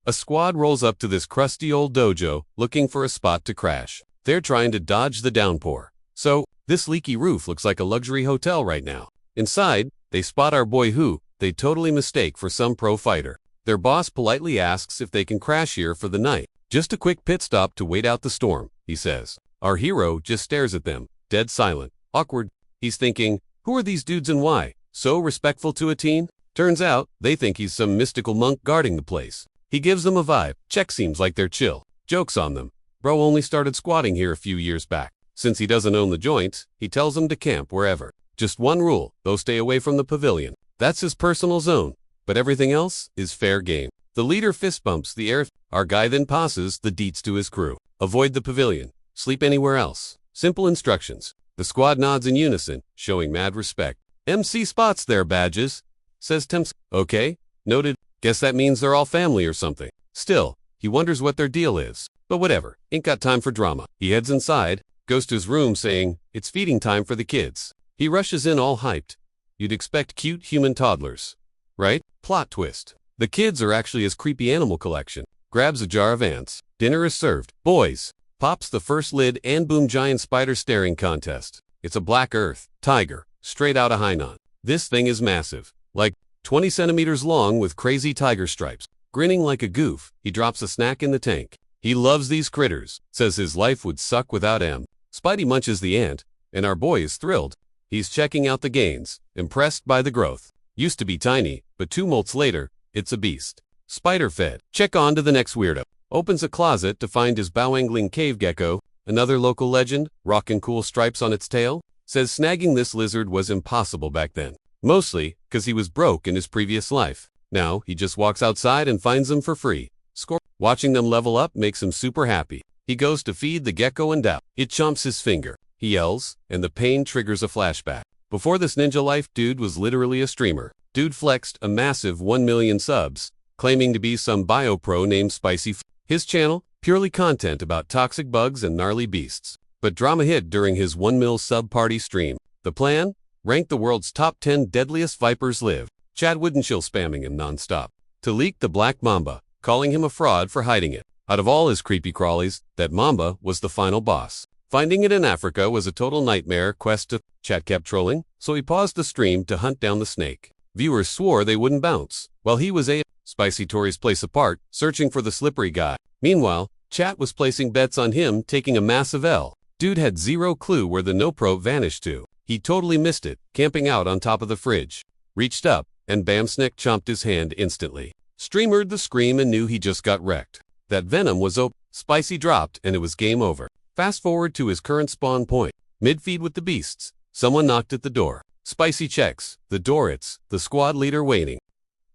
A squad rolls up to this crusty old dojo, looking for a spot to crash. They're trying to dodge the downpour. So, this leaky roof looks like a luxury hotel right now. Inside, they spot our boy who they totally mistake for some pro fighter. Their boss politely asks if they can crash here for the night. Just a quick pit stop to wait out the storm, he says. Our hero just stares at them, dead silent, awkward. He's thinking, who are these dudes and why? So respectful to a teen? Turns out, they think he's some mystical monk guarding the place. He gives them a vibe. Check seems like they're chill. Jokes on them. Bro only started squatting here a few years back. Since he doesn't own the joints, he tells them to camp wherever. Just one rule, though, stay away from the pavilion. That's his personal zone. But everything else is fair game. The leader fist bumps the air. Our guy then passes the deets to his crew. Avoid the pavilion. Sleep anywhere else. Simple instructions. The squad nods in unison, showing mad respect. MC spots their badges, says Temps. Okay, noted. Guess that means they're all family or something. Still, he wonders what their deal is. But whatever, ain't got time for drama. He heads inside, goes to his room saying, it's feeding time for the kids. He rushes in all hyped. You'd expect cute human toddlers, right? Plot twist. The kids are actually his creepy animal collection. Grabs a jar of ants. Dinner is served. Boys. Pops the first lid and boom, giant spider staring contest. It's a black earth tiger, straight out of Hainan. This thing is massive. Like 20 centimeters long with crazy tiger stripes. Grinning like a goof, he drops a snack in the tank. He loves these critters. Says his life would suck without him. Spidey munches the ant, and our boy is thrilled. He's checking out the gains, impressed by the growth. Used to be tiny, but 2 molts later, it's a beast. Spider fed. Check on to the next weirdo. Opens a closet to find his bow-angling cave gecko, another local legend, rockin' cool stripes on its tail. Says snagging this lizard was impossible back then. Mostly, cause he was broke in his previous life. Now, he just walks outside and finds them for free. Score. Watching them level up makes him super happy. He goes to feed the gecko and doubt. It chomps his finger. He yells, and the pain triggers a flashback. Before this ninja life, dude was literally a streamer. Dude flexed a massive 1 million subs, claiming to be some bio-pro named Spicy. His channel, purely content about toxic bugs and gnarly beasts. But drama hit during his 1 mil sub party stream. The plan? Rank the world's top 10 deadliest vipers live. Chad wouldn't chill spamming him non-stop. To leak the Black Mamba, calling him a fraud for hiding it. Out of all his creepy crawlies, that Mamba was the final boss. Finding it in Africa was a total nightmare quest to. Chat kept trolling, so he paused the stream to hunt down the snake. Viewers swore they wouldn't bounce, while he was Spicy tore his place apart, searching for the slippery guy. Meanwhile, chat was placing bets on him taking a massive L. Dude had zero clue where the no-pro vanished to. He totally missed it, camping out on top of the fridge. Reached up, and bam, Snick chomped his hand instantly. Stream heard the scream and knew he just got wrecked. That Venom was open. Spicy dropped, and it was game over. Fast forward to his current spawn point. Mid-feed with the beasts. Someone knocked at the door. Spicy checks the door. It's the squad leader waiting.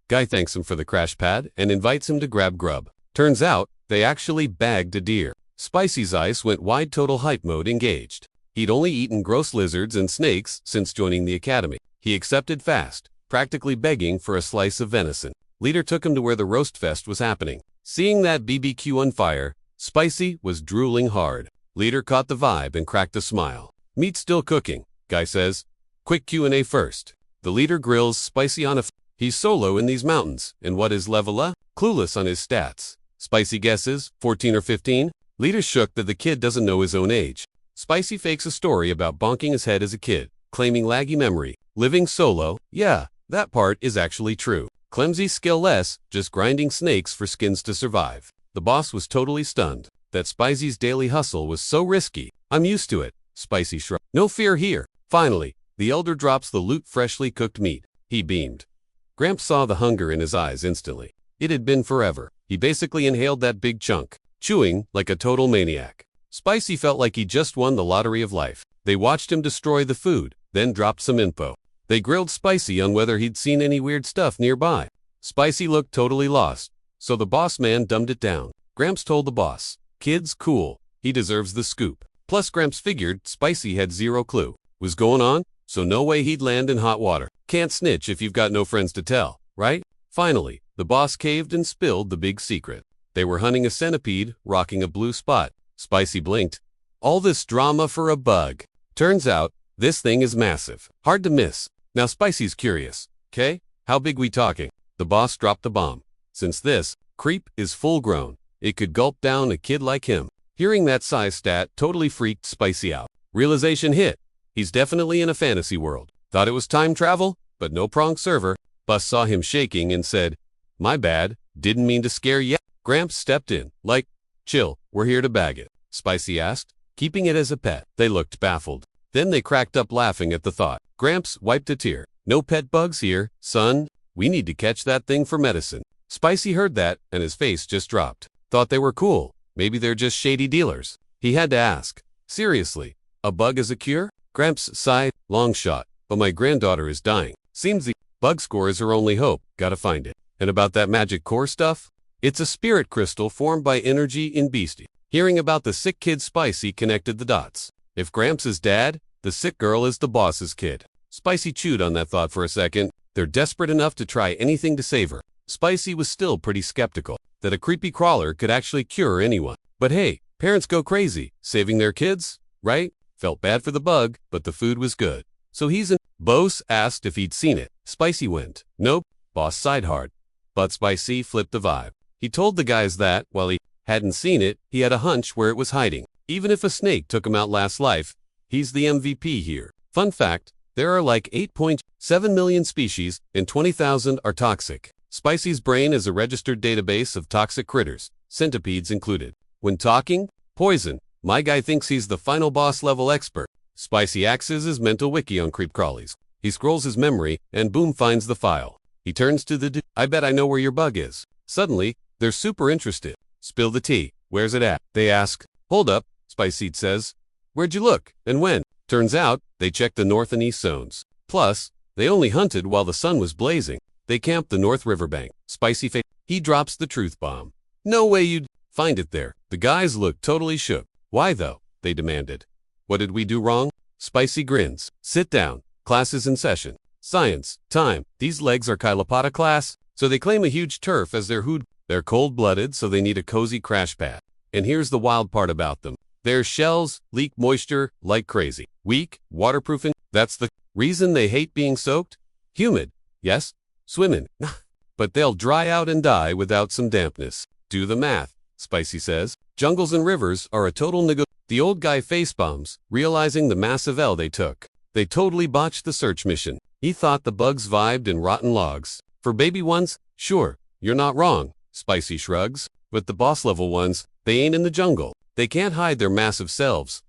Guy thanks him for the crash pad and invites him to grab grub. Turns out, they actually bagged a deer. Spicy's eyes went wide, total hype mode engaged. He'd only eaten gross lizards and snakes since joining the academy. He accepted fast, practically begging for a slice of venison. Leader took him to where the roast fest was happening. Seeing that BBQ on fire, Spicy was drooling hard. Leader caught the vibe and cracked a smile. Meat still cooking, Guy says. Quick Q&A first. The leader grills Spicy on he's solo in these mountains, and what is level A? Clueless on his stats. Spicy guesses, 14 or 15. Leader shook that the kid doesn't know his own age. Spicy fakes a story about bonking his head as a kid, claiming laggy memory. Living solo, yeah, that part is actually true. Clumsy, skill-less, just grinding snakes for skins to survive. The boss was totally stunned. That Spicy's daily hustle was so risky. I'm used to it, Spicy shrugged. No fear here. Finally, the elder drops the loot freshly cooked meat. He beamed. Gramps saw the hunger in his eyes instantly. It had been forever. He basically inhaled that big chunk, chewing like a total maniac. Spicy felt like he just won the lottery of life. They watched him destroy the food, then dropped some info. They grilled Spicy on whether he'd seen any weird stuff nearby. Spicy looked totally lost, so the boss man dumbed it down. Gramps told the boss, "Kid's cool. He deserves the scoop." Plus Gramps figured Spicy had zero clue. Was going on, so no way he'd land in hot water. Can't snitch if you've got no friends to tell, right? Finally, the boss caved and spilled the big secret. They were hunting a centipede, rocking a blue spot. Spicy blinked. All this drama for a bug. Turns out, this thing is massive. Hard to miss. Now Spicy's curious. "'Kay, how big we talking?" The boss dropped the bomb. "Since this creep is full grown. It could gulp down a kid like him. Hearing that size stat totally freaked Spicy out. Realization hit. He's definitely in a fantasy world. Thought it was time travel, but no prong server. Bus saw him shaking and said, "My bad, didn't mean to scare ya." Gramps stepped in, like, "Chill, we're here to bag it," Spicy asked, keeping it as a pet. They looked baffled. Then they cracked up laughing at the thought. Gramps wiped a tear. "No pet bugs here, son. We need to catch that thing for medicine." Spicy heard that, and his face just dropped. Thought they were cool. Maybe they're just shady dealers. He had to ask, "Seriously, a bug is a cure?" Gramps sighed, "Long shot, but my granddaughter is dying. Seems the bug score is her only hope. Gotta find it." And about that magic core stuff? It's a spirit crystal formed by energy in beastie. Hearing about the sick kid, Spicy connected the dots. If Gramps is dad, the sick girl is the boss's kid. Spicy chewed on that thought for a second. They're desperate enough to try anything to save her. Spicy was still pretty skeptical that a creepy crawler could actually cure anyone. But hey, parents go crazy, saving their kids, right? Felt bad for the bug, but the food was good. So he's in. Boss asked if he'd seen it. Spicy went, "Nope." Boss sighed hard. But Spicy flipped the vibe. He told the guys that, while he hadn't seen it, he had a hunch where it was hiding. Even if a snake took him out last life, he's the MVP here. Fun fact, there are like 8.7 million species and 20,000 are toxic. Spicy's brain is a registered database of toxic critters, centipedes included. When talking, poison. My guy thinks he's the final boss level expert. Spicy axes his mental wiki on creep crawlies. He scrolls his memory and boom finds the file. He turns to the "I bet I know where your bug is." Suddenly, they're super interested. "Spill the tea. Where's it at?" They ask. "Hold up," Spicy says. "Where'd you look, and when?" Turns out, they checked the north and east zones. Plus, they only hunted while the sun was blazing. They camped the north riverbank. Spicy face. He drops the truth bomb. "No way you'd find it there." The guys looked totally shook. "Why though?" they demanded. "What did we do wrong?" Spicy grins. "Sit down. Class is in session. Science. Time. These legs are Kylopata class, so they claim a huge turf as their hood. They're cold-blooded, so they need a cozy crash pad. And here's the wild part about them. Their shells leak moisture like crazy. Weak, waterproofing. That's the reason they hate being soaked. Humid. Yes. Swimming. But they'll dry out and die without some dampness. Do the math," Spicy says. "Jungles and rivers are a total The old guy facepalms, realizing the massive L they took. They totally botched the search mission. He thought the bugs vibed in rotten logs. For baby ones, sure, you're not wrong, Spicy shrugs. But the boss level ones, they ain't in the jungle. They can't hide their massive selves.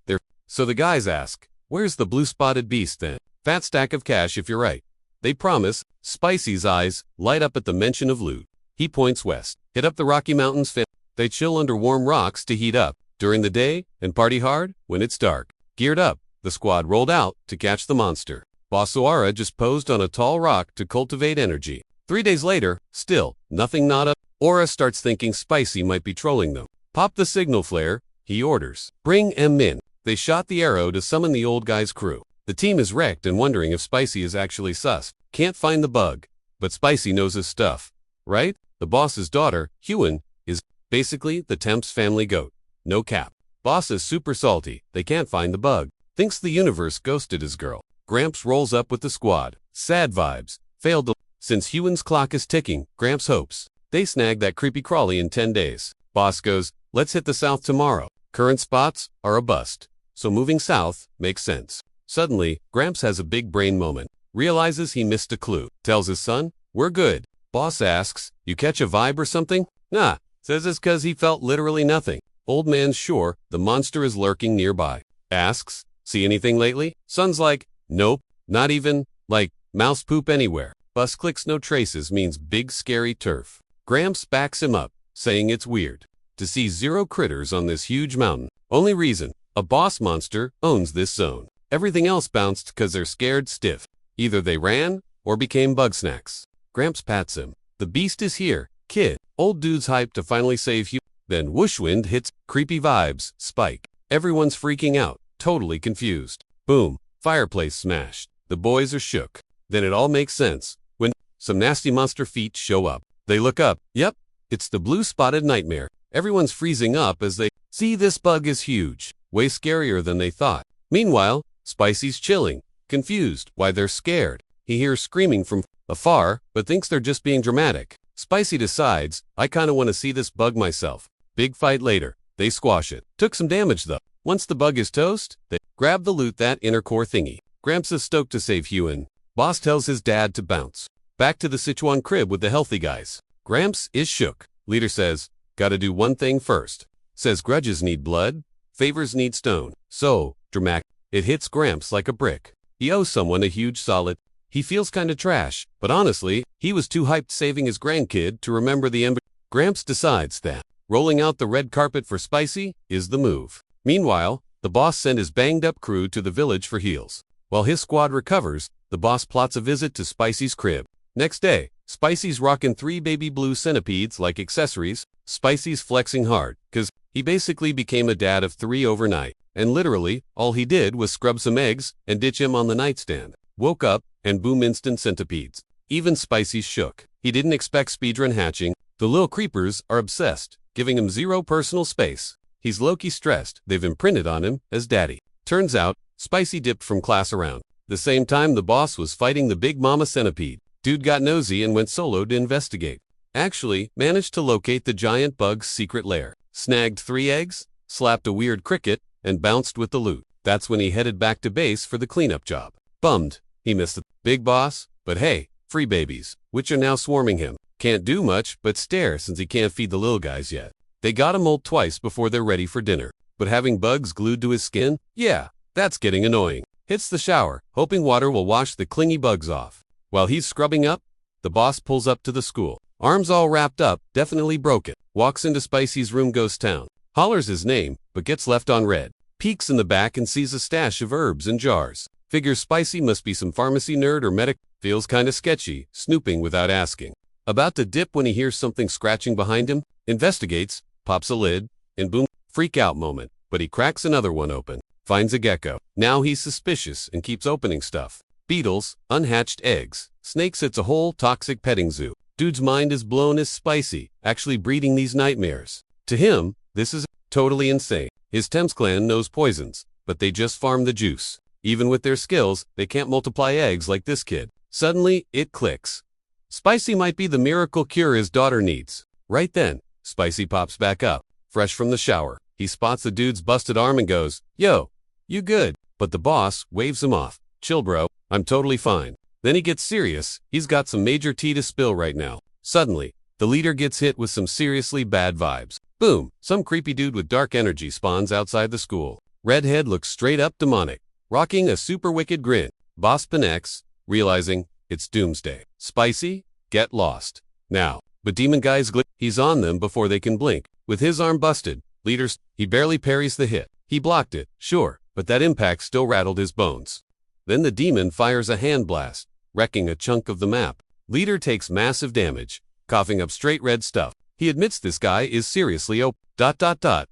So the guys ask, "Where's the blue spotted beast then?" "Fat stack of cash if you're right." They promise. Spicy's eyes light up at the mention of loot. He points west. Hit up the Rocky Mountains. They chill under warm rocks to heat up during the day and party hard when it's dark. Geared up, the squad rolled out to catch the monster. Boss Asura just posed on a tall rock to cultivate energy. 3 days later, still, nothing not up. Aura starts thinking Spicy might be trolling them. "Pop the signal flare," he orders. "Bring M in." They shot the arrow to summon the old guy's crew. The team is wrecked and wondering if Spicy is actually sus. Can't find the bug. But Spicy knows his stuff. Right? The boss's daughter, Huan, is basically the temp's family goat. No cap. Boss is super salty. They can't find the bug. Thinks the universe ghosted his girl. Gramps rolls up with the squad. Sad vibes. Failed to. Since Huan's clock is ticking, Gramps hopes they snag that creepy crawly in 10 days. Boss goes, "Let's hit the south tomorrow." Current spots are a bust. So moving south makes sense. Suddenly, Gramps has a big brain moment. Realizes he missed a clue. Tells his son, "We're good." Boss asks, "You catch a vibe or something?" "Nah." Says it's cause he felt literally nothing. Old man's sure the monster is lurking nearby. Asks, "See anything lately?" Son's like, "Nope, not even, like, mouse poop anywhere." Bus clicks no traces means big scary turf. Gramps backs him up, saying it's weird to see 0 critters on this huge mountain. Only reason, a boss monster owns this zone. Everything else bounced cause they're scared stiff. Either they ran or became bug snacks. Gramps pats him. "The beast is here, kid." Old dude's hyped to finally save you. Then whoosh wind hits. Creepy vibes spike. Everyone's freaking out, totally confused. Boom, fireplace smashed. The boys are shook. Then it all makes sense when some nasty monster feet show up. They look up. Yep, it's the blue spotted nightmare. Everyone's freezing up as they see this bug is huge, way scarier than they thought. Meanwhile, Spicy's chilling, confused why they're scared. He hears screaming from afar, but thinks they're just being dramatic. Spicy decides, I kinda wanna see this bug myself. Big fight later. They squash it. Took some damage though. Once the bug is toast, they grab the loot, that inner core thingy. Gramps is stoked to save Hyun. Boss tells his dad to bounce. Back to the Sichuan crib with the healthy guys. Gramps is shook. Leader says, gotta do one thing first. Says grudges need blood, favors need stone. So, dramatic. It hits Gramps like a brick. He owes someone a huge solid. He feels kinda trash, but honestly, he was too hyped saving his grandkid to remember the end. Gramps decides that rolling out the red carpet for Spicy is the move. Meanwhile, the boss sent his banged-up crew to the village for heals. While his squad recovers, the boss plots a visit to Spicy's crib. Next day, Spicy's rocking 3 baby blue centipedes like accessories. Spicy's flexing hard, cause he basically became a dad of 3 overnight. And literally, all he did was scrub some eggs and ditch him on the nightstand. Woke up, and boom, instant centipedes. Even Spicy's shook. He didn't expect speedrun hatching. The little creepers are obsessed, giving him 0 personal space. He's low-key stressed. They've imprinted on him as daddy. Turns out, Spicy dipped from class around the same time the boss was fighting the big mama centipede. Dude got nosy and went solo to investigate. Actually, managed to locate the giant bug's secret lair. Snagged 3 eggs, slapped a weird cricket, and bounced with the loot. That's when he headed back to base for the cleanup job. Bummed, he missed the big boss, but hey, free babies, which are now swarming him. Can't do much but stare since he can't feed the little guys yet. They gotta molt twice before they're ready for dinner. But having bugs glued to his skin? Yeah, that's getting annoying. Hits the shower, hoping water will wash the clingy bugs off. While he's scrubbing up, the boss pulls up to the school. Arms all wrapped up, definitely broken. Walks into Spicy's room ghost town. Hollers his name, but gets left on red. Peeks in the back and sees a stash of herbs in jars. Figures Spicy must be some pharmacy nerd or medic. Feels kinda sketchy, snooping without asking. About to dip when he hears something scratching behind him. Investigates, pops a lid, and boom, freak out moment. But he cracks another one open. Finds a gecko. Now he's suspicious and keeps opening stuff. Beetles, unhatched eggs. Snakes. It's a whole toxic petting zoo. Dude's mind is blown as Spicy, actually breeding these nightmares. To him, this is totally insane. His Thames clan knows poisons, but they just farm the juice. Even with their skills, they can't multiply eggs like this kid. Suddenly, it clicks. Spicy might be the miracle cure his daughter needs. Right then, Spicy pops back up, fresh from the shower. He spots the dude's busted arm and goes, "Yo, you good?" But the boss waves him off. "Chill bro, I'm totally fine." Then he gets serious. He's got some major tea to spill right now. Suddenly, the leader gets hit with some seriously bad vibes. Boom, some creepy dude with dark energy spawns outside the school. Redhead looks straight up demonic, rocking a super wicked grin. Boss panics, realizing it's doomsday. Spicy, get lost. Now, but demon guys he's on them before they can blink. With his arm busted, he barely parries the hit. He blocked it, sure, but that impact still rattled his bones. Then the demon fires a hand blast, wrecking a chunk of the map. Leader takes massive damage, coughing up straight red stuff. He admits this guy is seriously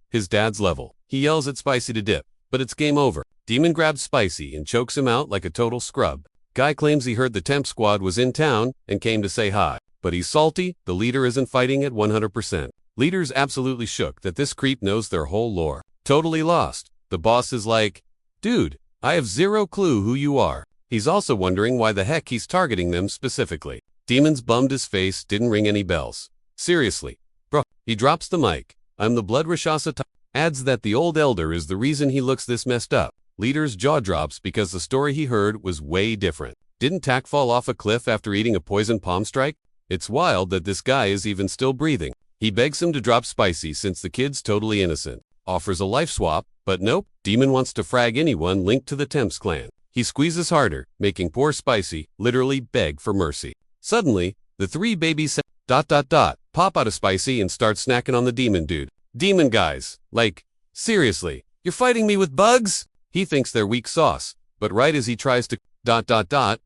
his dad's level. He yells at Spicy to dip, but it's game over. Demon grabs Spicy and chokes him out like a total scrub. Guy claims he heard the temp squad was in town and came to say hi. But he's salty, the leader isn't fighting at 100%. Leader's absolutely shook that this creep knows their whole lore. Totally lost. The boss is like, dude, I have 0 clue who you are. He's also wondering why the heck he's targeting them specifically. Demon's bummed his face, didn't ring any bells. Seriously, bro. He drops the mic. I'm the blood Rashasa. Adds that the old elder is the reason he looks this messed up. Leader's jaw drops because the story he heard was way different. Didn't Tak fall off a cliff after eating a poison palm strike? It's wild that this guy is even still breathing. He begs him to drop Spicy since the kid's totally innocent. Offers a life swap, but nope. Demon wants to frag anyone linked to the Thames clan. He squeezes harder, making poor Spicy literally beg for mercy. Suddenly, the 3 babies pop out of Spicy and start snacking on the demon dude. Demon guys, like, seriously, you're fighting me with bugs? He thinks they're weak sauce, but right as he tries to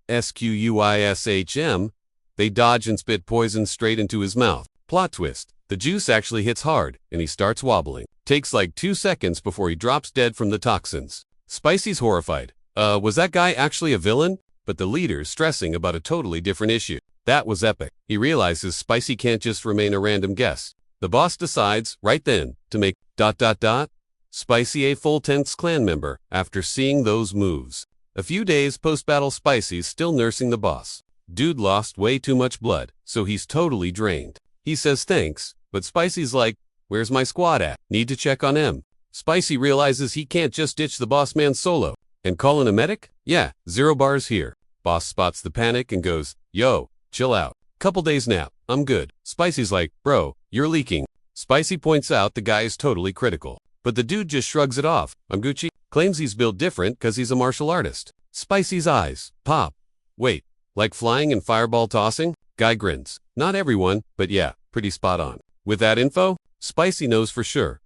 squishm, they dodge and spit poison straight into his mouth. Plot twist, the juice actually hits hard, and he starts wobbling. Takes like 2 seconds before he drops dead from the toxins. Spicy's horrified. Was that guy actually a villain? But the leader's stressing about a totally different issue. That was epic. He realizes Spicy can't just remain a random guest. The boss decides, right then, to make Spicy a full Thames clan member after seeing those moves. A few days post-battle, Spicy's still nursing the boss. dude lost way too much blood, so he's totally drained. He says thanks, but Spicy's like, where's my squad at? Need to check on him. Spicy realizes he can't just ditch the boss man solo. And call in a medic? Yeah, 0 bars here. Boss spots the panic and goes, yo, chill out. Couple days nap, I'm good. Spicy's like, bro, you're leaking. Spicy points out the guy is totally critical. But the dude just shrugs it off. I'm Gucci. Claims he's built different cause he's a martial artist. Spicy's eyes pop. Wait, like flying and fireball tossing? Guy grins. Not everyone, but yeah, pretty spot on. With that info, Spicy knows for sure.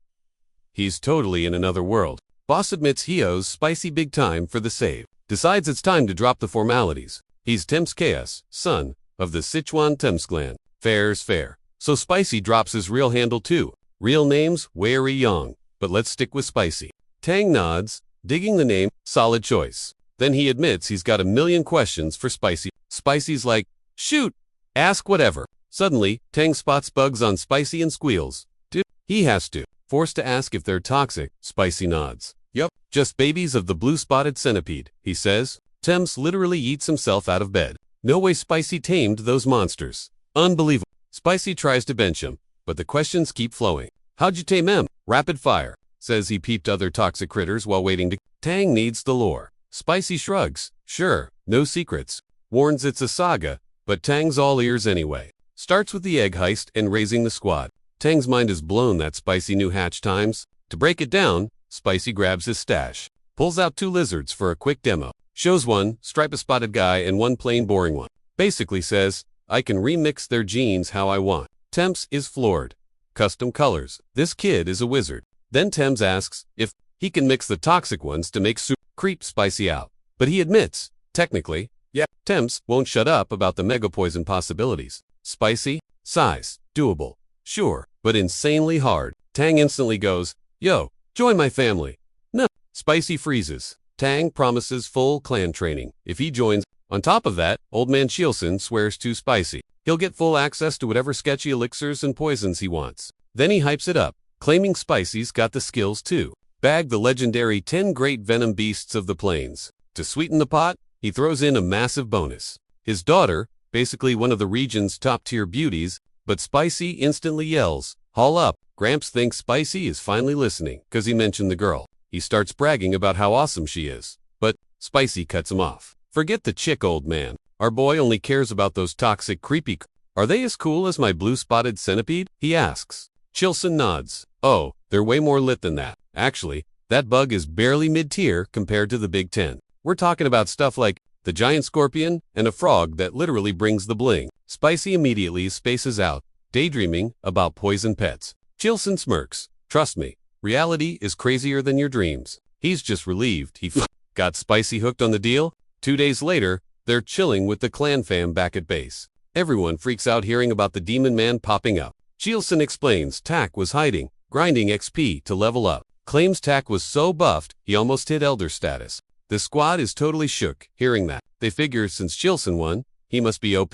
He's totally in another world. Boss admits he owes Spicy big time for the save. Decides it's time to drop the formalities. He's Temps Chaos, son of the Sichuan Temps clan. Fair's fair. So Spicy drops his real handle too. Real name's Wei Yang. But let's stick with Spicy. Tang nods, digging the name, solid choice. Then he admits he's got a million questions for Spicy. Spicy's like, shoot, ask whatever. Suddenly, Tang spots bugs on Spicy and squeals. Dude, he has to. Forced to ask if they're toxic, Spicy nods. Yup, just babies of the blue-spotted centipede, he says. Temps literally eats himself out of bed. No way Spicy tamed those monsters. Unbelievable. Spicy tries to bench him, but the questions keep flowing. How'd you tame him? Rapid fire. Says he peeped other toxic critters while waiting to... Tang needs the lore. Spicy shrugs. Sure, no secrets. Warns it's a saga, but Tang's all ears anyway. Starts with the egg heist and raising the squad. Tang's mind is blown that Spicy knew hatch times. To break it down, Spicy grabs his stash. Pulls out 2 lizards for a quick demo. Shows one, stripe-spotted guy, and one plain boring one. Basically says, I can remix their genes how I want. Temps is floored. Custom colors. This kid is a wizard. Then Temps asks if he can mix the toxic ones to make creep Spicy out. But he admits, technically, yeah, Temps won't shut up about the mega poison possibilities. Spicy, size, doable. Sure, but insanely hard. Tang instantly goes, yo, join my family. No. Spicy freezes. Tang promises full clan training if he joins. On top of that, Old Man Chilson swears to Spicy he'll get full access to whatever sketchy elixirs and poisons he wants. Then he hypes it up, claiming Spicy's got the skills too. Bag the legendary 10 great venom beasts of the plains. To sweeten the pot, he throws in a massive bonus. His daughter, basically one of the region's top-tier beauties, but Spicy instantly yells, haul up. Gramps thinks Spicy is finally listening because he mentioned the girl. He starts bragging about how awesome she is. But Spicy cuts him off. Forget the chick, old man. Our boy only cares about those toxic creepy. Are they as cool as my blue-spotted centipede? He asks. Chilson nods. Oh, they're way more lit than that. Actually, that bug is barely mid-tier compared to the Big 10. We're talking about stuff like the giant scorpion and a frog that literally brings the bling. Spicy immediately spaces out, daydreaming about poison pets. Chilson smirks. Trust me, reality is crazier than your dreams. He's just relieved he got Spicy hooked on the deal. 2 days later, they're chilling with the clan fam back at base. Everyone freaks out hearing about the demon man popping up. Chilson explains Tak was hiding, grinding XP to level up. Claims Tak was so buffed, he almost hit elder status. The squad is totally shook hearing that. They figure since Chilson won, he must be OP.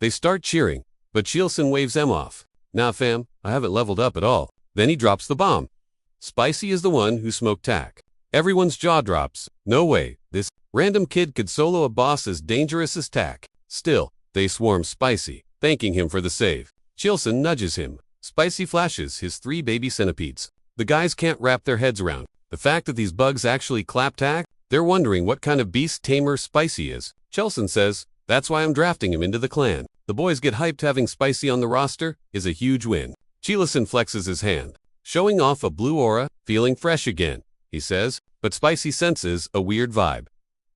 They start cheering, but Chilson waves them off. Nah fam, I haven't leveled up at all. Then he drops the bomb. Spicy is the one who smoked Tak. Everyone's jaw drops. No way, this random kid could solo a boss as dangerous as Tak. Still, they swarm Spicy, thanking him for the save. Chilson nudges him. Spicy flashes his 3 baby centipedes. The guys can't wrap their heads around the fact that these bugs actually clap Tak. They're wondering what kind of beast tamer Spicy is. Chilson says, that's why I'm drafting him into the clan. The boys get hyped having Spicy on the roster is a huge win. Chilson flexes his hand, showing off a blue aura, feeling fresh again, he says, but Spicy senses a weird vibe.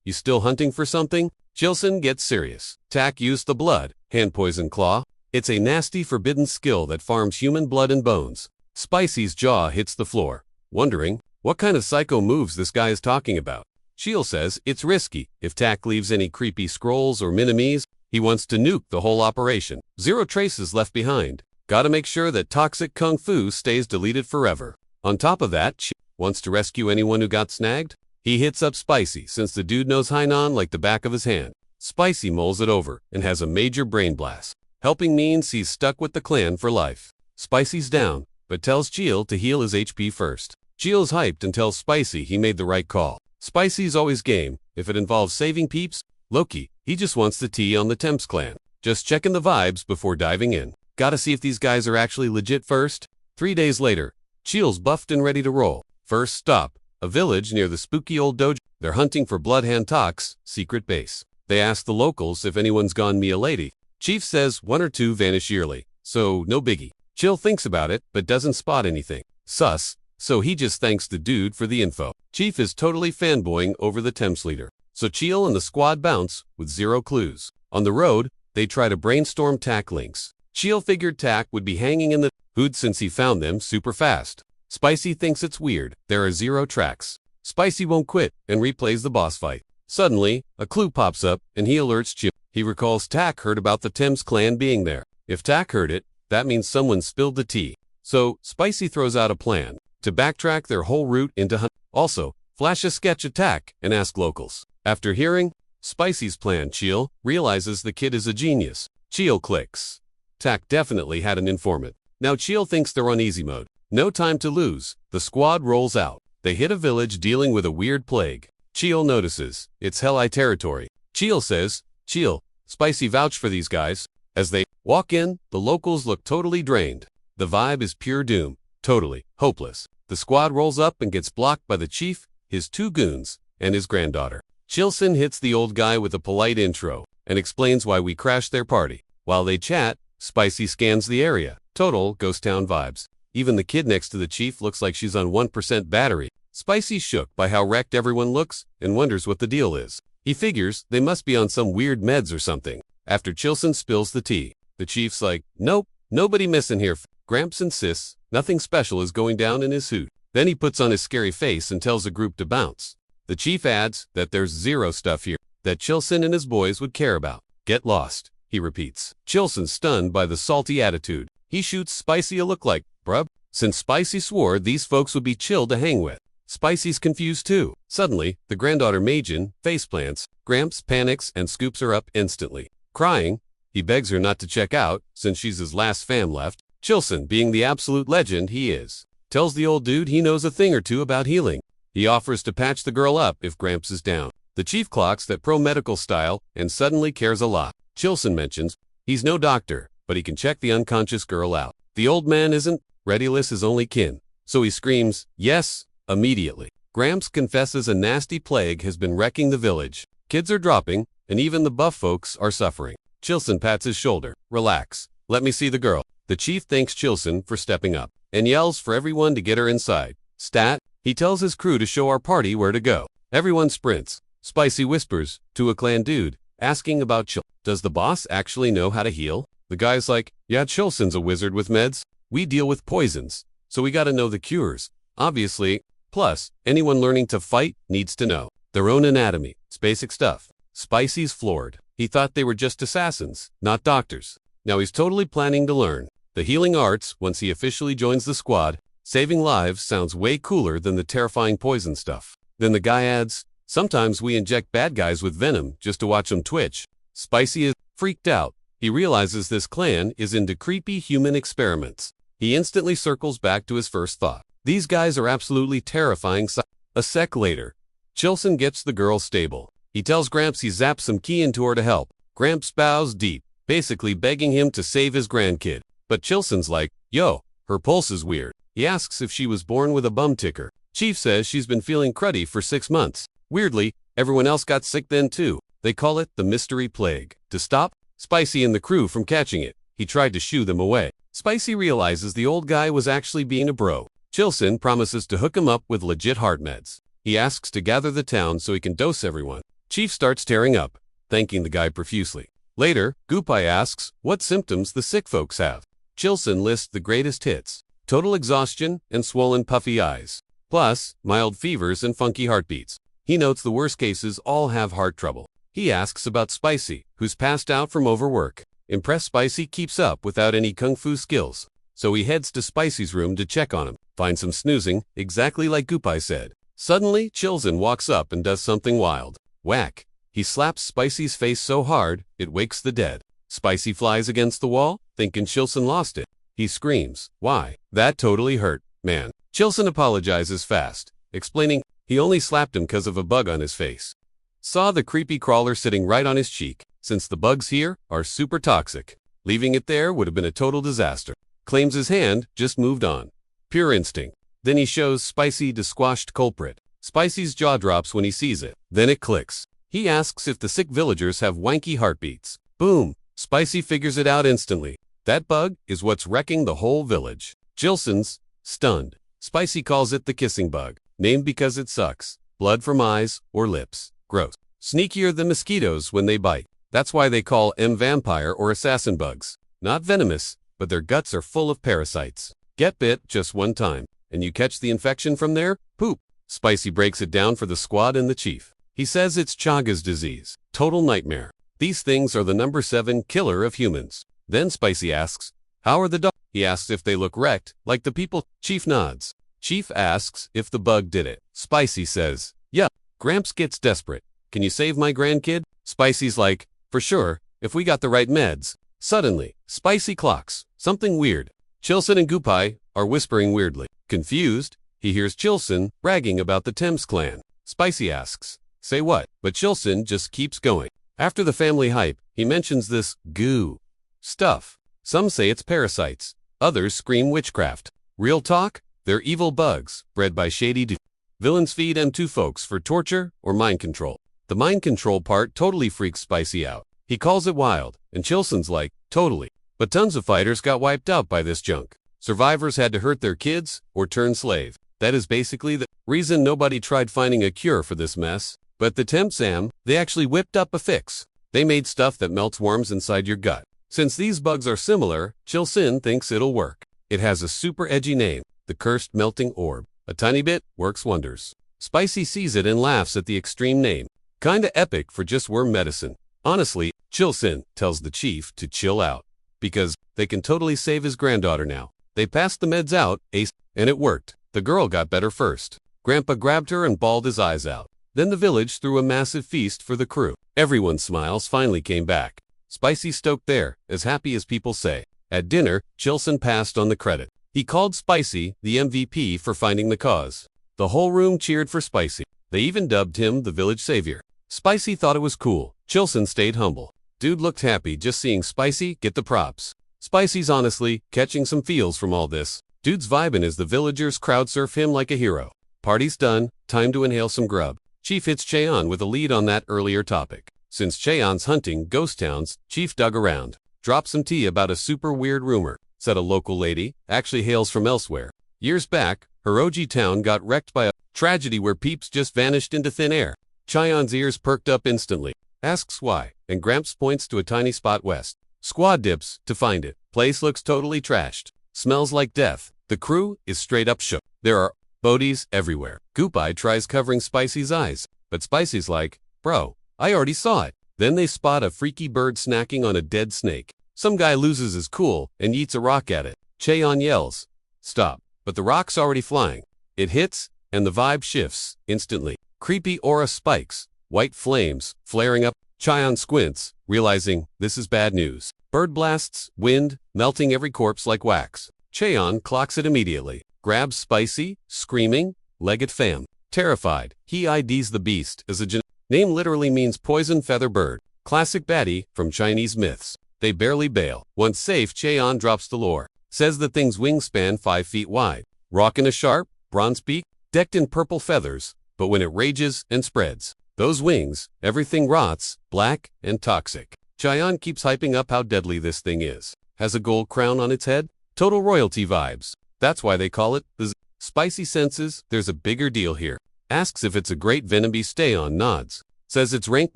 You still hunting for something? Chilson gets serious. Tak used the blood, hand poison claw. It's a nasty forbidden skill that farms human blood and bones. Spicy's jaw hits the floor, wondering what kind of psycho moves this guy is talking about. Chil says it's risky. If Tak leaves any creepy scrolls or minimes, he wants to nuke the whole operation. 0 traces left behind. Gotta make sure that toxic kung fu stays deleted forever. On top of that, Chil wants to rescue anyone who got snagged. He hits up Spicy since the dude knows Hainan like the back of his hand. Spicy mulls it over and has a major brain blast. Helping means he's stuck with the clan for life. Spicy's down, but tells Chil to heal his HP first. Chil's hyped and tells Spicy he made the right call. Spicy's always game, if it involves saving peeps. Loki, He just wants the tea on the Temps clan. Just checking the vibes before diving in. Gotta see if these guys are actually legit first. 3 days later, Chill's buffed and ready to roll. First stop, a village near the spooky old dojo. They're hunting for Bloodhand Talk's secret base. They ask the locals if anyone's gone me a lady. Chief says 1 or 2 vanish yearly, so no biggie. Chill thinks about it, but doesn't spot anything sus, so he just thanks the dude for the info. Chief is totally fanboying over the Temps leader, so Chill and the squad bounce with 0 clues. On the road, they try to brainstorm tack links. Chill figured tack would be hanging in the hood since he found them super fast. Spicy thinks it's weird, there are 0 tracks. Spicy won't quit and replays the boss fight. Suddenly, a clue pops up and he alerts Chill. He recalls Tack heard about the Temps clan being there. If Tack heard it, that means someone spilled the tea. So, Spicy throws out a plan to backtrack their whole route into hunt. Also, flash a sketch of Tack and ask locals. After hearing Spicy's plan, Chill realizes the kid is a genius. Chill clicks. Tack definitely had an informant. Now Chill thinks they're on easy mode. No time to lose. The squad rolls out. They hit a village dealing with a weird plague. Chill notices. It's Helleye territory. Chill says, Chill, Spicy vouch for these guys. As they walk in, the locals look totally drained. The vibe is pure doom. Totally hopeless. The squad rolls up and gets blocked by the chief, his 2 goons, and his granddaughter. Chilson hits the old guy with a polite intro and explains why we crashed their party. While they chat, Spicy scans the area. Total ghost town vibes. Even the kid next to the chief looks like she's on 1% battery. Spicy's shook by how wrecked everyone looks and wonders what the deal is. He figures they must be on some weird meds or something. After Chilson spills the tea, the chief's like, nope, nobody missing here. Gramps insists nothing special is going down in his hoot. Then he puts on his scary face and tells the group to bounce. The chief adds that there's 0 stuff here that Chilson and his boys would care about. Get lost, he repeats. Chilson's stunned by the salty attitude. He shoots Spicy a look like, bruh, since Spicy swore these folks would be chill to hang with. Spicy's confused too. Suddenly, the granddaughter Majin faceplants. Gramps panics and scoops her up instantly. Crying, he begs her not to check out since she's his last fam left. Chilson, being the absolute legend he is, tells the old dude he knows a thing or two about healing. He offers to patch the girl up if Gramps is down. The chief clocks that pro-medical style and suddenly cares a lot. Chilson mentions he's no doctor, but he can check the unconscious girl out. The old man isn't. Redulus is only kin. So he screams, yes, immediately. Gramps confesses a nasty plague has been wrecking the village. Kids are dropping, and even the buff folks are suffering. Chilson pats his shoulder. Relax. Let me see the girl. The chief thanks Chilson for stepping up and yells for everyone to get her inside. Stat. He tells his crew to show our party where to go. Everyone sprints. Spicy whispers to a clan dude, asking about Chil. Does the boss actually know how to heal? The guy's like, yeah, Chilson's a wizard with meds. We deal with poisons, so we gotta know the cures. Obviously. Plus, anyone learning to fight needs to know their own anatomy. It's basic stuff. Spicy's floored. He thought they were just assassins, not doctors. Now he's totally planning to learn the healing arts once he officially joins the squad. Saving lives sounds way cooler than the terrifying poison stuff. Then the guy adds, sometimes we inject bad guys with venom just to watch them twitch. Spicy is freaked out. He realizes this clan is into creepy human experiments. He instantly circles back to his first thought. These guys are absolutely terrifying. A sec later, Chilson gets the girl stable. He tells Gramps he zaps some key into her to help. Gramps bows deep, basically begging him to save his grandkid. But Chilson's like, yo, her pulse is weird. He asks if she was born with a bum ticker. Chief says she's been feeling cruddy for 6 months. Weirdly, everyone else got sick then too. They call it the mystery plague. To stop Spicy and the crew from catching it, he tried to shoo them away. Spicy realizes the old guy was actually being a bro. Chilson promises to hook him up with legit heart meds. He asks to gather the town so he can dose everyone. Chief starts tearing up, thanking the guy profusely. Later, Goopai asks what symptoms the sick folks have. Chilson lists the greatest hits: total exhaustion and swollen puffy eyes, plus mild fevers and funky heartbeats. He notes the worst cases all have heart trouble. He asks about Spicy, who's passed out from overwork. Impressed Spicy keeps up without any kung fu skills, so he heads to Spicy's room to check on him. Finds him snoozing, exactly like Goopai said. Suddenly, Chilson walks up and does something wild. Whack! He slaps Spicy's face so hard, it wakes the dead. Spicy flies against the wall, thinking Chilson lost it. He screams, why? That totally hurt, man. Chilson apologizes fast, explaining he only slapped him 'cause of a bug on his face. saw the creepy crawler sitting right on his cheek. Since the bugs here are super toxic, leaving it there would have been a total disaster. Claims his hand just moved on. Pure instinct. Then he shows Spicy the squashed culprit. Spicy's jaw drops when he sees it. Then it clicks. He asks if the sick villagers have wanky heartbeats. Boom! Spicy figures it out instantly. That bug is what's wrecking the whole village. Jilson's stunned. Spicy calls it the kissing bug, named because it sucks blood from eyes or lips. Gross. Sneakier than mosquitoes when they bite. That's why they call them vampire or assassin bugs. Not venomous, but their guts are full of parasites. Get bit just one time, and you catch the infection from there? Poop. Spicy breaks it down for the squad and the chief. He says it's Chagas disease. Total nightmare. These things are the number 7 killer of humans. Then Spicy asks, how are the dogs? He asks if they look wrecked, like the people. Chief nods. Chief asks if the bug did it. Spicy says, yeah. Gramps gets desperate. Can you save my grandkid? Spicy's like, for sure, if we got the right meds. Suddenly, Spicy clocks something weird. Chilson and Gupai are whispering weirdly. Confused, he hears Chilson bragging about the Thames clan. Spicy asks, say what? But Chilson just keeps going. After the family hype, he mentions this goo stuff. Some say it's parasites. Others scream witchcraft. Real talk? They're evil bugs, bred by shady villains feed them to folks for torture or mind control. The mind control part totally freaks Spicy out. He calls it wild, and Chilson's like, totally. But tons of fighters got wiped out by this junk. Survivors had to hurt their kids or turn slave. That is basically the reason nobody tried finding a cure for this mess. But the Tempsam, they actually whipped up a fix. They made stuff that melts worms inside your gut. Since these bugs are similar, Chilson thinks it'll work. It has a super edgy name, the Cursed Melting Orb. A tiny bit works wonders. Spicy sees it and laughs at the extreme name. Kinda epic for just worm medicine. Honestly, Chilson tells the chief to chill out, because they can totally save his granddaughter now. They passed the meds out, and it worked. The girl got better first. Grandpa grabbed her and bawled his eyes out. Then the village threw a massive feast for the crew. Everyone's smiles finally came back. Spicy stoked there, as happy as people say. At dinner, Chilson passed on the credit. He called Spicy the MVP for finding the cause. The whole room cheered for Spicy. They even dubbed him the village savior. Spicy thought it was cool. Chilson stayed humble. Dude looked happy just seeing Spicy get the props. Spicy's honestly catching some feels from all this. Dude's vibing as the villagers crowd surf him like a hero. Party's done, time to inhale some grub. Chief hits Cheon with a lead on that earlier topic. Since Cheon's hunting ghost towns, Chief dug around. Dropped some tea about a super weird rumor. Said a local lady, actually hails from elsewhere. Years back, Hiroji town got wrecked by a tragedy where peeps just vanished into thin air. Cheon's ears perked up instantly. Asks why, and Gramps points to a tiny spot west. Squad dips to find it. Place looks totally trashed. Smells like death. The crew is straight up shook. There are bodies everywhere. Goopeye tries covering Spicy's eyes, but Spicy's like, bro, I already saw it. Then they spot a freaky bird snacking on a dead snake. Some guy loses his cool and yeets a rock at it. Cheon yells, stop, but the rock's already flying. It hits, and the vibe shifts instantly. Creepy aura spikes, white flames flaring up. Cheon squints, realizing this is bad news. Bird blasts, wind, melting every corpse like wax. Cheon clocks it immediately, grabs Spicy, screaming, leg it fam. Terrified, he IDs the beast as a name literally means poison feather bird. Classic baddie from Chinese myths. They barely bail. Once safe, Cheon drops the lore. Says the thing's wingspan 5 feet wide. Rockin' a sharp, bronze beak, decked in purple feathers. But when it rages and spreads, those wings, everything rots, black and toxic. Cheon keeps hyping up how deadly this thing is. Has a gold crown on its head? Total royalty vibes. That's why they call it the Spicy senses there's a bigger deal here. Asks if it's a great Venomy stay-on, nods. Says it's ranked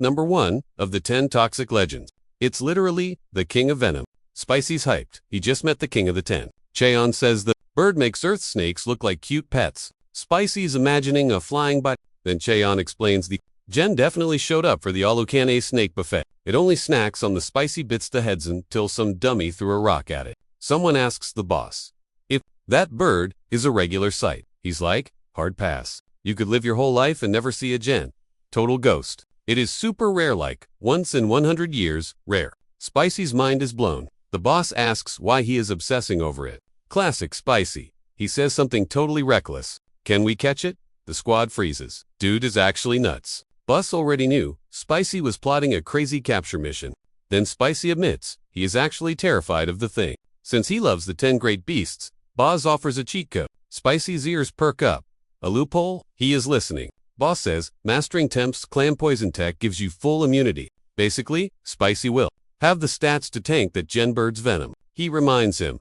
number 1 of the 10 toxic legends. It's literally the king of venom. Spicy's hyped. He just met the king of the 10. Cheon says the bird makes earth snakes look like cute pets. Spicy's imagining a flying bite. Then Cheon explains the Jen definitely showed up for the all-you-can-eat snake buffet. It only snacks on the spicy bits to heads until some dummy threw a rock at it. Someone asks the boss if that bird is a regular sight. He's like, hard pass. You could live your whole life and never see a Jen. Total ghost. It is super rare, like once in 100 years, rare. Spicy's mind is blown. The boss asks why he is obsessing over it. Classic Spicy. He says something totally reckless. Can we catch it? The squad freezes. Dude is actually nuts. Boss already knew Spicy was plotting a crazy capture mission. Then Spicy admits he is actually terrified of the thing. Since he loves the 10 great beasts, Boss offers a cheat code. Spicy's ears perk up. A loophole? He is listening. Boss says mastering Temp's clan poison tech gives you full immunity. Basically, Spicy will have the stats to tank that Genbird's venom. He reminds him,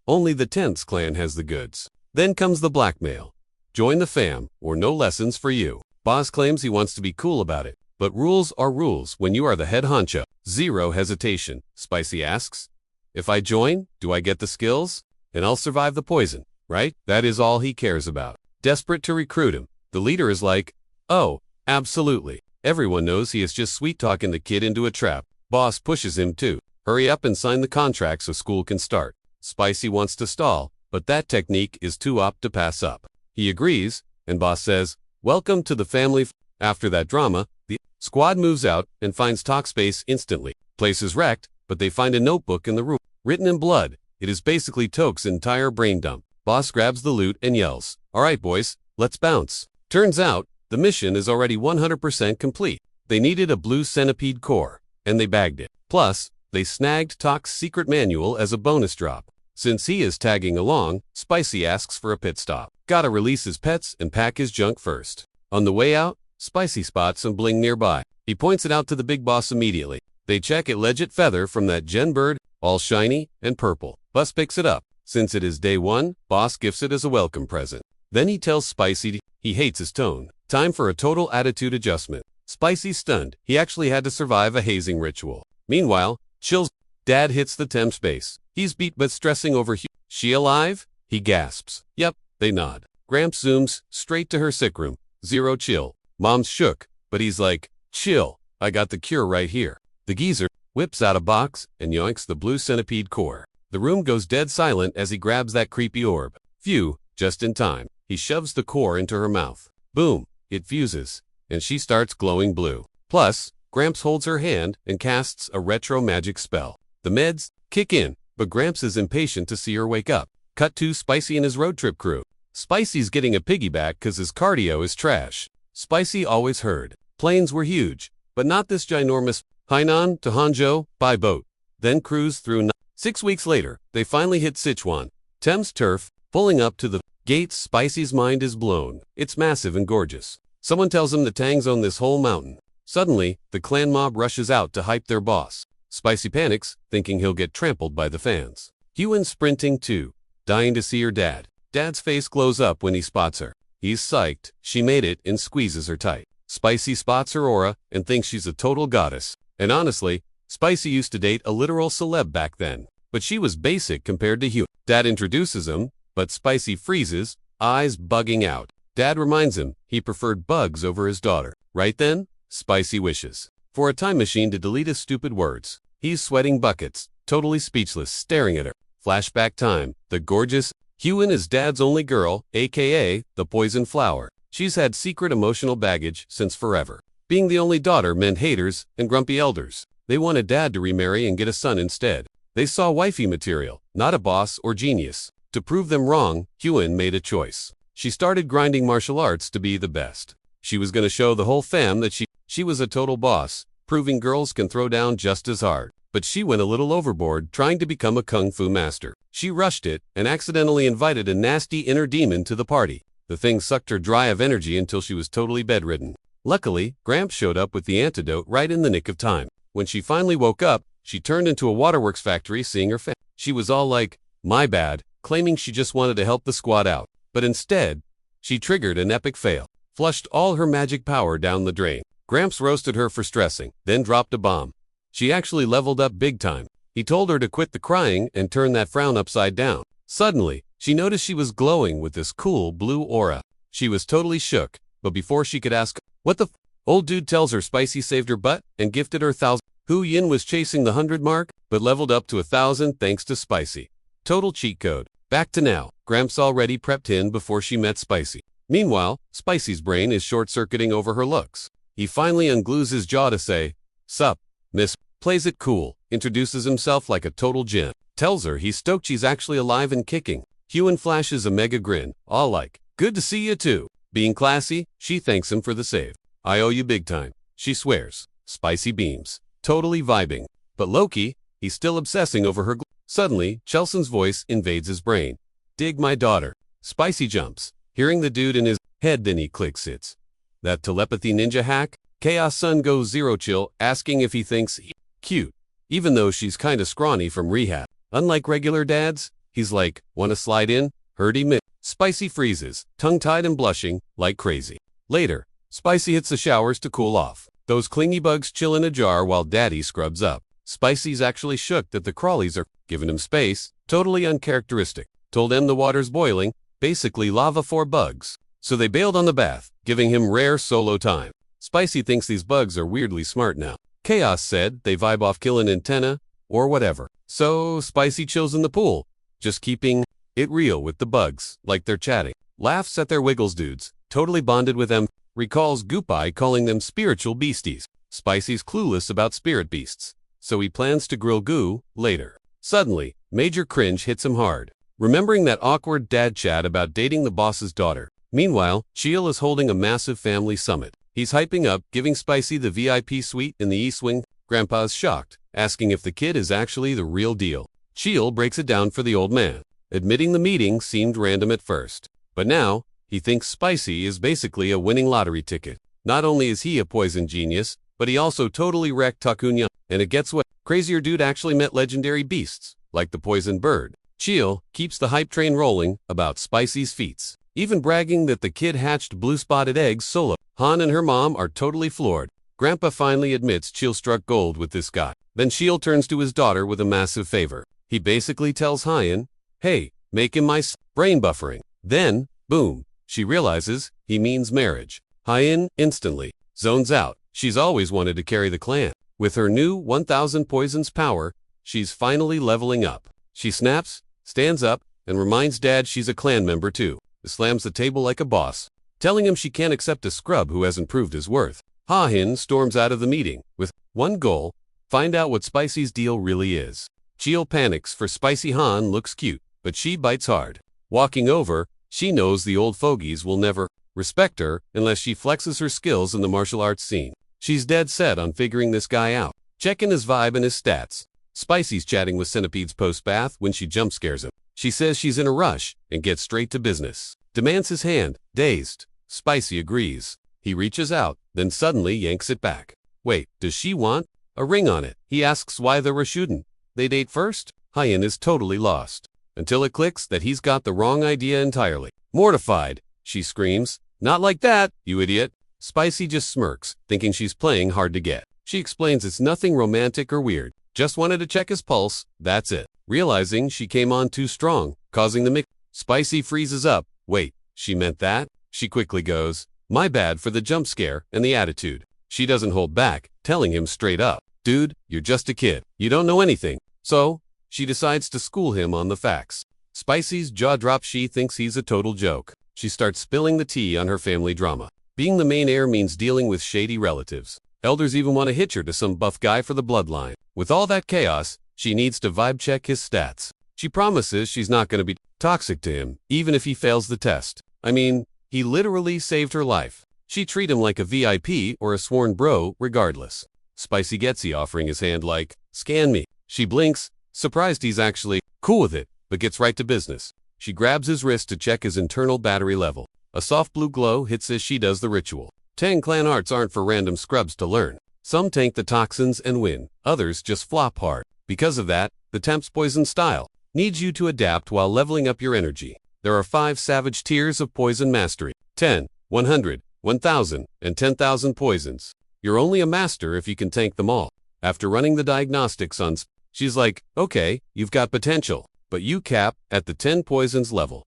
only the 10th clan has the goods. Then comes the blackmail. Join the fam, or no lessons for you. Boss claims he wants to be cool about it, but rules are rules when you are the head honcho. Zero hesitation, Spicy asks. If I join, do I get the skills? And I'll survive the poison, right? That is all he cares about. Desperate to recruit him, the leader is like, oh, absolutely. Everyone knows he is just sweet-talking the kid into a trap. Boss pushes him to hurry up and sign the contract so school can start. Spicy wants to stall, but that technique is too apt to pass up. He agrees, and Boss says, welcome to the family. After that drama, the squad moves out and finds Talkspace instantly. Place is wrecked, but they find a notebook in the room. Written in blood, it is basically Toke's entire brain dump. Boss grabs the loot and yells, alright boys, let's bounce. Turns out, the mission is already 100% complete. They needed a blue centipede core, and they bagged it. Plus, they snagged Tok's secret manual as a bonus drop. Since he is tagging along, Spicy asks for a pit stop. Gotta release his pets and pack his junk first. On the way out, Spicy spots some bling nearby. He points it out to the big boss immediately. They check it legit feather from that Genbird, all shiny and purple. Boss picks it up. Since it is day one, Boss gifts it as a welcome present. Then he tells Spicy he hates his tone. Time for a total attitude adjustment. Spicy's stunned. He actually had to survive a hazing ritual. Meanwhile, Chill's dad hits the Temp's base. He's beat but stressing over she alive? He gasps. Yep, they nod. Gramps zooms straight to her sick room. Zero chill. Mom's shook, but he's like, chill, I got the cure right here. The geezer whips out a box and yoinks the blue centipede core. The room goes dead silent as he grabs that creepy orb. Phew, just in time. He shoves the core into her mouth. Boom, it fuses, and she starts glowing blue. Plus, Gramps holds her hand and casts a retro magic spell. The meds kick in, but Gramps is impatient to see her wake up. Cut to Spicy and his road trip crew. Spicy's getting a piggyback cause his cardio is trash. Spicy always heard planes were huge, but not this ginormous. Hainan to Hangzhou by boat, then cruise through. 6 weeks later, they finally hit Sichuan. Thames turf, pulling up to the gates. Spicy's mind is blown. It's massive and gorgeous. Someone tells him the Tangs own this whole mountain. Suddenly, the clan mob rushes out to hype their boss. Spicy panics, thinking he'll get trampled by the fans. Huan sprinting too, dying to see her dad. Dad's face glows up when he spots her. He's psyched, she made it, and squeezes her tight. Spicy spots her aura and thinks she's a total goddess. And honestly, Spicy used to date a literal celeb back then. But she was basic compared to Huan. Dad introduces him, but Spicy freezes, eyes bugging out. Dad reminds him he preferred bugs over his daughter. Right then, Spicy wishes for a time machine to delete his stupid words. He's sweating buckets, totally speechless, staring at her. Flashback time. The gorgeous Huan is Dad's only girl, aka the poison flower. She's had secret emotional baggage since forever. Being the only daughter meant haters and grumpy elders. They wanted Dad to remarry and get a son instead. They saw wifey material, not a boss or genius. To prove them wrong, Huan made a choice. She started grinding martial arts to be the best. She was going to show the whole fam that she was a total boss, proving girls can throw down just as hard. But she went a little overboard trying to become a kung fu master. She rushed it and accidentally invited a nasty inner demon to the party. The thing sucked her dry of energy until she was totally bedridden. Luckily, Gramps showed up with the antidote right in the nick of time. When she finally woke up, she turned into a waterworks factory seeing her fam. She was all like, my bad, claiming she just wanted to help the squad out. But instead, she triggered an epic fail. Flushed all her magic power down the drain. Gramps roasted her for stressing, then dropped a bomb. She actually leveled up big time. He told her to quit the crying and turn that frown upside down. Suddenly, she noticed she was glowing with this cool blue aura. She was totally shook, but before she could ask, what the old dude tells her Spicy saved her butt and gifted her 1,000. Hu Yin was chasing the 100 mark, but leveled up to 1,000 thanks to Spicy. Total cheat code. Back to now. Gramps already prepped in before she met Spicy. Meanwhile, Spicy's brain is short-circuiting over her looks. He finally unglues his jaw to say, sup, miss, plays it cool, introduces himself like a total gem, tells her he's stoked she's actually alive and kicking. Huan flashes a mega grin, all like, good to see you too. Being classy, she thanks him for the save. I owe you big time. She swears. Spicy beams. Totally vibing. But Loki, he's still obsessing over her. Suddenly, Chelsen's voice invades his brain. Dig my daughter. Spicy jumps, hearing the dude in his head, then he clicks it's that telepathy ninja hack. Chaos Sun goes zero chill, asking if he thinks he's cute, even though she's kinda scrawny from rehab. Unlike regular dads, he's like, wanna slide in? Herdy mid. Spicy freezes, tongue-tied and blushing, like crazy. Later, Spicy hits the showers to cool off. Those clingy bugs chill in a jar while Daddy scrubs up. Spicy's actually shook that the crawlies are giving him space, totally uncharacteristic. Told him the water's boiling, basically lava for bugs. So they bailed on the bath, giving him rare solo time. Spicy thinks these bugs are weirdly smart now. Chaos said they vibe off killing antenna, or whatever. So Spicy chills in the pool, just keeping it real with the bugs, like they're chatting. Laughs at their wiggles dudes, totally bonded with them. Recalls Goopeye calling them spiritual beasties. Spicy's clueless about spirit beasts, so he plans to grill Goo later. Suddenly, major cringe hits him hard, remembering that awkward dad chat about dating the boss's daughter. Meanwhile, Chill is holding a massive family summit. He's hyping up, giving Spicy the VIP suite in the East Wing. Grandpa's shocked, asking if the kid is actually the real deal. Chill breaks it down for the old man, admitting the meeting seemed random at first. But now, he thinks Spicy is basically a winning lottery ticket. Not only is he a poison genius, but he also totally wrecked Takunya. And it gets what? Crazier dude actually met legendary beasts, like the poison bird. Chill keeps the hype train rolling about Spicy's feats, even bragging that the kid hatched blue-spotted eggs solo. Han and her mom are totally floored. Grandpa finally admits Chill struck gold with this guy. Then Chill turns to his daughter with a massive favor. He basically tells Hyan, hey, make him my brain buffering. Then, boom, she realizes he means marriage. Hyan instantly zones out. She's always wanted to carry the clan. With her new 1000 poisons power, she's finally leveling up. She snaps, stands up, and reminds Dad she's a clan member too. Slams the table like a boss, telling him she can't accept a scrub who hasn't proved his worth. Ha-Hin storms out of the meeting with one goal: find out what Spicy's deal really is. Chill panics for Spicy. Han looks cute, but she bites hard. Walking over, she knows the old fogies will never respect her unless she flexes her skills in the martial arts scene. She's dead set on figuring this guy out, checking his vibe and his stats. Spicy's chatting with Centipede's post-bath when she jump scares him. She says she's in a rush and gets straight to business. Demands his hand, dazed. Spicy agrees. He reaches out, then suddenly yanks it back. Wait, does she want a ring on it? He asks why they were shooting. They date first? Hyan is totally lost, until it clicks that he's got the wrong idea entirely. Mortified, she screams, not like that, you idiot. Spicy just smirks, thinking she's playing hard to get. She explains it's nothing romantic or weird. Just wanted to check his pulse, that's it. Realizing she came on too strong, causing the mix. Spicy freezes up. Wait, she meant that? She quickly goes, my bad for the jump scare and the attitude. She doesn't hold back, telling him straight up, dude, you're just a kid. You don't know anything. So, she decides to school him on the facts. Spicy's jaw drops. She thinks he's a total joke. She starts spilling the tea on her family drama. Being the main heir means dealing with shady relatives. Elders even want to hitch her to some buff guy for the bloodline. With all that chaos, she needs to vibe check his stats. She promises she's not going to be toxic to him, even if he fails the test. I mean, he literally saved her life. She treat him like a VIP or a sworn bro, regardless. Spicy gets he offering his hand like, scan me. She blinks, surprised he's actually cool with it, but gets right to business. She grabs his wrist to check his internal battery level. A soft blue glow hits as she does the ritual. 10 clan arts aren't for random scrubs to learn. Some tank the toxins and win, others just flop hard. Because of that, the Temp's poison style needs you to adapt while leveling up your energy. There are 5 savage tiers of poison mastery: 10, 100, 1000, and 10,000 poisons. You're only a master if you can tank them all. After running the diagnostics on she's like, okay, you've got potential, but you cap at the 10 poisons level.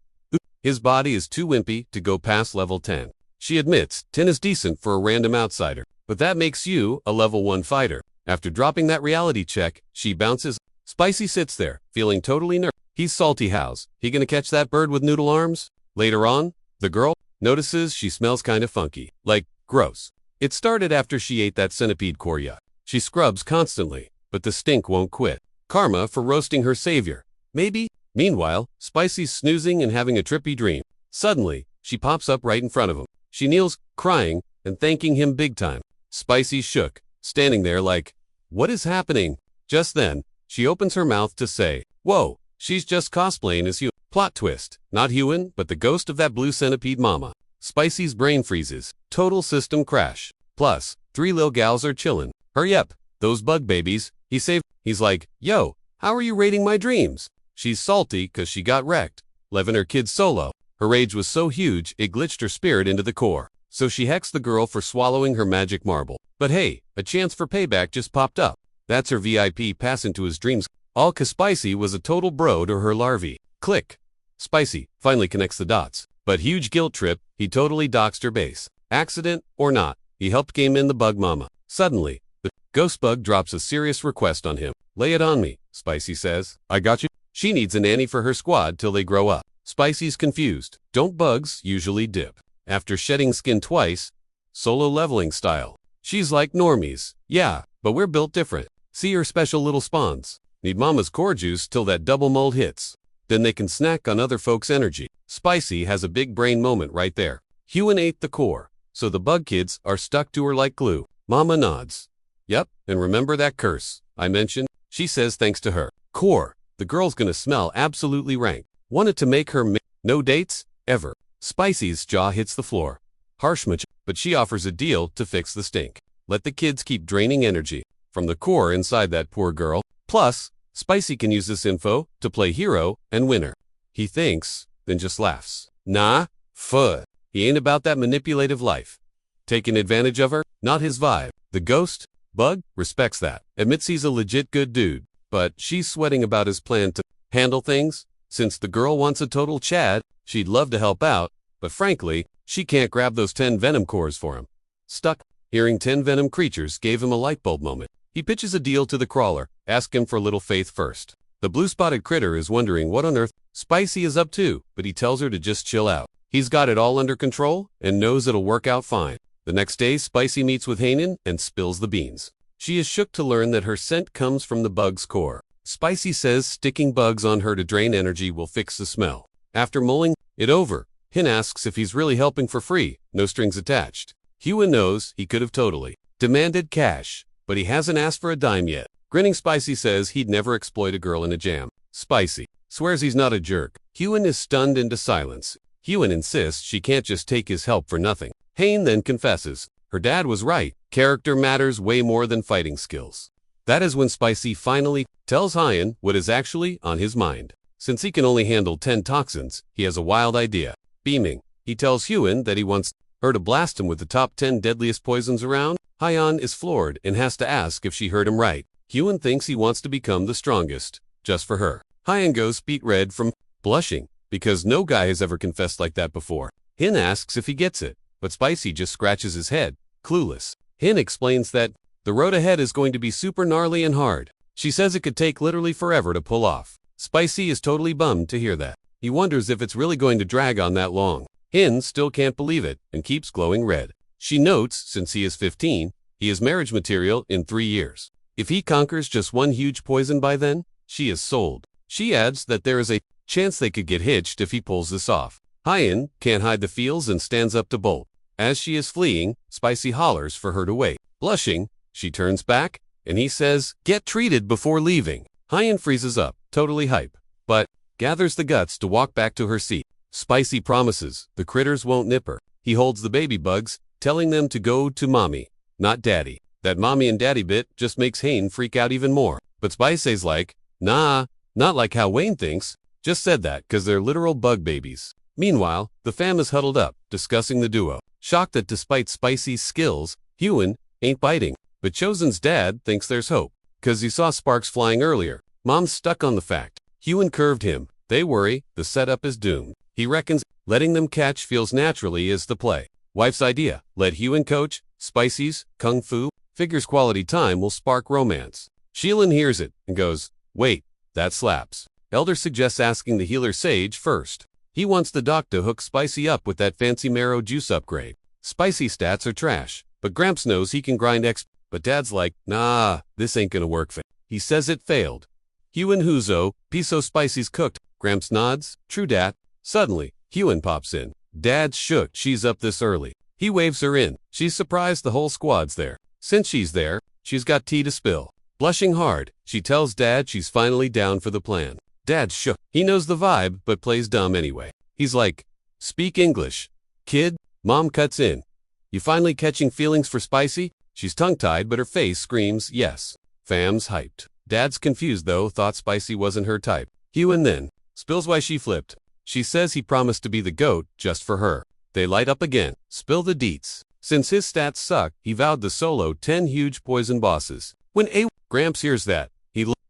His body is too wimpy to go past level 10. She admits 10 is decent for a random outsider, but that makes you a level 1 fighter. After dropping that reality check, she bounces. Spicy sits there, feeling totally nervous. He's salty. How's he gonna catch that bird with noodle arms? Later on, the girl notices she smells kinda funky. Like, gross. It started after she ate that centipede core yuck. She scrubs constantly, but the stink won't quit. Karma for roasting her savior. Maybe? Meanwhile, Spicy's snoozing and having a trippy dream. Suddenly, she pops up right in front of him. She kneels, crying, and thanking him big time. Spicy shook, standing there like, what is happening? Just then, she opens her mouth to say, whoa, she's just cosplaying as Hyun. Plot twist, not Hyun, but the ghost of that blue centipede mama. Spicy's brain freezes, total system crash. Plus, 3 lil gals are chillin'. Hurry up, those bug babies, he saved. He's like, yo, how are you rating my dreams? She's salty cause she got wrecked, leaving her kids solo. Her rage was so huge, it glitched her spirit into the core. So she hexed the girl for swallowing her magic marble. But hey, a chance for payback just popped up. That's her VIP pass into his dreams. All cause Spicy was a total bro to her larvae. Click. Spicy finally connects the dots. But huge guilt trip, he totally doxed her base. Accident or not, he helped game in the bug mama. Suddenly, the ghost bug drops a serious request on him. Lay it on me, Spicy says. I got you. She needs a nanny for her squad till they grow up. Spicy's confused. Don't bugs usually dip after shedding skin twice, solo leveling style? She's like normies. Yeah, but we're built different. See her special little spawns. Need mama's core juice till that double mold hits. Then they can snack on other folks' energy. Spicy has a big brain moment right there. Hyun ate the core, so the bug kids are stuck to her like glue. Mama nods. Yep, and remember that curse I mentioned? She says thanks to her core, the girl's gonna smell absolutely rank. Wanted to make her no dates? Ever. Spicy's jaw hits the floor. Harsh much, but she offers a deal to fix the stink. Let the kids keep draining energy from the core inside that poor girl. Plus, Spicy can use this info to play hero and winner. He thinks, then just laughs. Nah, fuh. He ain't about that manipulative life. Taking advantage of her? Not his vibe. The ghost bug respects that. Admits he's a legit good dude, but she's sweating about his plan to handle things. Since the girl wants a total Chad, she'd love to help out, but frankly, she can't grab those 10 venom cores for him. Stuck. Hearing 10 venom creatures gave him a lightbulb moment. He pitches a deal to the crawler, ask him for a little faith first. The blue-spotted critter is wondering what on earth Spicy is up to, but he tells her to just chill out. He's got it all under control and knows it'll work out fine. The next day, Spicy meets with Hanan and spills the beans. She is shook to learn that her scent comes from the bug's core. Spicy says sticking bugs on her to drain energy will fix the smell. After mulling it over, Hin asks if he's really helping for free, no strings attached. Hyun knows he could have totally demanded cash, but he hasn't asked for a dime yet. Grinning, Spicy says he'd never exploit a girl in a jam. Spicy swears he's not a jerk. Hyun is stunned into silence. Hyun insists she can't just take his help for nothing. Hain then confesses her dad was right. Character matters way more than fighting skills. That is when Spicy finally tells Hyun what is actually on his mind. Since he can only handle 10 toxins, he has a wild idea. Beaming, he tells Hyun that he wants her to blast him with the top 10 deadliest poisons around. Hyun is floored and has to ask if she heard him right. Hyun thinks he wants to become the strongest, just for her. Hyun goes beet red from blushing, because no guy has ever confessed like that before. Hin asks if he gets it, but Spicy just scratches his head, clueless. Hin explains that the road ahead is going to be super gnarly and hard. She says it could take literally forever to pull off. Spicy is totally bummed to hear that. He wonders if it's really going to drag on that long. Hin still can't believe it and keeps glowing red. She notes, since he is 15, he is marriage material in 3 years. If he conquers just one huge poison by then, she is sold. She adds that there is a chance they could get hitched if he pulls this off. Hyun can't hide the feels and stands up to bolt. As she is fleeing, Spicy hollers for her to wait. Blushing, she turns back, and he says, get treated before leaving. Hyun freezes up, totally hype, but gathers the guts to walk back to her seat. Spicy promises the critters won't nip her. He holds the baby bugs, telling them to go to mommy, not daddy. That mommy and daddy bit just makes Hain freak out even more. But Spicy's like, nah, not like how Wayne thinks. Just said that because they're literal bug babies. Meanwhile, the fam is huddled up, discussing the duo. Shocked that despite Spicy's skills, Hyun ain't biting. But Chosen's dad thinks there's hope, cause he saw sparks flying earlier. Mom's stuck on the fact Hyun curved him. They worry the setup is doomed. He reckons letting them catch feels naturally is the play. Wife's idea, let Hyun coach, Spicy's, kung fu, figures quality time will spark romance. Sheelan hears it and goes, wait, that slaps. Elder suggests asking the healer Sage first. He wants the doc to hook Spicy up with that fancy marrow juice upgrade. Spicy stats are trash, but Gramps knows he can grind XP. But Dad's like, nah, this ain't gonna work. He says it failed. Hyun Huzo, piso Spicy's cooked. Gramps nods, true dat. Suddenly, Hyun pops in. Dad's shook she's up this early. He waves her in. She's surprised the whole squad's there. Since she's there, she's got tea to spill. Blushing hard, she tells Dad she's finally down for the plan. Dad's shook. He knows the vibe, but plays dumb anyway. He's like, "Speak English, kid." Mom cuts in. "You finally catching feelings for Spicy?" She's tongue-tied, but her face screams yes. Fam's hyped. Dad's confused though, thought Spicy wasn't her type. Hyun then spills why she flipped. She says he promised to be the GOAT just for her. They light up again. Spill the deets. Since his stats suck, he vowed to solo 10 huge poison bosses. When Gramps hears that,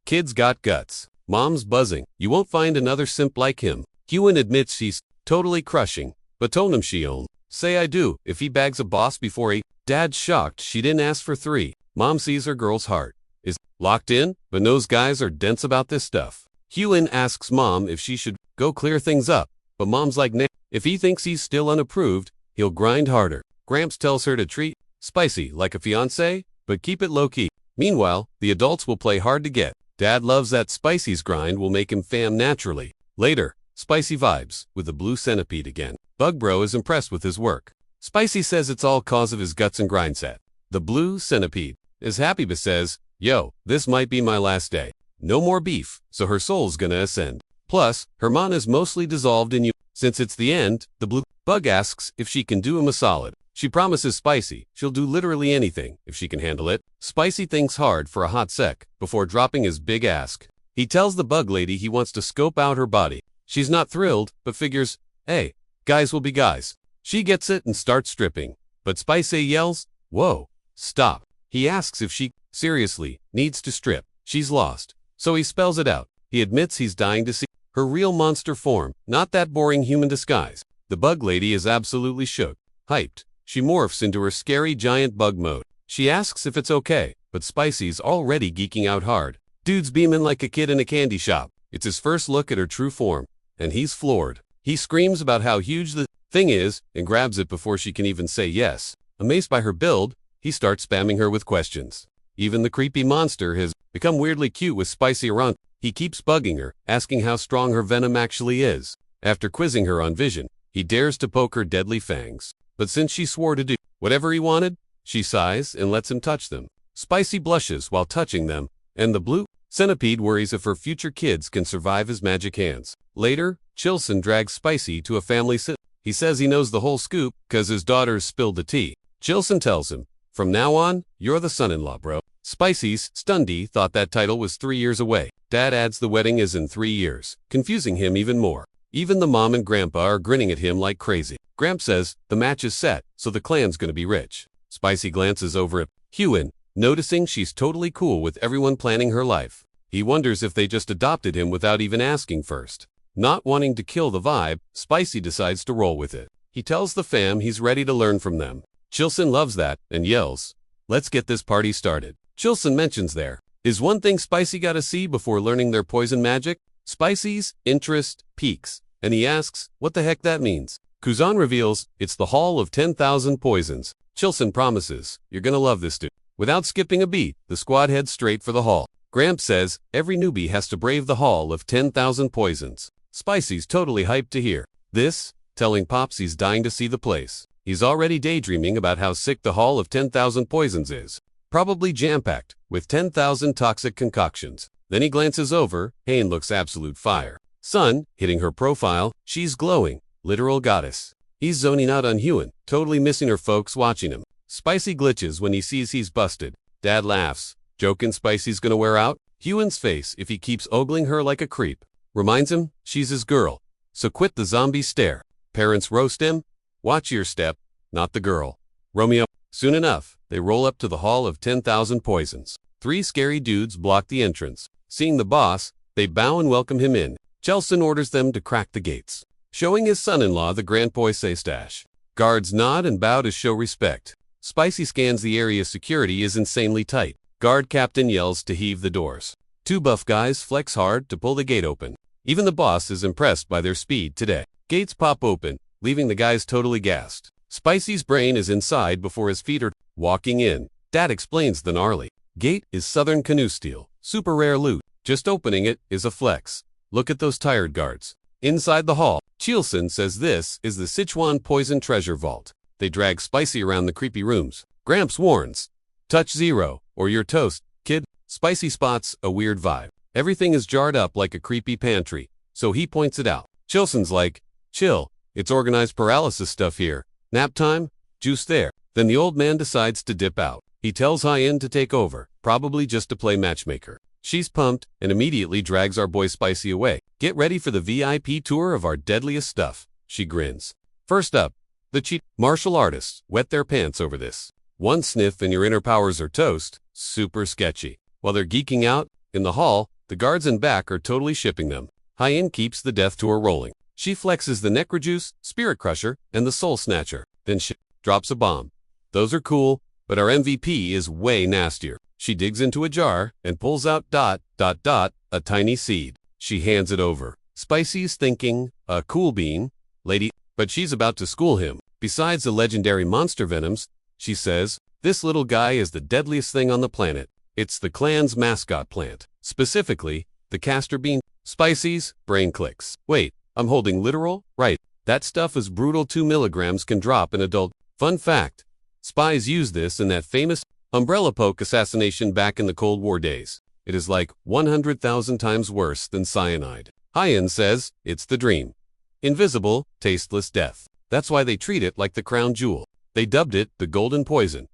kid's got guts. Mom's buzzing. You won't find another simp like him. Hyun admits she's totally crushing, but told him she'll say I do if he bags a boss before Dad's shocked she didn't ask for 3. Mom sees her girl's heart is locked in, but knows guys are dense about this stuff. Hyun asks Mom if she should go clear things up, but Mom's like nah. If he thinks he's still unapproved, he'll grind harder. Gramps tells her to treat Spicy like a fiancé, but keep it low-key. Meanwhile, the adults will play hard to get. Dad loves that Spicy's grind will make him fam naturally. Later, Spicy vibes with the blue centipede again. Bug Bro is impressed with his work. Spicy says it's all cause of his guts and grind set. The blue centipede is happy but says, "Yo, this might be my last day. No more beef, so her soul's gonna ascend. Plus, her mana's mostly dissolved in you." Since it's the end, the blue bug asks if she can do him a solid. She promises Spicy she'll do literally anything if she can handle it. Spicy thinks hard for a hot sec before dropping his big ask. He tells the bug lady he wants to scope out her body. She's not thrilled, but figures, hey, guys will be guys. She gets it and starts stripping. But Spicy yells, "Whoa, stop." He asks if she, seriously, needs to strip. She's lost. So he spells it out. He admits he's dying to see her real monster form, not that boring human disguise. The bug lady is absolutely shook. Hyped. She morphs into her scary giant bug mode. She asks if it's okay, but Spicy's already geeking out hard. Dude's beaming like a kid in a candy shop. It's his first look at her true form, and he's floored. He screams about how huge the thing is and grabs it before she can even say yes. Amazed by her build, he starts spamming her with questions. Even the creepy monster has become weirdly cute with Spicy around. He keeps bugging her, asking how strong her venom actually is. After quizzing her on vision, he dares to poke her deadly fangs. But since she swore to do whatever he wanted, she sighs and lets him touch them. Spicy blushes while touching them, and the blue centipede worries if her future kids can survive his magic hands. Later, Chilson drags Spicy to a family sit. He says he knows the whole scoop because his daughters spilled the tea. Chilson tells him, "From now on, you're the son-in-law, bro." Spicy's Stundy thought that title was 3 years away. Dad adds the wedding is in 3 years, confusing him even more. Even the mom and grandpa are grinning at him like crazy. Gramps says the match is set, so the clan's gonna be rich. Spicy glances over at Hyun, noticing she's totally cool with everyone planning her life. He wonders if they just adopted him without even asking first. Not wanting to kill the vibe, Spicy decides to roll with it. He tells the fam he's ready to learn from them. Chilson loves that and yells, "Let's get this party started." Chilson mentions there is one thing Spicy gotta see before learning their poison magic. Spicy's interest peaks, and he asks what the heck that means. Kuzan reveals it's the Hall of 10,000 Poisons. Chilson promises, "You're gonna love this dude." Without skipping a beat, the squad heads straight for the hall. Gramps says every newbie has to brave the Hall of 10,000 Poisons. Spicy's totally hyped to hear this, telling Pops he's dying to see the place. He's already daydreaming about how sick the Hall of 10,000 Poisons is. Probably jam-packed with 10,000 toxic concoctions. Then he glances over, Hayne looks absolute fire. Sun, hitting her profile, she's glowing. Literal goddess. He's zoning out on Hyun, totally missing her folks watching him. Spicy glitches when he sees he's busted. Dad laughs, joking Spicy's gonna wear out. Hyun's face if he keeps ogling her like a creep. Reminds him she's his girl, so quit the zombie stare. Parents roast him. Watch your step, not the girl. Romeo. Soon enough, they roll up to the Hall of 10,000 Poisons. 3 scary dudes block the entrance. Seeing the boss, they bow and welcome him in. Chilson orders them to crack the gates, showing his son-in-law the Grand Poise stash. Guards nod and bow to show respect. Spicy scans the area. Security is insanely tight. Guard captain yells to heave the doors. 2 buff guys flex hard to pull the gate open. Even the boss is impressed by their speed today. Gates pop open, leaving the guys totally gassed. Spicy's brain is inside before his feet are walking in. Dad explains the gnarly gate is Southern Canoe steel, super rare loot. Just opening it is a flex. Look at those tired guards. Inside the hall, Chilson says this is the Sichuan Poison Treasure Vault. They drag Spicy around the creepy rooms. Gramps warns, touch zero, or you're toast, kid. Spicy spots a weird vibe. Everything is jarred up like a creepy pantry, so he points it out. Chilson's like, chill, it's organized paralysis stuff here. Nap time? Juice there. Then the old man decides to dip out. He tells Hyen to take over, probably just to play matchmaker. She's pumped and immediately drags our boy Spicy away. Get ready for the VIP tour of our deadliest stuff, she grins. First up, the cheat martial artists wet their pants over this. One sniff and your inner powers are toast. Super sketchy. While they're geeking out, in the hall, the guards in back are totally shipping them. Hyen keeps the death tour rolling. She flexes the Necrojuice, Spirit Crusher, and the Soul Snatcher. Then she drops a bomb. Those are cool, but our MVP is way nastier. She digs into a jar and pulls out ... a tiny seed. She hands it over. Spicy's thinking, a cool bean, lady, but she's about to school him. Besides the legendary monster venoms, she says, this little guy is the deadliest thing on the planet. It's the clan's mascot plant. Specifically, the castor bean. Spicy's brain clicks. Wait, I'm holding literal? Right, that stuff is brutal. 2 milligrams can drop an adult. Fun fact, spies used this in that famous umbrella poke assassination back in the Cold War days. It is like 100,000 times worse than cyanide. Hyen says, it's the dream. Invisible, tasteless death. That's why they treat it like the crown jewel. They dubbed it the golden poison.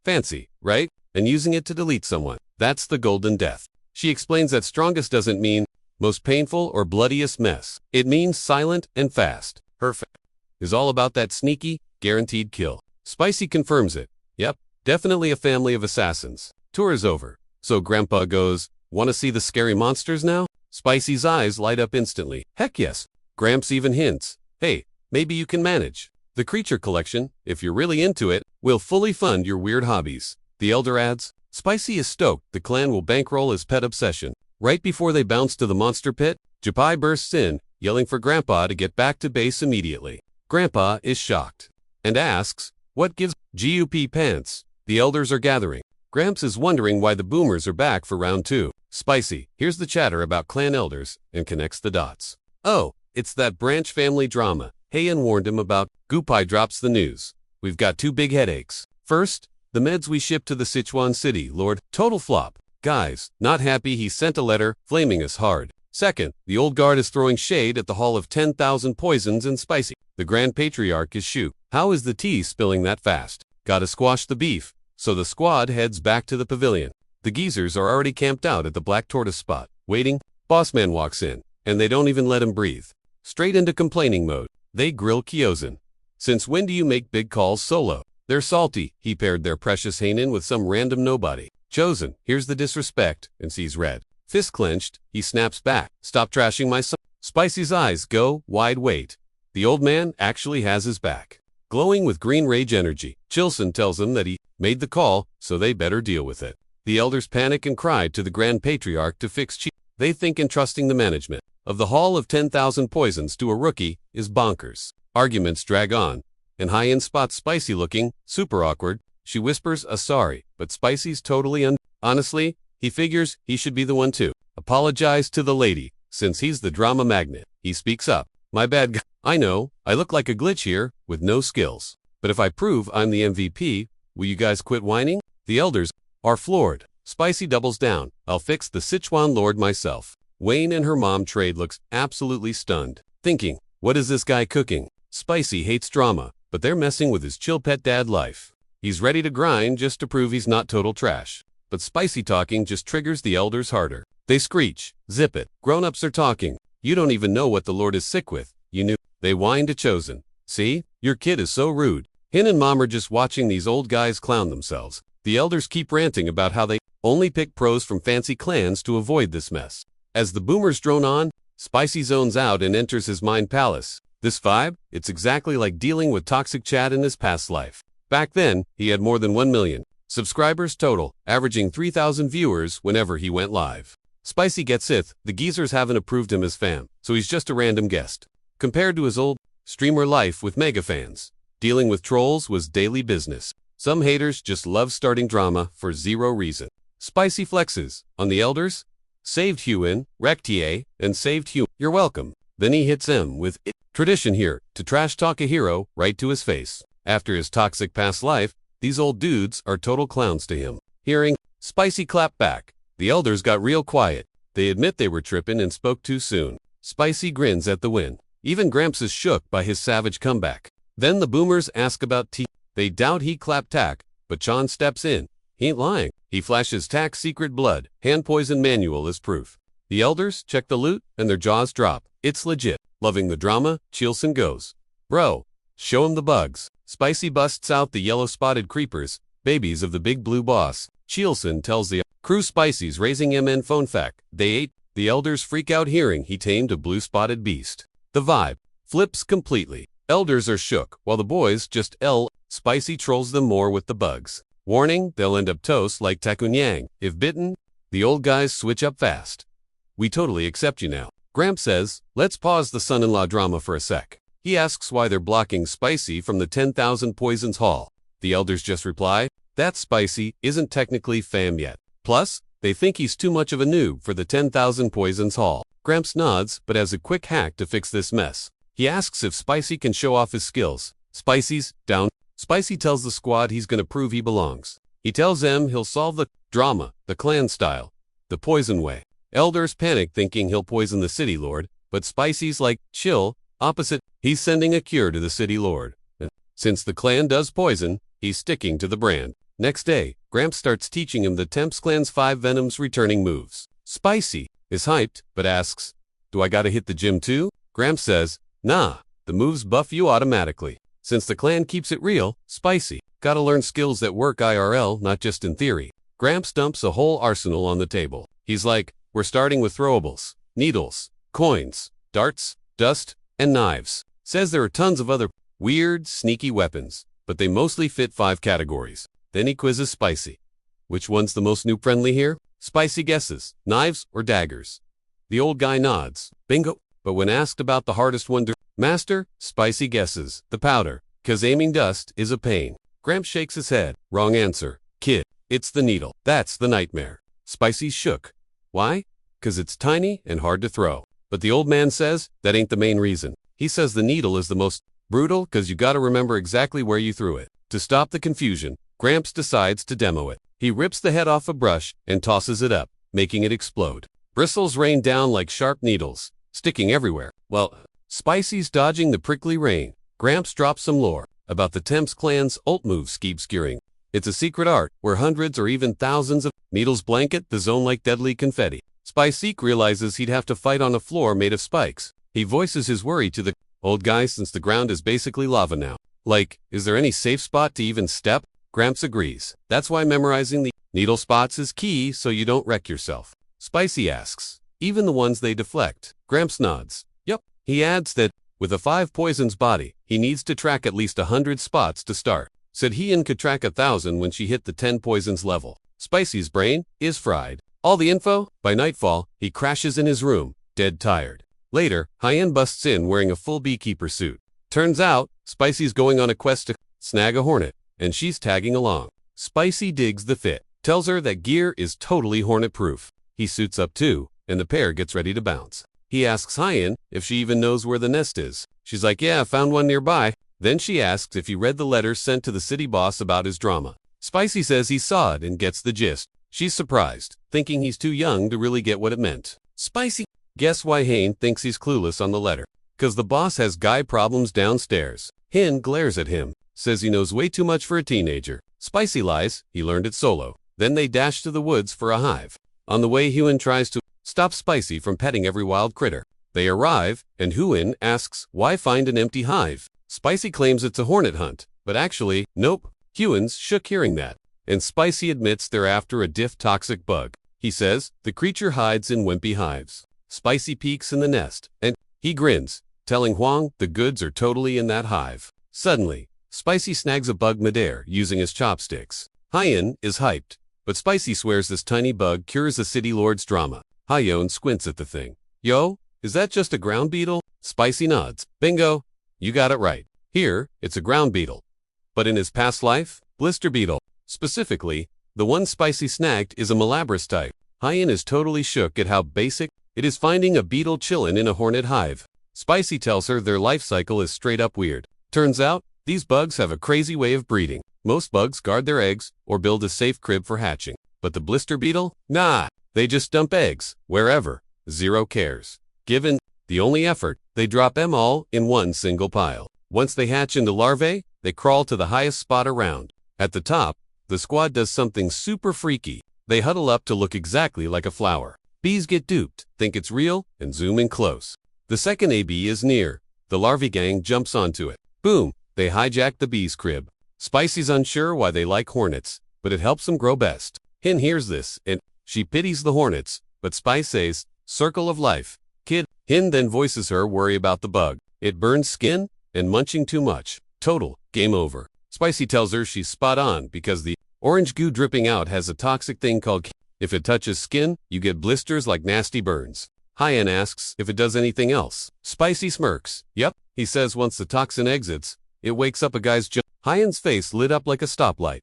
Fancy, right? And using it to delete someone. That's the golden death. She explains that strongest doesn't mean most painful or bloodiest mess. It means silent and fast. Her is all about that sneaky, guaranteed kill. Spicy confirms it. Yep, definitely a family of assassins. Tour is over. So Grandpa goes, wanna see the scary monsters now? Spicy's eyes light up instantly. Heck yes. Gramps even hints, hey, maybe you can manage. The creature collection, if you're really into it, will fully fund your weird hobbies. The elder adds, Spicy is stoked the clan will bankroll his pet obsession. Right before they bounce to the monster pit, Japai bursts in, yelling for Grandpa to get back to base immediately. Grandpa is shocked and asks, what gives GUP pants? The elders are gathering. Gramps is wondering why the boomers are back for round 2. Spicy hears the chatter about clan elders and connects the dots. Oh, it's that branch family drama Hyen warned him about. Gupai drops the news. We've got 2 big headaches. First, the meds we shipped to the Sichuan city, Lord, total flop. Guys, not happy he sent a letter, flaming us hard. Second, the old guard is throwing shade at the Hall of 10,000 Poisons and Spicy. The Grand Patriarch is shoot. How is the tea spilling that fast? Gotta squash the beef. So the squad heads back to the pavilion. The geezers are already camped out at the Black Tortoise spot, waiting. Bossman walks in, and they don't even let him breathe. Straight into complaining mode. They grill Kyozan. Since when do you make big calls solo? They're salty. He paired their precious Hainin with some random nobody. Chosen hears the disrespect and sees red. Fist clenched, he snaps back. Stop trashing my son. Spicy's eyes go wide. Wait. The old man actually has his back. Glowing with green rage energy, Chilson tells him that he made the call, so they better deal with it. The elders panic and cry to the Grand Patriarch to fix Chi. They think entrusting the management of the Hall of 10,000 Poisons to a rookie is bonkers. Arguments drag on, and Hyen spots Spicy looking super awkward. She whispers a sorry, but Spicy's totally honestly, he figures he should be the one to apologize to the lady, since he's the drama magnet. He speaks up. My bad guy. I know, I look like a glitch here, with no skills. But if I prove I'm the MVP, will you guys quit whining? The elders are floored. Spicy doubles down. I'll fix the Sichuan Lord myself. Wayne and her mom Trade looks absolutely stunned, thinking, what is this guy cooking? Spicy hates drama, but they're messing with his chill pet dad life. He's ready to grind just to prove he's not total trash. But Spicy talking just triggers the elders harder. They screech, zip it. Grown-ups are talking. You don't even know what the Lord is sick with. You knew. They whine to Chosen. See? Your kid is so rude. Hin and Mom are just watching these old guys clown themselves. The elders keep ranting about how they only pick pros from fancy clans to avoid this mess. As the boomers drone on, Spicy zones out and enters his mind palace. This vibe? It's exactly like dealing with toxic Chad in his past life. Back then, he had more than 1 million subscribers total, averaging 3,000 viewers whenever he went live. Spicy gets it, the geezers haven't approved him as fam, so he's just a random guest. Compared to his old streamer life with mega fans, dealing with trolls was daily business. Some haters just love starting drama for zero reason. Spicy flexes on the elders. Saved Huen, Rectie, and saved Huen. You're welcome. Then he hits him with it. Tradition here, to trash talk a hero right to his face. After his toxic past life, these old dudes are total clowns to him. Hearing Spicy clap back, the elders got real quiet. They admit they were tripping and spoke too soon. Spicy grins at the win. Even Gramps is shook by his savage comeback. Then the boomers ask about tea. They doubt he clapped tack, but Chan steps in. He ain't lying. He flashes Tack's secret blood, hand poison manual as proof. The elders check the loot and their jaws drop. It's legit. Loving the drama, Chilson goes, "Bro, show him the bugs." Spicy busts out the yellow-spotted creepers, babies of the big blue boss. Chilson tells the crew Spicy's raising MN phone fact. They ate. The elders freak out hearing he tamed a blue-spotted beast. The vibe flips completely. Elders are shook, while the boys just Spicy trolls them more with the bugs. Warning, they'll end up toast like Takunyang. If bitten, the old guys switch up fast. "We totally accept you now." Gramps says, "Let's pause the son-in-law drama for a sec." He asks why they're blocking Spicy from the 10,000 Poisons Hall. The elders just reply, that Spicy isn't technically fam yet. Plus, they think he's too much of a noob for the 10,000 Poisons Hall. Gramps nods, but has a quick hack to fix this mess. He asks if Spicy can show off his skills. Spicy's down. Spicy tells the squad he's gonna prove he belongs. He tells them he'll solve the drama, the clan style, the poison way. Elders panic thinking he'll poison the city lord, but Spicy's like, chill, opposite, he's sending a cure to the city lord. And since the clan does poison, he's sticking to the brand. Next day, Gramps starts teaching him the Temps clan's 5 Venom's returning moves. Spicy is hyped, but asks, "Do I gotta hit the gym too?" Gramps says, "Nah, the moves buff you automatically." Since the clan keeps it real, Spicy gotta learn skills that work IRL, not just in theory. Gramps dumps a whole arsenal on the table. He's like, "We're starting with throwables, needles, coins, darts, dust, and knives." Says there are tons of other weird, sneaky weapons, but they mostly fit 5 categories. Then he quizzes Spicy. Which one's the most noob-friendly here? Spicy guesses, knives or daggers. The old guy nods, bingo. But when asked about the hardest one to master, Spicy guesses, the powder, 'cause aiming dust is a pain. Gramps shakes his head, wrong answer. Kid, it's the needle. That's the nightmare. Spicy's shook. Why? 'Cause it's tiny and hard to throw. But the old man says that ain't the main reason. He says the needle is the most brutal 'cause you gotta remember exactly where you threw it. To stop the confusion, Gramps decides to demo it. He rips the head off a brush and tosses it up, making it explode. Bristles rain down like sharp needles, sticking everywhere. Well, Spicy's dodging the prickly rain. Gramps drops some lore about the Temps clan's ult move skeeb skewering. It's a secret art where hundreds or even thousands of needles blanket the zone like deadly confetti. Spicy realizes he'd have to fight on a floor made of spikes. He voices his worry to the old guy since the ground is basically lava now. Like, is there any safe spot to even step? Gramps agrees. That's why memorizing the needle spots is key so you don't wreck yourself. Spicy asks, even the ones they deflect? Gramps nods. Yup. He adds that, with a 5 poisons body, he needs to track at least 100 spots to start. Said Hien could track 1,000 when she hit the 10 poisons level. Spicy's brain is fried. All the info, by nightfall, he crashes in his room, dead tired. Later, Hien busts in wearing a full beekeeper suit. Turns out, Spicy's going on a quest to snag a hornet, and she's tagging along. Spicy digs the fit, tells her that gear is totally hornet-proof. He suits up too, and the pair gets ready to bounce. He asks Hien if she even knows where the nest is. She's like, yeah, found one nearby. Then she asks if he read the letter sent to the city boss about his drama. Spicy says he saw it and gets the gist. She's surprised, thinking he's too young to really get what it meant. Spicy. Guess why Hien thinks he's clueless on the letter? 'Cause the boss has guy problems downstairs. Hien glares at him, says he knows way too much for a teenager. Spicy lies, he learned it solo. Then they dash to the woods for a hive. On the way, Huen tries to stop Spicy from petting every wild critter. They arrive, and Huen asks, why find an empty hive? Spicy claims it's a hornet hunt, but actually, nope. Huen's shook hearing that, and Spicy admits they're after a diff toxic bug. He says, the creature hides in wimpy hives. Spicy peeks in the nest, and he grins, telling Huang the goods are totally in that hive. Suddenly, Spicy snags a bug midair using his chopsticks. Hien is hyped, but Spicy swears this tiny bug cures the city lord's drama. Hyen squints at the thing. Yo, is that just a ground beetle? Spicy nods. Bingo, you got it right. Here, it's a ground beetle. But in his past life, blister beetle. Specifically, the one Spicy snagged is a Malabras type. Hyen is totally shook at how basic it is finding a beetle chillin' in a hornet hive. Spicy tells her their life cycle is straight up weird. Turns out, These bugs have a crazy way of breeding. Most bugs guard their eggs or build a safe crib for hatching. But the blister beetle? Nah, they just dump eggs, wherever. Zero cares. Given the only effort, they drop them all in one single pile. Once they hatch into larvae, they crawl to the highest spot around. At the top, the squad does something super freaky. They huddle up to look exactly like a flower. Bees get duped, think it's real, and zoom in close. The second AB is near. The larvae gang jumps onto it. Boom, they hijack the bee's crib. Spicy's unsure why they like hornets, but it helps them grow best. Hin hears this, and she pities the hornets, but Spice says, circle of life. Kid. Hin then voices her worry about the bug. It burns skin, and munching too much. Total, game over. Spicy tells her she's spot on because the orange goo dripping out has a toxic thing called if it touches skin, you get blisters like nasty burns. Hyen asks if it does anything else. Spicy smirks. Yep, he says once the toxin exits, it wakes up a guy's Hyen's face lit up like a stoplight.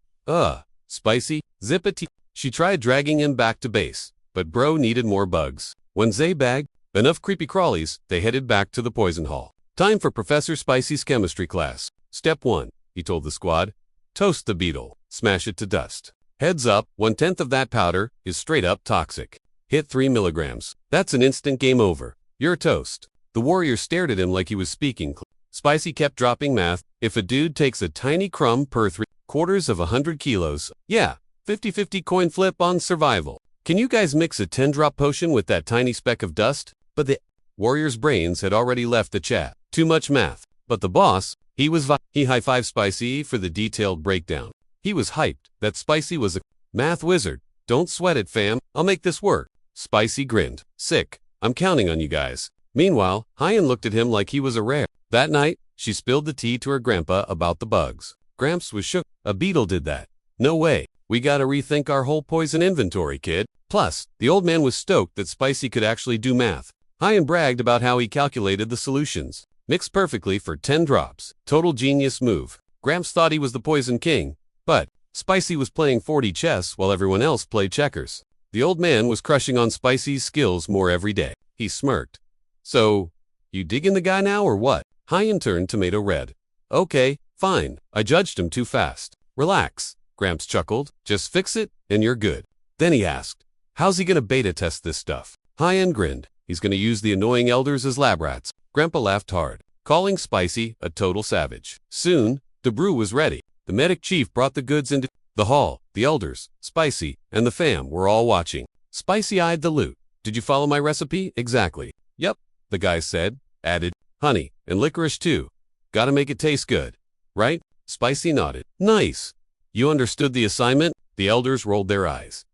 Spicy, zip it. She tried dragging him back to base, but bro needed more bugs. When Zay bagged enough creepy crawlies, they headed back to the poison hall. Time for Professor Spicy's chemistry class. Step 1, he told the squad. Toast the beetle. Smash it to dust. Heads up, 1/10 of that powder is straight up toxic. Hit 3 milligrams. That's an instant game over. You're toast. The warrior stared at him like he was speaking. Spicy kept dropping math. If a dude takes a tiny crumb per 3/4 of 100 kilos, yeah, 50-50 coin flip on survival. Can you guys mix a 10-drop potion with that tiny speck of dust? But the warrior's brains had already left the chat. Too much math. But the boss, he high-fived Spicy for the detailed breakdown. He was hyped that Spicy was a math wizard. Don't sweat it, fam. I'll make this work. Spicy grinned. Sick. I'm counting on you guys. Meanwhile, Hyen looked at him like he was a rare. That night, she spilled the tea to her grandpa about the bugs. Gramps was shook. A beetle did that. No way. We gotta rethink our whole poison inventory, kid. Plus, the old man was stoked that Spicy could actually do math. Hyen bragged about how he calculated the solutions. Mixed perfectly for 10 drops. Total genius move. Gramps thought he was the poison king. But Spicy was playing 4D chess while everyone else played checkers. The old man was crushing on Spicy's skills more every day. He smirked. So, you digging the guy now or what? Hyen turned tomato red. Okay, fine. I judged him too fast. Relax, Gramps chuckled. Just fix it, and you're good. Then he asked, how's he gonna beta test this stuff? Hyen grinned. He's gonna use the annoying elders as lab rats. Grandpa laughed hard, calling Spicy a total savage. Soon, the brew was ready. The medic chief brought the goods into the hall. The elders, Spicy, and the fam were all watching. Spicy eyed the loot. Did you follow my recipe? Exactly. Yep, the guy said. Added, honey, and licorice too. Gotta make it taste good. Right? Spicy nodded. Nice. You understood the assignment? The elders rolled their eyes.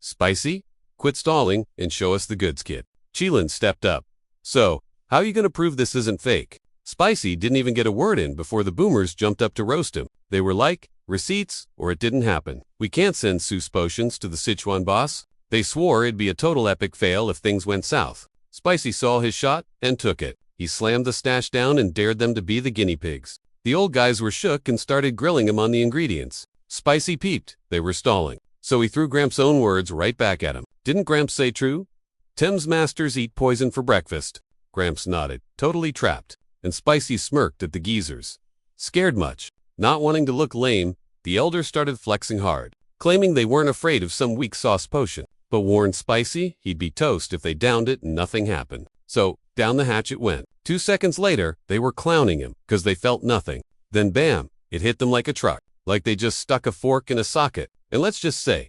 Spicy? Quit stalling and show us the goods, kid. Cheelin stepped up. So, how are you gonna prove this isn't fake? Spicy didn't even get a word in before the boomers jumped up to roast him. They were like, receipts, or it didn't happen. We can't send Seuss potions to the Sichuan boss. They swore it'd be a total epic fail if things went south. Spicy saw his shot and took it. He slammed the stash down and dared them to be the guinea pigs. The old guys were shook and started grilling him on the ingredients. Spicy peeped. They were stalling. So he threw Gramps' own words right back at him. Didn't Gramps say true? Tim's masters eat poison for breakfast. Gramps nodded, totally trapped, and Spicy smirked at the geezers. Scared much? Not wanting to look lame, the elders started flexing hard, claiming they weren't afraid of some weak sauce potion, but warned Spicy he'd be toast if they downed it and nothing happened. So, down the hatch it went. 2 seconds later, they were clowning him, because they felt nothing. Then bam, it hit them like a truck, like they just stuck a fork in a socket. And let's just say,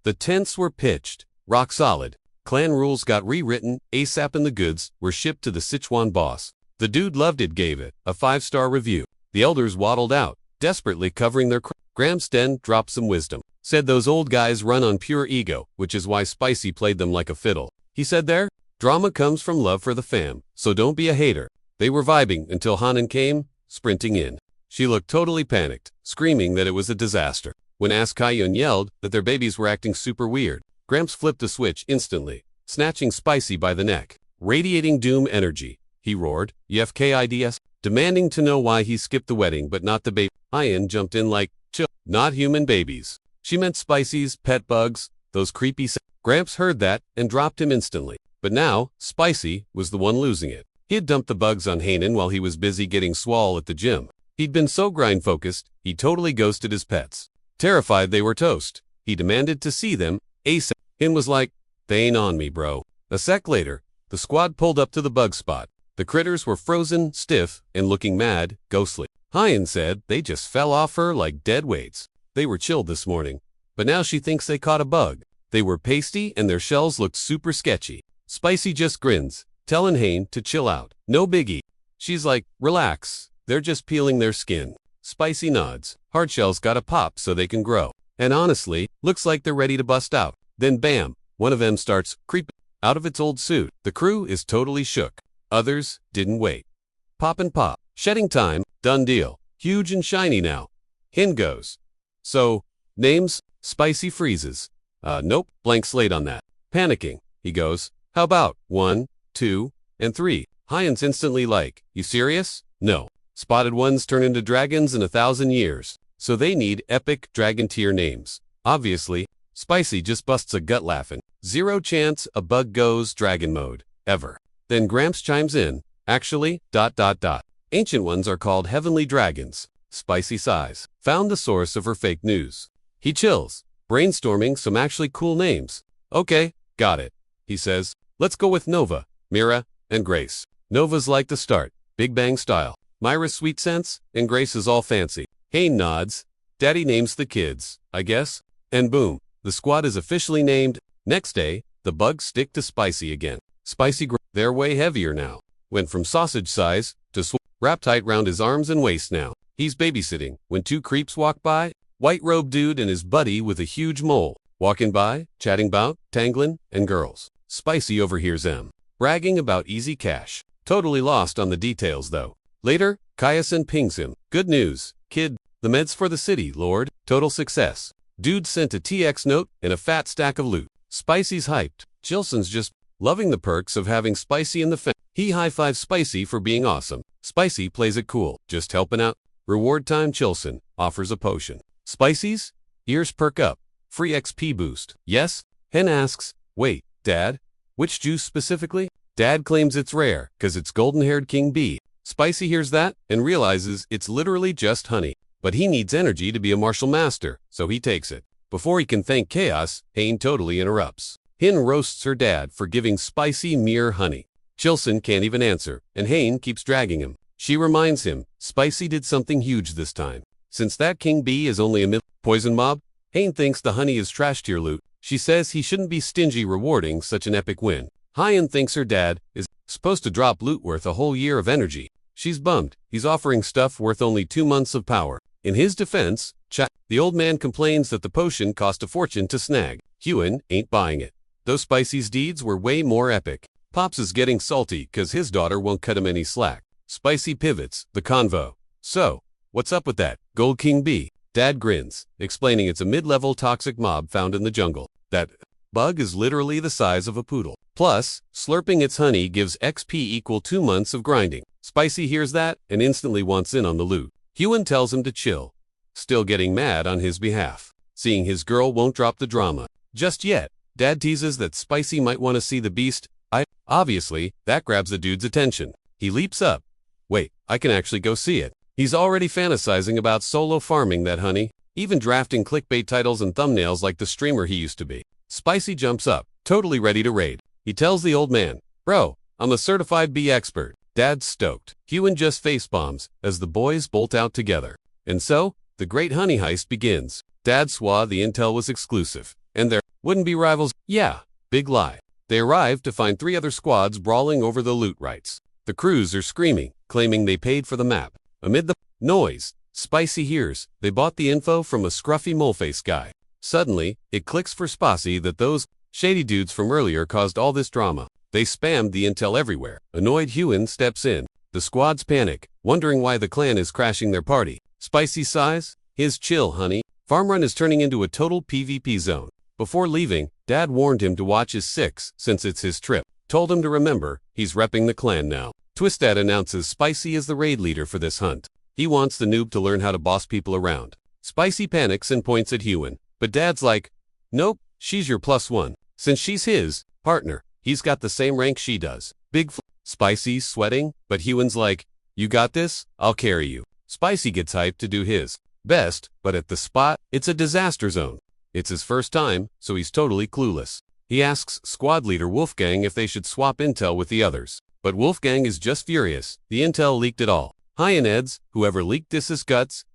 the tents were pitched, rock solid. Clan rules got rewritten, ASAP, and the goods were shipped to the Sichuan boss. The dude loved it, gave it a 5-star review. The elders waddled out, desperately covering their Gramps then dropped some wisdom. Said those old guys run on pure ego, which is why Spicy played them like a fiddle. He said there, drama comes from love for the fam, so don't be a hater. They were vibing until Hanan came, sprinting in. She looked totally panicked, screaming that it was a disaster. When Askayun yelled that their babies were acting super weird, Gramps flipped a switch instantly, snatching Spicy by the neck. Radiating doom energy, he roared, EFKIDS, demanding to know why he skipped the wedding but not the baby. Hyen jumped in like, chill, not human babies. She meant Spicy's pet bugs, those creepy Gramps heard that and dropped him instantly. But now, Spicy was the one losing it. He had dumped the bugs on Hanan while he was busy getting swole at the gym. He'd been so grind-focused, he totally ghosted his pets. Terrified they were toast, he demanded to see them ASAP. Hin was like, "They ain't on me, bro." A sec later, the squad pulled up to the bug spot. The critters were frozen, stiff, and looking mad, ghostly. Hyen said they just fell off her like dead weights. They were chilled this morning, but now she thinks they caught a bug. They were pasty and their shells looked super sketchy. Spicy just grins, telling Hane to chill out. No biggie. She's like, "Relax, they're just peeling their skin." Spicy nods. Hard shells gotta pop so they can grow. And honestly, looks like they're ready to bust out. Then bam, one of them starts creeping out of its old suit. The crew is totally shook. Others didn't wait. Pop and pop. Shedding time, done deal. Huge and shiny now. Hin goes. "So, names?" Spicy freezes. Nope, blank slate on that. Panicking, he goes, "How about 1, 2, and 3? Hyen's instantly like, "You serious?" "No. Spotted ones turn into dragons in 1,000 years. So they need epic dragon tier names." Obviously, Spicy just busts a gut laughing. Zero chance a bug goes dragon mode, ever. Then Gramps chimes in, "Actually, ... Ancient ones are called heavenly dragons." Spicy sighs. Found the source of her fake news. He chills, brainstorming some actually cool names. "Okay, got it," he says. "Let's go with Nova, Mira, and Grace." Nova's like the start, Big Bang style. Myra's sweet sense, and Grace is all fancy. Hane nods. Daddy names the kids, I guess. And boom, the squad is officially named. Next day, the bugs stick to Spicy again. They're way heavier now. Went from sausage size to wrapped tight round his arms and waist now. He's babysitting when two creeps walk by. White-robed dude and his buddy with a huge mole. Walking by, chatting about, tangling, and girls. Spicy overhears them. Bragging about easy cash. Totally lost on the details though. Later, Kyasin pings him. "Good news, kid. The meds for the city, Lord. Total success." Dude sent a TX note and a fat stack of loot. Spicy's hyped. Chilson's just loving the perks of having Spicy in the family. He high-fives Spicy for being awesome. Spicy plays it cool, just helping out. Reward time. Chilson offers a potion. Spicy's ears perk up. Free XP boost. Yes? Hen asks, "Wait, Dad? Which juice specifically?" Dad claims it's rare, cause it's golden-haired King Bee. Spicy hears that and realizes it's literally just honey. But he needs energy to be a martial master, so he takes it. Before he can thank Chaos, Hane totally interrupts. Hin roasts her dad for giving Spicy mere honey. Chilson can't even answer, and Hane keeps dragging him. She reminds him, Spicy did something huge this time. Since that King Bee is only a poison mob, Hane thinks the honey is trash tier loot. She says he shouldn't be stingy rewarding such an epic win. Hyen thinks her dad is supposed to drop loot worth a whole year of energy. She's bummed. He's offering stuff worth only 2 months of power. In his defense, the old man complains that the potion cost a fortune to snag. Huen ain't buying it. Those Spicy's deeds were way more epic. Pops is getting salty cause his daughter won't cut him any slack. Spicy pivots the convo. "So, what's up with that Gold King Bee?" Dad grins, explaining it's a mid-level toxic mob found in the jungle. That bug is literally the size of a poodle. Plus, slurping its honey gives XP equal 2 months of grinding. Spicy hears that and instantly wants in on the loot. Huen tells him to chill, still getting mad on his behalf. Seeing his girl won't drop the drama just yet, Dad teases that Spicy might want to see the beast. Obviously, that grabs the dude's attention. He leaps up. "Wait, I can actually go see it." He's already fantasizing about solo farming that honey, even drafting clickbait titles and thumbnails like the streamer he used to be. Spicy jumps up, totally ready to raid. He tells the old man, "Bro, I'm a certified bee expert." Dad's stoked. Huen just facepalms as the boys bolt out together. And so, the great honey heist begins. Dad swore the intel was exclusive, and there wouldn't be rivals. Yeah, big lie. They arrive to find 3 other squads brawling over the loot rights. The crews are screaming, claiming they paid for the map. Amid the noise, Spicy hears they bought the info from a scruffy moleface guy. Suddenly, it clicks for Spicy that those shady dudes from earlier caused all this drama. They spammed the intel everywhere. Annoyed Huen steps in. The squads panic, wondering why the clan is crashing their party. Spicy sighs, his chill, honey. Farm Run is turning into a total PvP zone. Before leaving, Dad warned him to watch his 6 since it's his trip. Told him to remember, he's repping the clan now. Twistad announces Spicy is the raid leader for this hunt. He wants the noob to learn how to boss people around. Spicy panics and points at Huen, but Dad's like, "Nope, she's your +1. Since she's his partner, he's got the same rank she does." Spicy's sweating, but Huen's like, "You got this, I'll carry you." Spicy gets hyped to do his best, but at the spot, it's a disaster zone. It's his first time, so he's totally clueless. He asks squad leader Wolfgang if they should swap intel with the others. But Wolfgang is just furious. The intel leaked it all. Hi in Eds, whoever leaked this is guts.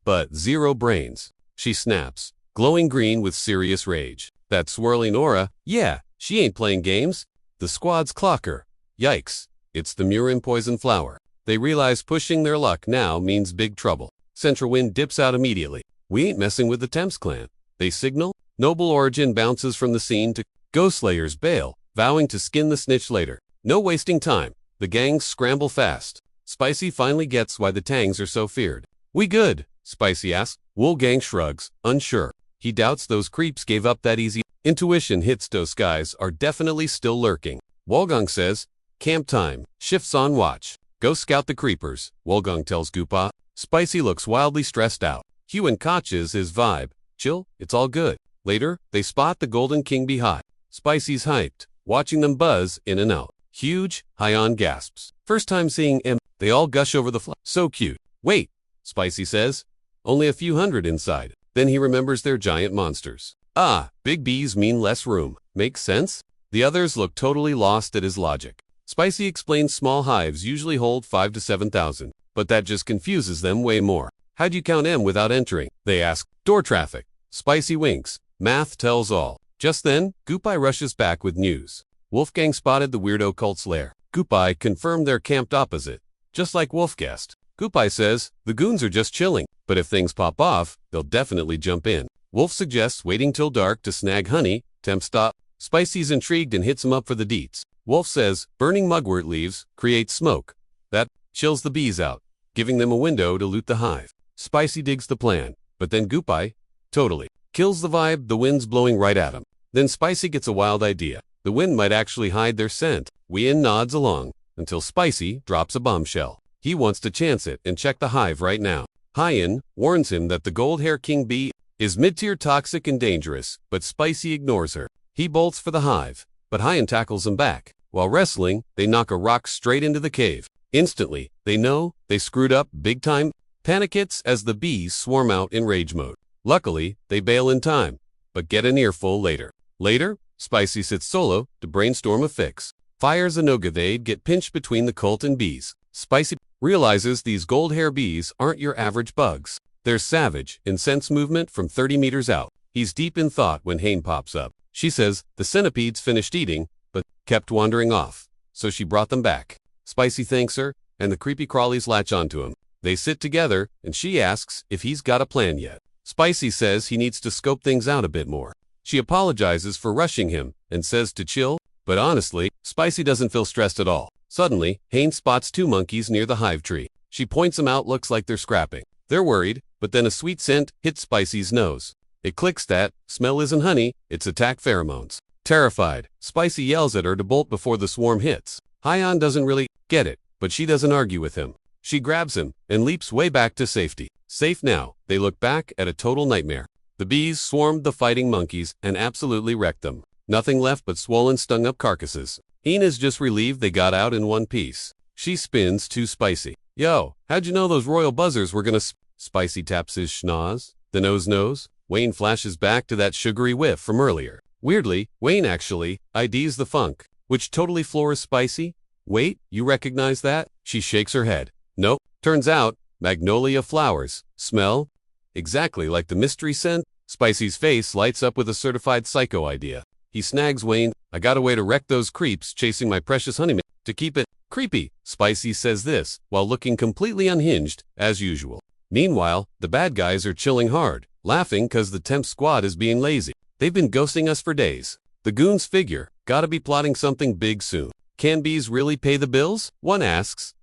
But zero brains. She snaps, glowing green with serious rage. That swirling aura, yeah, she ain't playing games. The squad's clocker. Yikes, it's the Murin poison flower. They realize pushing their luck now means big trouble. Central Wind dips out immediately. We ain't messing with the Temps clan. They signal. Noble Origin bounces from the scene to Ghostslayers bail, vowing to skin the snitch later. No wasting time. The gangs scramble fast. Spicy finally gets why the Tangs are so feared. We good? Spicy asks. Wolfgang shrugs, unsure. He doubts those creeps gave up that easy. Intuition hits those guys are definitely still lurking. Wolfgang says, camp time. Shifts on watch. Go scout the creepers, Wolfgang tells Gupa. Spicy looks wildly stressed out. Hugh catches his vibe. Chill, it's all good. Later, they spot the Golden King behind. Spicy's hyped, watching them buzz in and out. Huge, Hyon gasps. First time seeing him, they all gush over the So cute. Wait, Spicy says. Only a few hundred inside. Then he remembers they're giant monsters. Ah, big bees mean less room. Makes sense? The others look totally lost at his logic. Spicy explains small hives usually hold 5 to 7,000, but that just confuses them way more. How'd you count M without entering? They ask. Door traffic. Spicy winks. Math tells all. Just then, Gupai rushes back with news. Wolfgang spotted the weirdo cult's lair. Gupai confirmed they're camped opposite, just like Wolf guessed. Gupai says, the goons are just chilling, but if things pop off, they'll definitely jump in. Wolf suggests waiting till dark to snag honey. Temp stop. Spicy's intrigued and hits him up for the deets. Wolf says, burning mugwort leaves creates smoke. That chills the bees out, giving them a window to loot the hive. Spicy digs the plan, but then Gupai, totally, kills the vibe. The wind's blowing right at him. Then Spicy gets a wild idea. The wind might actually hide their scent. Wien nods along, until Spicy drops a bombshell. He wants to chance it and check the hive right now. Hyon warns him that the gold hair king bee is mid-tier toxic and dangerous, but Spicy ignores her. He bolts for the hive, but Hyon tackles him back. While wrestling, they knock a rock straight into the cave. Instantly, they know they screwed up big time. Panic hits as the bees swarm out in rage mode. Luckily, they bail in time, but get an earful later. Later, Spicy sits solo to brainstorm a fix. Fires a noga they'd get pinched between the cult and bees. Spicy realizes these gold hair bees aren't your average bugs. They're savage, intense movement from 30 meters out. He's deep in thought when Hain pops up. She says the centipedes finished eating, but kept wandering off, so she brought them back. Spicy thanks her, and the creepy crawlies latch onto him. They sit together, and she asks if he's got a plan yet. Spicy says he needs to scope things out a bit more. She apologizes for rushing him, and says to chill, but honestly, Spicy doesn't feel stressed at all. Suddenly, Hain spots 2 monkeys near the hive tree. She points them out. Looks like they're scrapping. They're worried, but then a sweet scent hits Spicy's nose. It clicks that smell isn't honey, it's attack pheromones. Terrified, Spicy yells at her to bolt before the swarm hits. Hyon doesn't really get it, but she doesn't argue with him. She grabs him and leaps way back to safety. Safe now, they look back at a total nightmare. The bees swarmed the fighting monkeys and absolutely wrecked them. Nothing left but swollen, stung-up carcasses. Heen is just relieved they got out in one piece. She spins to Spicy. Yo, how'd you know those royal buzzers were gonna Spicy taps his schnoz. The nose. Wayne flashes back to that sugary whiff from earlier. Weirdly, Wayne actually IDs the funk, which totally floors Spicy. Wait, you recognize that? She shakes her head. Nope. Turns out, magnolia flowers. Smell exactly like the mystery scent. Spicy's face lights up with a certified psycho idea. He snags Wayne. I got a way to wreck those creeps chasing my precious honeyman. To keep it creepy, Spicy says this, while looking completely unhinged, as usual. Meanwhile, the bad guys are chilling hard, laughing cause the temp squad is being lazy. They've been ghosting us for days. The goons figure, gotta be plotting something big soon. Can bees really pay the bills? One asks.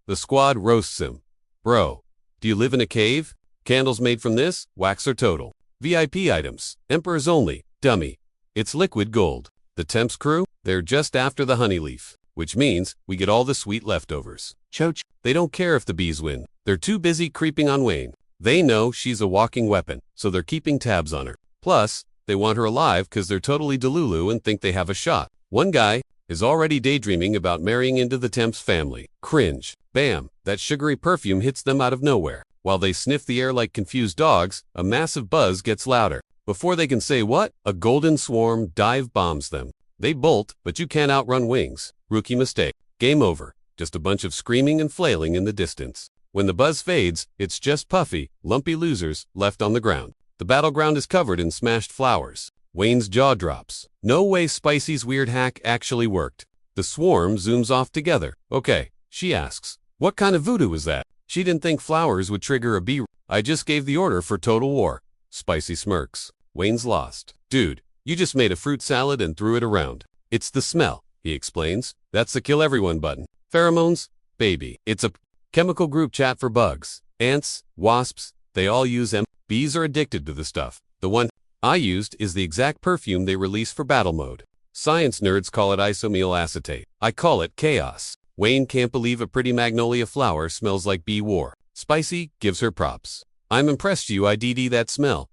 The squad roasts him. Bro, do you live in a cave? Candles made from this? Wax or total? VIP items. Emperors only. Dummy. It's liquid gold. The Temps crew? They're just after the honey leaf, which means we get all the sweet leftovers. Choch. They don't care if the bees win. They're too busy creeping on Wayne. They know she's a walking weapon, so they're keeping tabs on her. Plus, they want her alive cause they're totally delulu and think they have a shot. One guy, is already daydreaming about marrying into the temp's family. Cringe. Bam, that sugary perfume hits them out of nowhere. While they sniff the air like confused dogs, a massive buzz gets louder. Before they can say what, a golden swarm dive bombs them. They bolt, but you can't outrun wings. Rookie mistake. Game over. Just a bunch of screaming and flailing in the distance. When the buzz fades, it's just puffy, lumpy losers left on the ground. The battleground is covered in smashed flowers. Wayne's jaw drops. No way Spicy's weird hack actually worked. The swarm zooms off together. Okay, she asks. What kind of voodoo was that? She didn't think flowers would trigger a bee. I just gave the order for total war. Spicy smirks. Wayne's lost. Dude, you just made a fruit salad and threw it around. It's the smell, he explains. That's the kill everyone button. Pheromones? Baby. It's a chemical group chat for bugs. Ants, wasps, they all use them. Bees are addicted to the stuff. The one I used is the exact perfume they release for battle mode. Science nerds call it isomyl acetate. I call it chaos. Wayne can't believe a pretty magnolia flower smells like bee war. Spicy gives her props. I'm impressed you IDD that smell.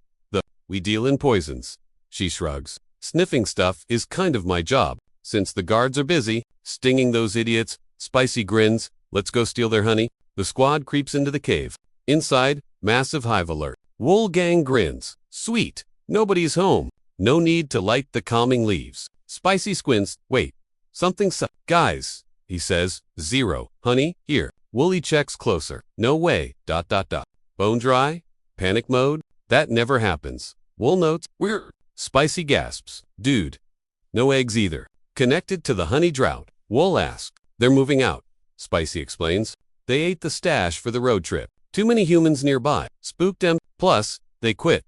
We deal in poisons. She shrugs. Sniffing stuff is kind of my job. Since the guards are busy, stinging those idiots, Spicy grins. Let's go steal their honey. The squad creeps into the cave. Inside, massive hive alert. Wool gang grins. Sweet. Nobody's home. No need to light the calming leaves. Spicy squints. Wait. Something's up. Guys, he says. 0. Honey, here. Woolly checks closer. No way. ... Bone dry? Panic mode? That never happens. Wool notes. We're. Spicy gasps. Dude. No eggs either. Connected to the honey drought. Wool asks. They're moving out. Spicy explains. They ate the stash for the road trip. Too many humans nearby. Spooked them. Plus, they quit. ...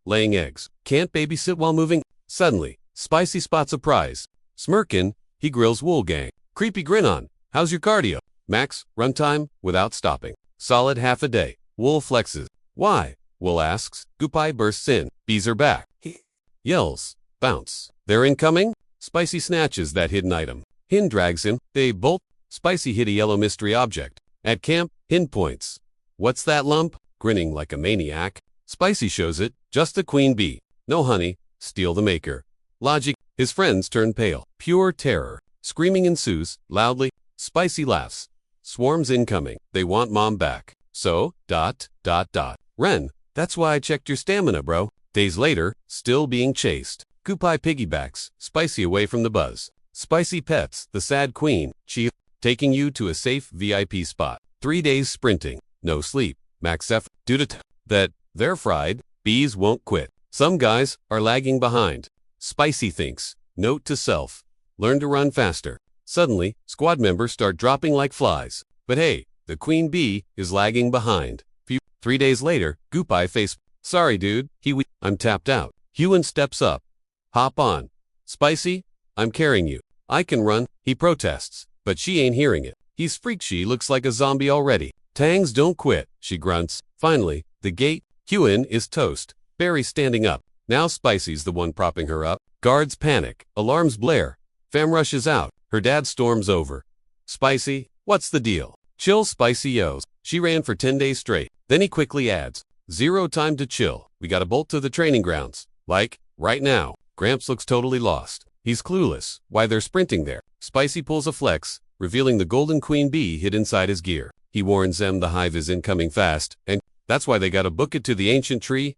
Laying eggs. Can't babysit while moving. Suddenly, Spicy spots a prize. Smirkin', he grills Wool gang. Creepy grin on. How's your cardio? Max, runtime, without stopping. Solid half a day. Wool flexes. Why? Wool asks. Gupai bursts in. Bees are back. He yells. Bounce. They're incoming? Spicy snatches that hidden item. Hin drags him. They bolt. Spicy hit a yellow mystery object. At camp, Hin points. What's that lump? Grinning like a maniac. Spicy shows it. Just a queen bee. No honey. Steal the maker. Logic. His friends turn pale. Pure terror. Screaming ensues. Loudly. Spicy laughs. Swarms incoming. They want mom back. So, ... Ren, that's why I checked your stamina, bro. Days later, still being chased. Gupai piggybacks, Spicy away from the buzz. Spicy pets, the sad queen, Chief, taking you to a safe VIP spot. 3 days sprinting, no sleep. Max F, due to that, they're fried, bees won't quit. Some guys are lagging behind. Spicy thinks, note to self, learn to run faster. Suddenly, squad members start dropping like flies. But hey, the queen bee is lagging behind. 3 days later, Gupai face. Sorry dude, I'm tapped out. Hewan steps up. Hop on. Spicy, I'm carrying you. I can run, he protests. But she ain't hearing it. He's freaked, she looks like a zombie already. Tangs don't quit, she grunts. Finally, the gate. Hewan is toast. Barry standing up. Now Spicy's the one propping her up. Guards panic. Alarms blare. Fam rushes out. Her dad storms over. Spicy, what's the deal? Chill, Spicy yells. She ran for 10 days straight. Then he quickly adds, 0 time to chill. We gotta bolt to the training grounds. Like, right now. Gramps looks totally lost. He's clueless. Why they're sprinting there. Spicy pulls a flex, revealing the golden queen bee hid inside his gear. He warns them the hive is incoming fast, and that's why they gotta book it to the ancient tree.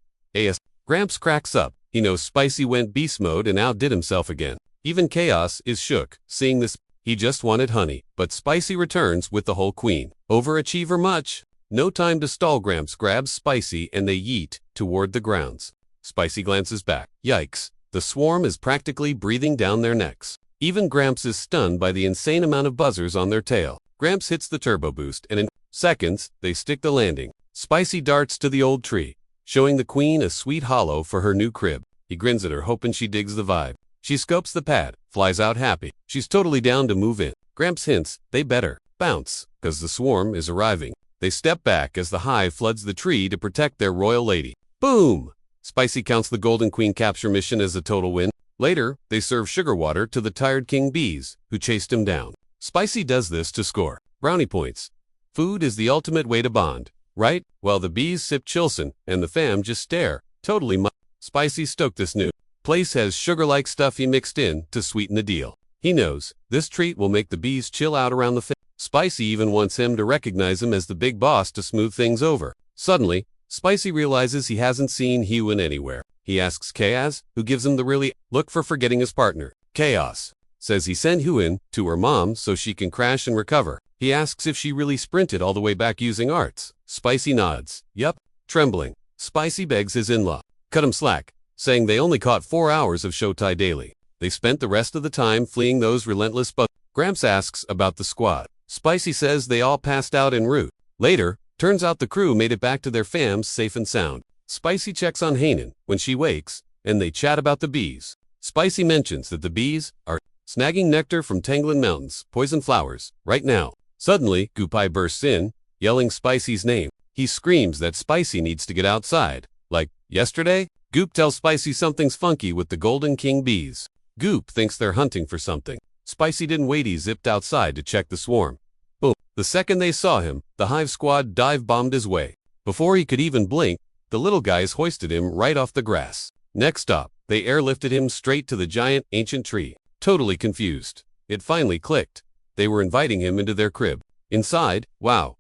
Gramps cracks up. He knows Spicy went beast mode and outdid himself again. Even Chaos is shook, seeing this. He just wanted honey, but Spicy returns with the whole queen. Overachiever much? No time to stall. Gramps grabs Spicy and they yeet toward the grounds. Spicy glances back. Yikes. The swarm is practically breathing down their necks. Even Gramps is stunned by the insane amount of buzzers on their tail. Gramps hits the turbo boost and in seconds, they stick the landing. Spicy darts to the old tree, showing the queen a sweet hollow for her new crib. He grins at her, hoping she digs the vibe. She scopes the pad, flies out happy. She's totally down to move in. Gramps hints they better bounce, cause the swarm is arriving. They step back as the hive floods the tree to protect their royal lady. Boom! Spicy counts the Golden Queen capture mission as a total win. Later, they serve sugar water to the tired king bees, who chased him down. Spicy does this to score brownie points. Food is the ultimate way to bond, right? While the bees sip Chilson, and the fam just stare. Totally Spicy stoked this new place has sugar-like stuff he mixed in to sweeten the deal. He knows this treat will make the bees chill out around the family. Spicy even wants him to recognize him as the big boss to smooth things over. Suddenly, Spicy realizes he hasn't seen Hyun anywhere. He asks Chaos, who gives him the really look for forgetting his partner. Chaos says he sent Hyun to her mom so she can crash and recover. He asks if she really sprinted all the way back using arts. Spicy nods. Yup. Trembling, Spicy begs his in-law, cut him slack, saying they only caught 4 hours of Showtime daily. They spent the rest of the time fleeing those relentless bugs. Gramps asks about the squad. Spicy says they all passed out en route. Later, turns out the crew made it back to their fams safe and sound. Spicy checks on Hanan when she wakes, and they chat about the bees. Spicy mentions that the bees are snagging nectar from Tangling Mountain's poison flowers right now. Suddenly, Gupai bursts in, yelling Spicy's name. He screams that Spicy needs to get outside. Like, yesterday? Goop tells Spicy something's funky with the Golden King bees. Goop thinks they're hunting for something. Spicy didn't wait, he zipped outside to check the swarm. Boom. The second they saw him, the hive squad dive-bombed his way. Before he could even blink, the little guys hoisted him right off the grass. Next up, they airlifted him straight to the giant, ancient tree. Totally confused. It finally clicked. They were inviting him into their crib. Inside, wow.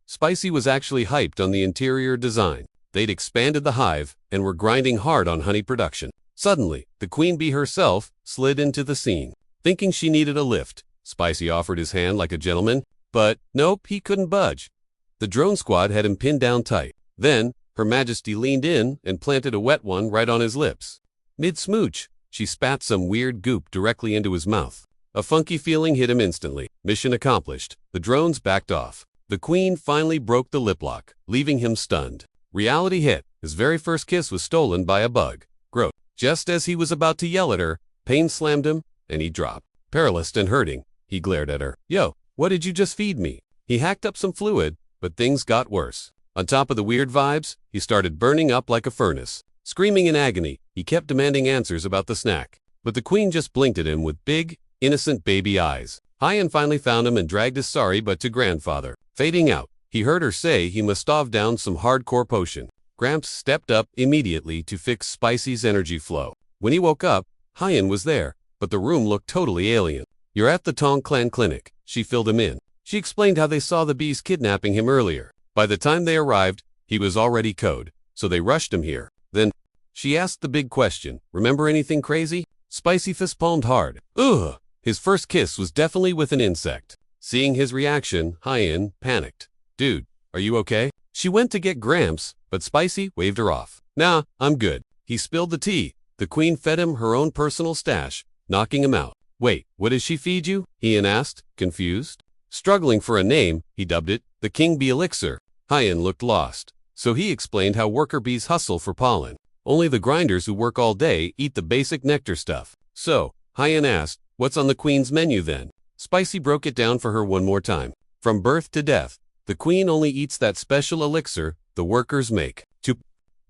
Spicy was actually hyped on the interior design. They'd expanded the hive and were grinding hard on honey production. Suddenly, the queen bee herself slid into the scene. Thinking she needed a lift, Spicy offered his hand like a gentleman, but nope, he couldn't budge. The drone squad had him pinned down tight. Then, Her Majesty leaned in and planted a wet one right on his lips. Mid-smooch, she spat some weird goop directly into his mouth. A funky feeling hit him instantly. Mission accomplished. The drones backed off. The queen finally broke the lip lock, leaving him stunned. Reality hit. His very first kiss was stolen by a bug. Gross. Just as he was about to yell at her, pain slammed him, and he dropped. Paralyzed and hurting, he glared at her. Yo, what did you just feed me? He hacked up some fluid, but things got worse. On top of the weird vibes, he started burning up like a furnace. Screaming in agony, he kept demanding answers about the snack. But the queen just blinked at him with big, innocent baby eyes. Hyan finally found him and dragged his sorry but to grandfather. Fading out, he heard her say he must stave down some hardcore potion. Gramps stepped up immediately to fix Spicy's energy flow. When he woke up, Hyan was there, but the room looked totally alien. You're at the Tong Clan clinic, she filled him in. She explained how they saw the bees kidnapping him earlier. By the time they arrived, he was already code, so they rushed him here. Then, she asked the big question, remember anything crazy? Spicy fist-palmed hard. Ugh! His first kiss was definitely with an insect. Seeing his reaction, Hyan panicked. Dude, are you okay? She went to get Gramps, but Spicy waved her off. Nah, I'm good. He spilled the tea. The queen fed him her own personal stash, knocking him out. Wait, what does she feed you? Hyan asked, confused. Struggling for a name, he dubbed it, the King Bee Elixir. Hyan looked lost. So he explained how worker bees hustle for pollen. Only the grinders who work all day eat the basic nectar stuff. So, Hyan asked, what's on the queen's menu then? Spicy broke it down for her one more time. From birth to death, the queen only eats that special elixir the workers make. To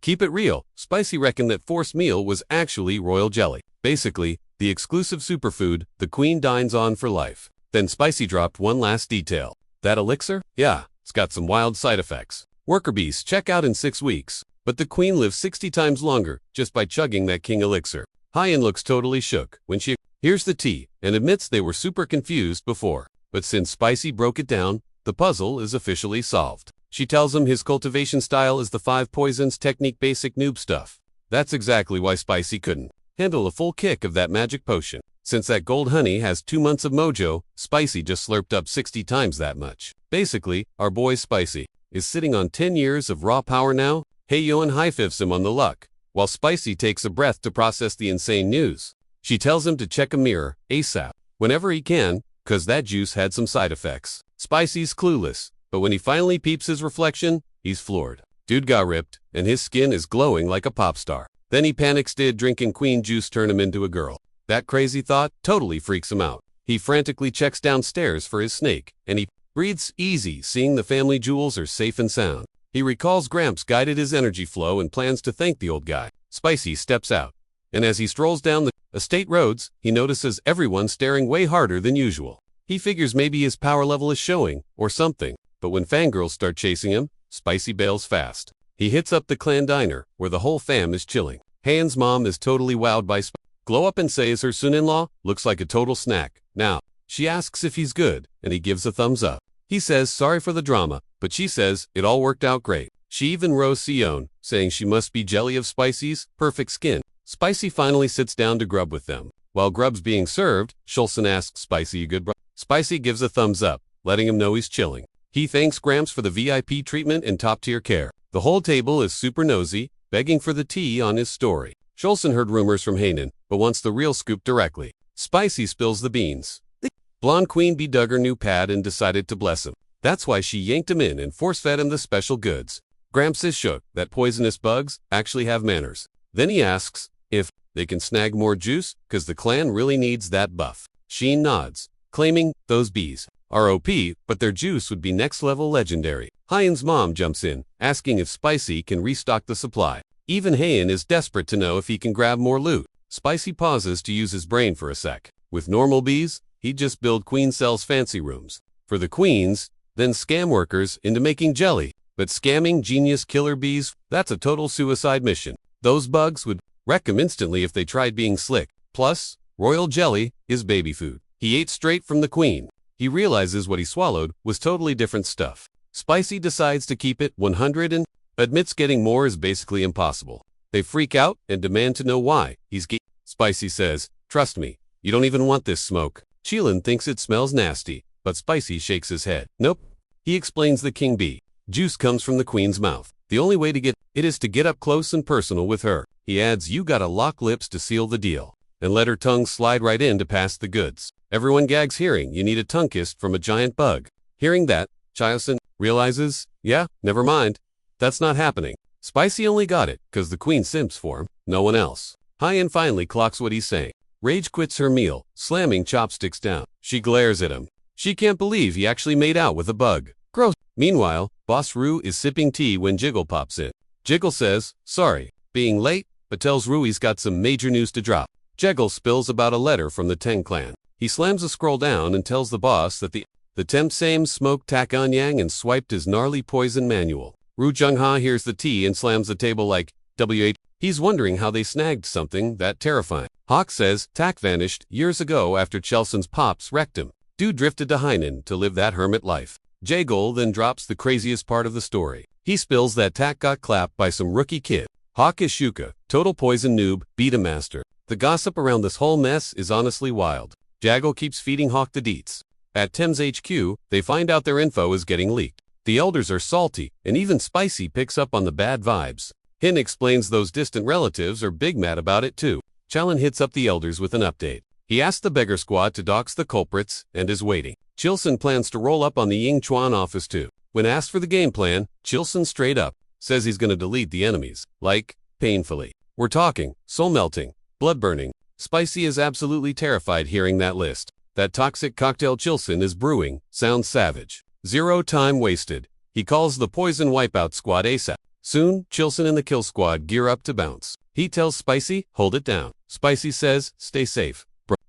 keep it real, Spicy reckoned that forced meal was actually royal jelly. Basically, the exclusive superfood the queen dines on for life. Then Spicy dropped one last detail. That elixir? Yeah, it's got some wild side effects. Worker bees check out in 6 weeks, but the queen lives 60 times longer just by chugging that king elixir. Hyan looks totally shook when she hears the tea and admits they were super confused before. But since Spicy broke it down, the puzzle is officially solved. She tells him his cultivation style is the 5 poisons technique basic noob stuff. That's exactly why Spicy couldn't handle a full kick of that magic potion. Since that gold honey has 2 months of mojo, Spicy just slurped up 60 times that much. Basically, our boy Spicy is sitting on 10 years of raw power now. Haeyeon high-fifths him on the luck, while Spicy takes a breath to process the insane news. She tells him to check a mirror, ASAP, whenever he can, cause that juice had some side effects. Spicy's clueless, but when he finally peeps his reflection, he's floored. Dude got ripped, and his skin is glowing like a pop star. Then he panics, did drinking queen juice turn him into a girl? That crazy thought totally freaks him out. He frantically checks downstairs for his snake, and he breathes easy seeing the family jewels are safe and sound. He recalls Gramps guided his energy flow and plans to thank the old guy. Spicy steps out, and as he strolls down the estate roads, he notices everyone staring way harder than usual. He figures maybe his power level is showing, or something, but when fangirls start chasing him, Spicy bails fast. He hits up the clan diner, where the whole fam is chilling. Hayen's mom is totally wowed by glow up and says her son-in-law looks like a total snack. Now, she asks if he's good, and he gives a thumbs up. He says sorry for the drama, but she says it all worked out great. She even roasts Sion, saying she must be jelly of Spicy's perfect skin. Spicy finally sits down to grub with them. While grub's being served, Shulson asks Spicy, "You good, bro?" Spicy gives a thumbs up, letting him know he's chilling. He thanks Gramps for the VIP treatment and top-tier care. The whole table is super nosy, begging for the tea on his story. Shulson heard rumors from Hanen, but wants the real scoop directly. Spicy spills the beans. The blonde queen bee dug her new pad and decided to bless him. That's why she yanked him in and force-fed him the special goods. Gramps is shook that poisonous bugs actually have manners. Then he asks if they can snag more juice, cause the clan really needs that buff. Sheen nods, claiming those bees are OP, but their juice would be next-level legendary. Hayen's mom jumps in, asking if Spicy can restock the supply. Even Hayen is desperate to know if he can grab more loot. Spicy pauses to use his brain for a sec. With normal bees, he'd just build queen cells fancy rooms. For the queens, then scam workers into making jelly. But scamming genius killer bees, that's a total suicide mission. Those bugs would wreck him instantly if they tried being slick. Plus, royal jelly is baby food. He ate straight from the queen. He realizes what he swallowed was totally different stuff. Spicy decides to keep it 100 and admits getting more is basically impossible. They freak out and demand to know why he's Spicy says, "Trust me, you don't even want this smoke." Cheelin thinks it smells nasty, but Spicy shakes his head. Nope. He explains the king bee juice comes from the queen's mouth. The only way to get it is to get up close and personal with her. He adds, "You gotta lock lips to seal the deal, and let her tongue slide right in to pass the goods." Everyone gags hearing you need a tongue kiss from a giant bug. Hearing that, Chiosen realizes, yeah, never mind. That's not happening. Spicy only got it because the queen simps for him, no one else. Hayen finally clocks what he's saying. Rage quits her meal, slamming chopsticks down. She glares at him. She can't believe he actually made out with a bug. Gross. Meanwhile, Boss Rue is sipping tea when Jiggle pops in. Jiggle says, sorry, being late, but tells Rue he's got some major news to drop. Jiggle spills about a letter from the Teng clan. He slams a scroll down and tells the boss that the temp same smoked Takanyang and swiped his gnarly poison manual. Rue Jungha hears the tea and slams the table like, W8. He's wondering how they snagged something that terrifying. Hawk says Tak vanished years ago after Chelson's pops wrecked him. Dude drifted to Hainan to live that hermit life. Jagol then drops the craziest part of the story. He spills that Tak got clapped by some rookie kid. Hawk is Shuka, total poison noob, beta master. The gossip around this whole mess is honestly wild. Jagol keeps feeding Hawk the deets. At Thames HQ, they find out their info is getting leaked. The elders are salty, and even Spicy picks up on the bad vibes. Hin explains those distant relatives are big mad about it too. Challen hits up the elders with an update. He asks the beggar squad to dox the culprits and is waiting. Chilson plans to roll up on the Ying Chuan office too. When asked for the game plan, Chilson straight up says he's gonna delete the enemies. Like, painfully. We're talking, soul melting, blood burning. Spicy is absolutely terrified hearing that list. That toxic cocktail Chilson is brewing sounds savage. Zero time wasted. He calls the poison wipeout squad ASAP. Soon, Chilson and the kill squad gear up to bounce. He tells Spicy, hold it down. Spicy says, stay safe.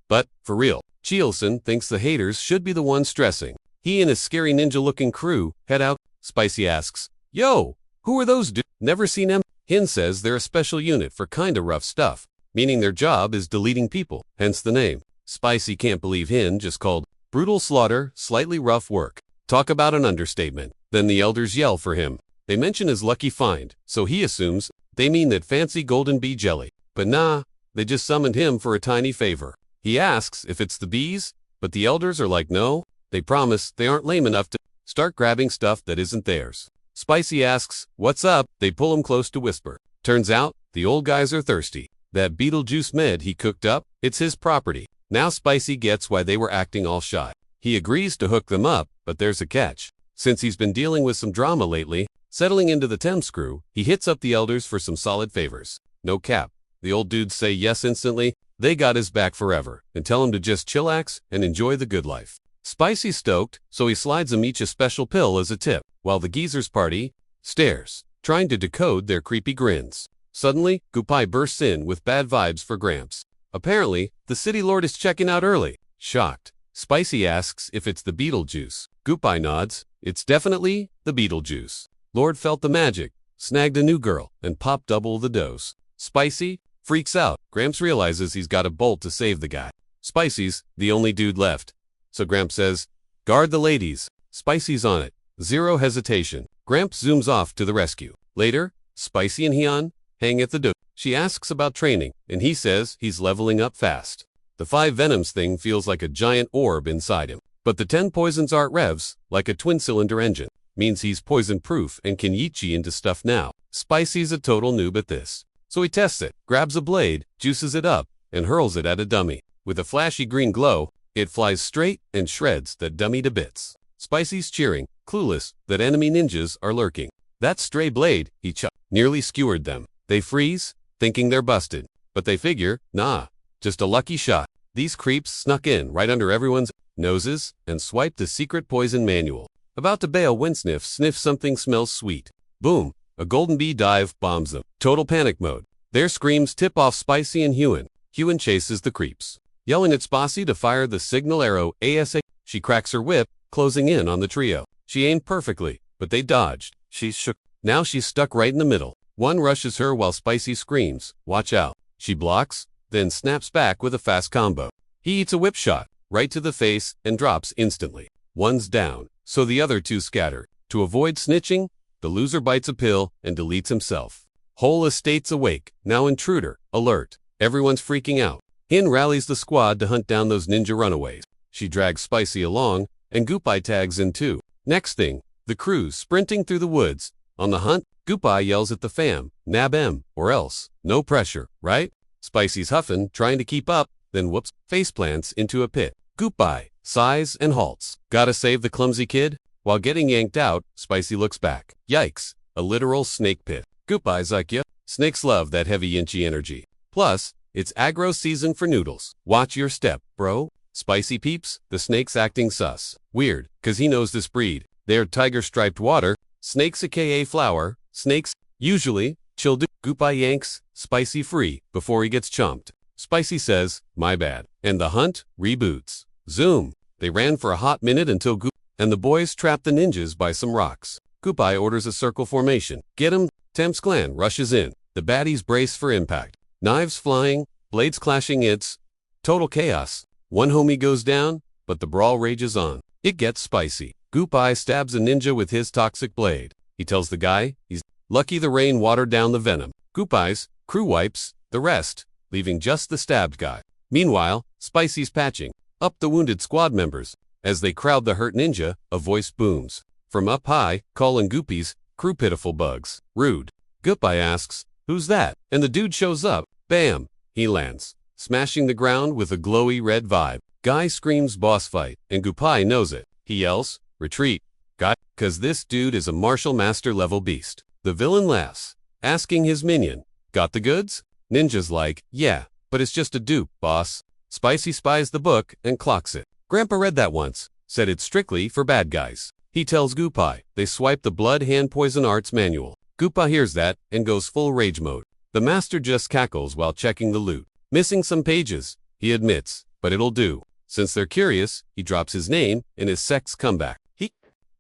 But, for real, Chilson thinks the haters should be the ones stressing. He and his scary ninja-looking crew head out. Spicy asks, yo, who are those dudes? Never seen them? Hin says they're a special unit for kinda rough stuff, meaning their job is deleting people, hence the name. Spicy can't believe Hin just called brutal slaughter, slightly rough work. Talk about an understatement. Then the elders yell for him. They mention his lucky find, so he assumes they mean that fancy golden bee jelly. But nah, they just summoned him for a tiny favor. He asks if it's the bees, but the elders are like no, they promise they aren't lame enough to start grabbing stuff that isn't theirs. Spicy asks, what's up? They pull him close to whisper. Turns out, the old guys are thirsty. That Beetlejuice med he cooked up, it's his property. Now Spicy gets why they were acting all shy. He agrees to hook them up, but there's a catch. Since he's been dealing with some drama lately, settling into the Thames crew, he hits up the elders for some solid favors. No cap. The old dudes say yes instantly. They got his back forever, and tell him to just chillax and enjoy the good life. Spicy's stoked, so he slides them each a special pill as a tip, while the geezers party stares, trying to decode their creepy grins. Suddenly, Gupai bursts in with bad vibes for Gramps. Apparently, the city lord is checking out early. Shocked, Spicy asks if it's the Beetlejuice. Gupai nods. It's definitely the Beetlejuice. Lord felt the magic, snagged a new girl, and popped double the dose. Spicy, freaks out. Gramps realizes he's got to bolt to save the guy. Spicy's the only dude left. So Gramps says, "Guard the ladies." Spicy's on it. Zero hesitation. Gramps zooms off to the rescue. Later, Spicy and Hyun hang at the door. She asks about training, and he says he's leveling up fast. The 5 Venoms thing feels like a giant orb inside him. But the 10 poisons art revs, like a twin-cylinder engine, means he's poison-proof and can yeet you into stuff now. Spicy's a total noob at this. So he tests it, grabs a blade, juices it up, and hurls it at a dummy. With a flashy green glow, it flies straight and shreds that dummy to bits. Spicy's cheering, clueless that enemy ninjas are lurking. That stray blade, he nearly skewered them. They freeze, thinking they're busted. But they figure, nah, just a lucky shot. These creeps snuck in right under everyone's noses and swiped the secret poison manual. About to bail when sniff something smells sweet. Boom, a golden bee dive bombs them. Total panic mode. Their screams tip off Spicy and Hyun. Hyun chases the creeps, yelling at Spicy to fire the signal arrow ASAP. She cracks her whip, closing in on the trio. She aimed perfectly, but they dodged. She's shook. Now she's stuck right in the middle. One rushes her while Spicy screams, "Watch out." She blocks, then snaps back with a fast combo. He eats a whip shot, right to the face, and drops instantly. One's down, so the other 2 scatter. To avoid snitching, the loser bites a pill and deletes himself. Whole estate's awake, now intruder, alert. Everyone's freaking out. Hyun rallies the squad to hunt down those ninja runaways. She drags Spicy along, and Goopeye tags in too. Next thing, the crew's sprinting through the woods. On the hunt, Goopeye yells at the fam, "Nab em, or else. No pressure, right?" Spicy's huffing, trying to keep up, then whoops, faceplants into a pit. Goopeye sighs and halts. Gotta save the clumsy kid? While getting yanked out, Spicy looks back. Yikes, a literal snake pit. Goopeye's like, "Yep, snakes love that heavy inchy energy. Plus, it's aggro season for noodles. Watch your step, bro." Spicy peeps, the snake's acting sus. Weird, cause he knows this breed. They're tiger-striped water, snakes aka flower, snakes, usually, chill. Goopeye yanks Spicy free before he gets chomped. Spicy says, "My bad." And the hunt reboots. Zoom. They ran for a hot minute until and the boys trapped the ninjas by some rocks. Goopeye orders a circle formation. "Get 'em!" Temp's clan rushes in. The baddies brace for impact. Knives flying, blades clashing. It's total chaos. One homie goes down, but the brawl rages on. It gets spicy. Goopeye stabs a ninja with his toxic blade. He tells the guy he's lucky the rain watered down the venom. Goopeye's crew wipes the rest, leaving just the stabbed guy. Meanwhile, Spicy's patching up the wounded squad members. As they crowd the hurt ninja, a voice booms from up high, calling Goopies crew pitiful bugs. Rude. Goopeye asks, "Who's that?" And the dude shows up. Bam! He lands, smashing the ground with a glowy red vibe. Guy screams boss fight, and Goopeye knows it. He yells, "Retreat, guy," cause this dude is a martial master level beast. The villain laughs, asking his minion, "Got the goods?" Ninja's like, "Yeah, but it's just a dupe, boss." Spicy spies the book and clocks it. Grandpa read that once, said it's strictly for bad guys. He tells Goopeye they swipe the blood hand poison arts manual. Goopeye hears that and goes full rage mode. The master just cackles while checking the loot. Missing some pages, he admits, but it'll do. Since they're curious, he drops his name and his sex comeback.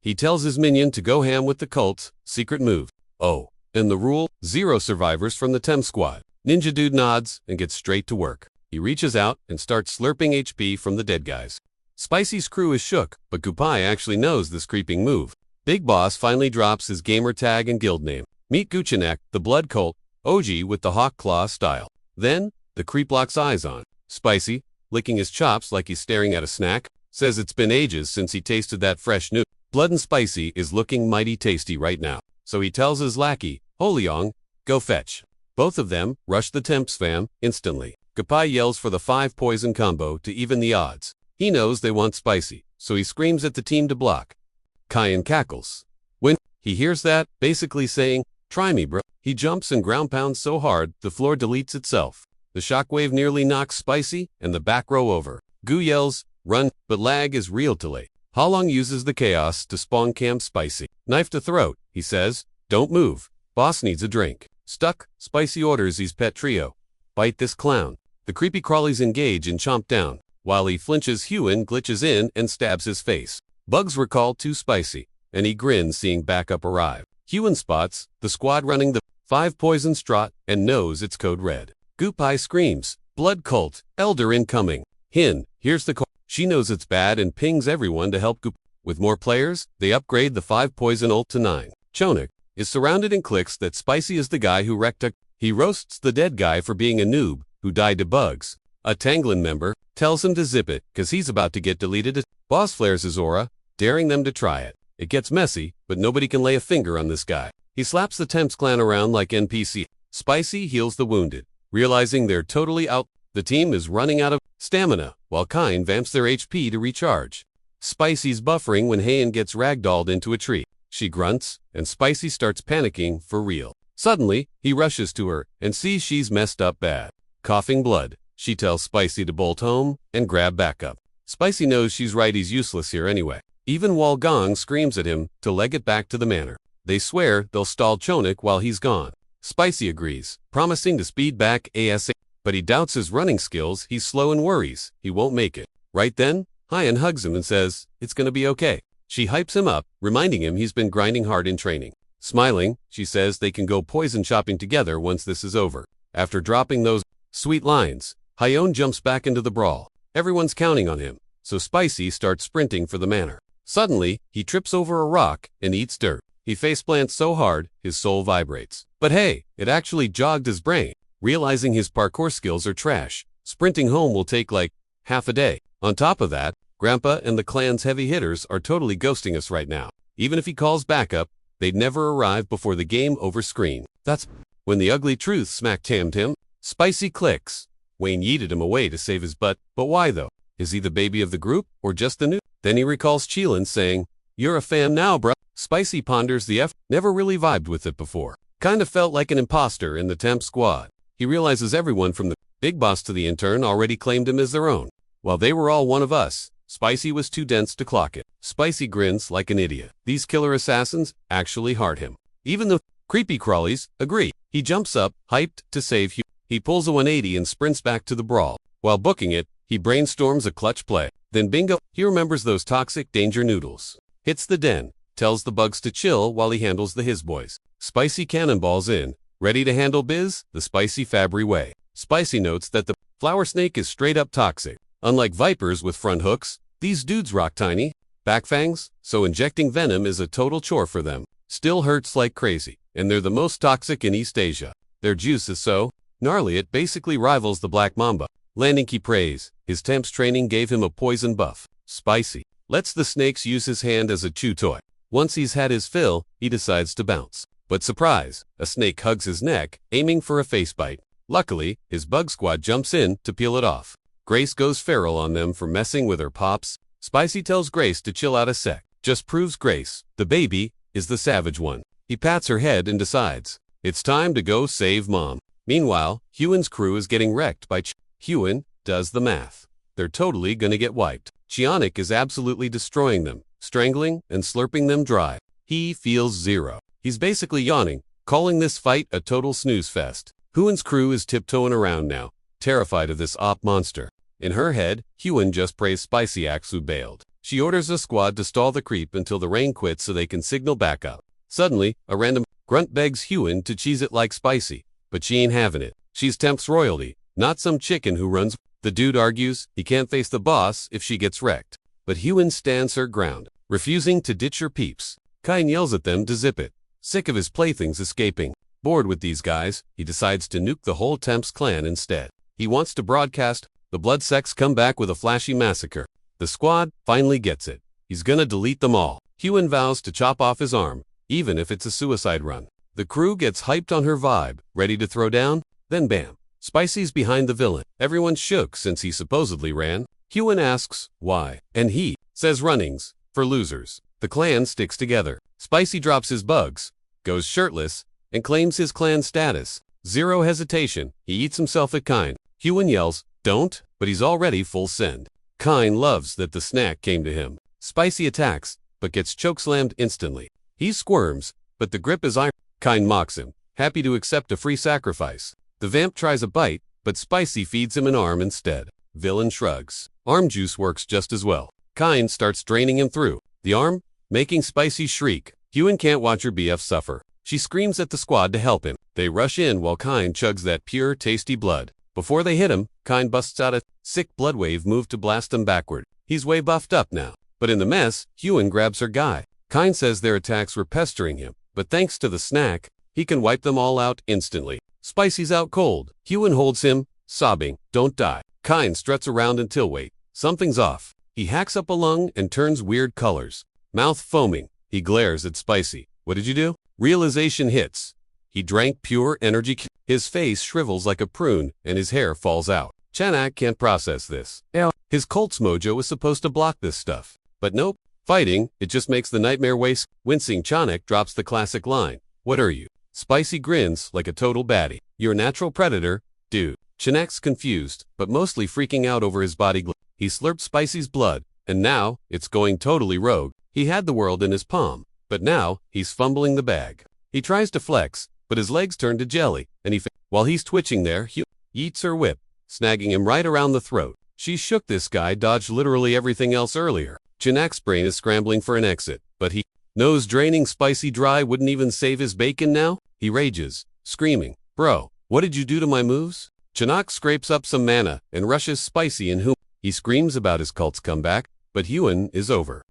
He tells his minion to go ham with the cult's secret move. Oh, and the rule, 0 survivors from the Tem squad. Ninja dude nods and gets straight to work. He reaches out and starts slurping HP from the dead guys. Spicy's crew is shook, but Goopeye actually knows this creeping move. Big Boss finally drops his gamer tag and guild name. Meet Guchinek, the blood cult, OG with the hawk claw style. Then, the creep locks eyes on Spicy, licking his chops like he's staring at a snack, says it's been ages since he tasted that fresh noodle. Blood and Spicy is looking mighty tasty right now, so he tells his lackey, Holyong, go fetch. Both of them rush the Temps fam instantly. Goopeye yells for the 5 poison combo to even the odds. He knows they want Spicy, so he screams at the team to block. Kyan cackles. When he hears that, basically saying, "Try me, bro," he jumps and ground pounds so hard the floor deletes itself. The shockwave nearly knocks Spicy and the back row over. Goo yells, "Run," but lag is real to late. Halong uses the chaos to spawn camp Spicy. Knife to throat, he says, "Don't move. Boss needs a drink." Stuck, Spicy orders his pet trio. Bite this clown. The creepy crawlies engage and chomp down. While he flinches, Hyun glitches in and stabs his face. Bugs recall too Spicy, and he grins seeing backup arrive. Hyun spots the squad running the 5 poison strot and knows it's code red. Goop screams, blood cult, elder incoming. Hin, here's the call. She knows it's bad and pings everyone to help Goop. With more players, they upgrade the 5 poison ult to 9. Chonik is surrounded and clicks that Spicy is the guy who wrecked a. He roasts the dead guy for being a noob who died to bugs. A Tanglin member tells him to zip it cause he's about to get deleted. Boss flares his aura, daring them to try it. It gets messy, but nobody can lay a finger on this guy. He slaps the Temps clan around like NPC. Spicy heals the wounded. Realizing they're totally out, the team is running out of stamina, while Kine vamps their HP to recharge. Spicy's buffering when Heian gets ragdolled into a tree. She grunts, and Spicy starts panicking for real. Suddenly, he rushes to her and sees she's messed up bad. Coughing blood, she tells Spicy to bolt home and grab backup. Spicy knows she's right, he's useless here anyway. Even Wal Gong screams at him to leg it back to the manor. They swear they'll stall Chonik while he's gone. Spicy agrees, promising to speed back ASAP. But he doubts his running skills, he's slow and worries he won't make it. Right then, Heian hugs him and says, it's gonna be okay. She hypes him up, reminding him he's been grinding hard in training. Smiling, she says they can go poison shopping together once this is over. After dropping those sweet lines, Hyeon jumps back into the brawl. Everyone's counting on him, so Spicy starts sprinting for the manor. Suddenly, he trips over a rock and eats dirt. He faceplants so hard, his soul vibrates. But hey, it actually jogged his brain. Realizing his parkour skills are trash, sprinting home will take like half a day. On top of that, Grandpa and the clan's heavy hitters are totally ghosting us right now. Even if he calls backup, they'd never arrive before the game over screen. That's when the ugly truth smack-tammed him. Spicy clicks. Wayne yeeted him away to save his butt, but why though? Is he the baby of the group, or just the new? Then he recalls Cheelin saying, you're a fam now, bruh. Spicy ponders the never really vibed with it before. Kinda felt like an imposter in the temp squad. He realizes everyone from the big boss to the intern already claimed him as their own. While they were all one of us, Spicy was too dense to clock it. Spicy grins like an idiot. These killer assassins actually heart him. Even the creepy crawlies agree. He jumps up, hyped to save Hugh. He pulls a 180 and sprints back to the brawl. While booking it, he brainstorms a clutch play. Then bingo, he remembers those toxic danger noodles. Hits the den, tells the bugs to chill while he handles the his boys. Spicy cannonballs in, ready to handle biz the Spicy Fabry way. Spicy notes that the flower snake is straight up toxic. Unlike vipers with front hooks, these dudes rock tiny back fangs, so injecting venom is a total chore for them. Still hurts like crazy, and they're the most toxic in East Asia. Their juice is so gnarly it basically rivals the black mamba. Landing key praise, his temps training gave him a poison buff. Spicy lets the snakes use his hand as a chew toy. Once he's had his fill, he decides to bounce. But surprise, a snake hugs his neck, aiming for a face bite. Luckily, his bug squad jumps in to peel it off. Grace goes feral on them for messing with her pops. Spicy tells Grace to chill out a sec. Just proves Grace, the baby, is the savage one. He pats her head and decides, it's time to go save mom. Meanwhile, Hyun's crew is getting wrecked by Hyun does the math. They're totally gonna get wiped. Cheonik is absolutely destroying them, strangling and slurping them dry. He feels zero. He's basically yawning, calling this fight a total snooze fest. Hyun's crew is tiptoeing around now, terrified of this op monster. In her head, Hyun just prays Spicy Aksu bailed. She orders a squad to stall the creep until the rain quits so they can signal backup. Suddenly, a random grunt begs Hyun to cheese it like Spicy, but she ain't having it. She's Temp's royalty, not some chicken who runs. The dude argues he can't face the boss if she gets wrecked. But Hyun stands her ground, refusing to ditch her peeps. Kine yells at them to zip it. Sick of his playthings escaping. Bored with these guys, he decides to nuke the whole Temps clan instead. He wants to broadcast, the blood sects come back with a flashy massacre. The squad finally gets it. He's gonna delete them all. Hyun vows to chop off his arm, even if it's a suicide run. The crew gets hyped on her vibe, ready to throw down, then bam. Spicy's behind the villain. Everyone's shook since he supposedly ran. Hyun asks, why? And he says runnings, for losers. The clan sticks together. Spicy drops his bugs, goes shirtless, and claims his clan status. Zero hesitation, he eats himself at Kine. Hyun yells, don't, but he's already full send. Kine loves that the snack came to him. Spicy attacks, but gets chokeslammed instantly. He squirms, but the grip is iron. Kine mocks him, happy to accept a free sacrifice. The vamp tries a bite, but Spicy feeds him an arm instead. Villain shrugs. Arm juice works just as well. Kine starts draining him through the arm, making Spicy shriek. Hyun can't watch her BF suffer. She screams at the squad to help him. They rush in while Kind chugs that pure, tasty blood. Before they hit him, Kind busts out a sick blood wave move to blast them backward. He's way buffed up now. But in the mess, Hyun grabs her guy. Kind says their attacks were pestering him, but thanks to the snack, he can wipe them all out instantly. Spicy's out cold. Hyun holds him, sobbing, "Don't die." Kind struts around until wait. Something's off. He hacks up a lung and turns weird colors. Mouth foaming, he glares at Spicy. "What did you do?" Realization hits. He drank pure energy. His face shrivels like a prune and his hair falls out. Chanak can't process this. His Colt's mojo is supposed to block this stuff. But nope. Fighting, it just makes the nightmare waste. Wincing, Chanak drops the classic line. "What are you?" Spicy grins like a total baddie. "You're a natural predator, dude." Chanak's confused, but mostly freaking out over his body. He slurped Spicy's blood, and now, it's going totally rogue. He had the world in his palm, but now, he's fumbling the bag. He tries to flex, but his legs turn to jelly, and while he's twitching there, he eats her whip, snagging him right around the throat. She shook this guy, dodged literally everything else earlier. Chanak's brain is scrambling for an exit, but he knows draining Spicy dry wouldn't even save his bacon now. He rages, screaming, "Bro, what did you do to my moves?" Chanak scrapes up some mana and rushes Spicy in whom he screams about his cult's comeback, but Hyun is over.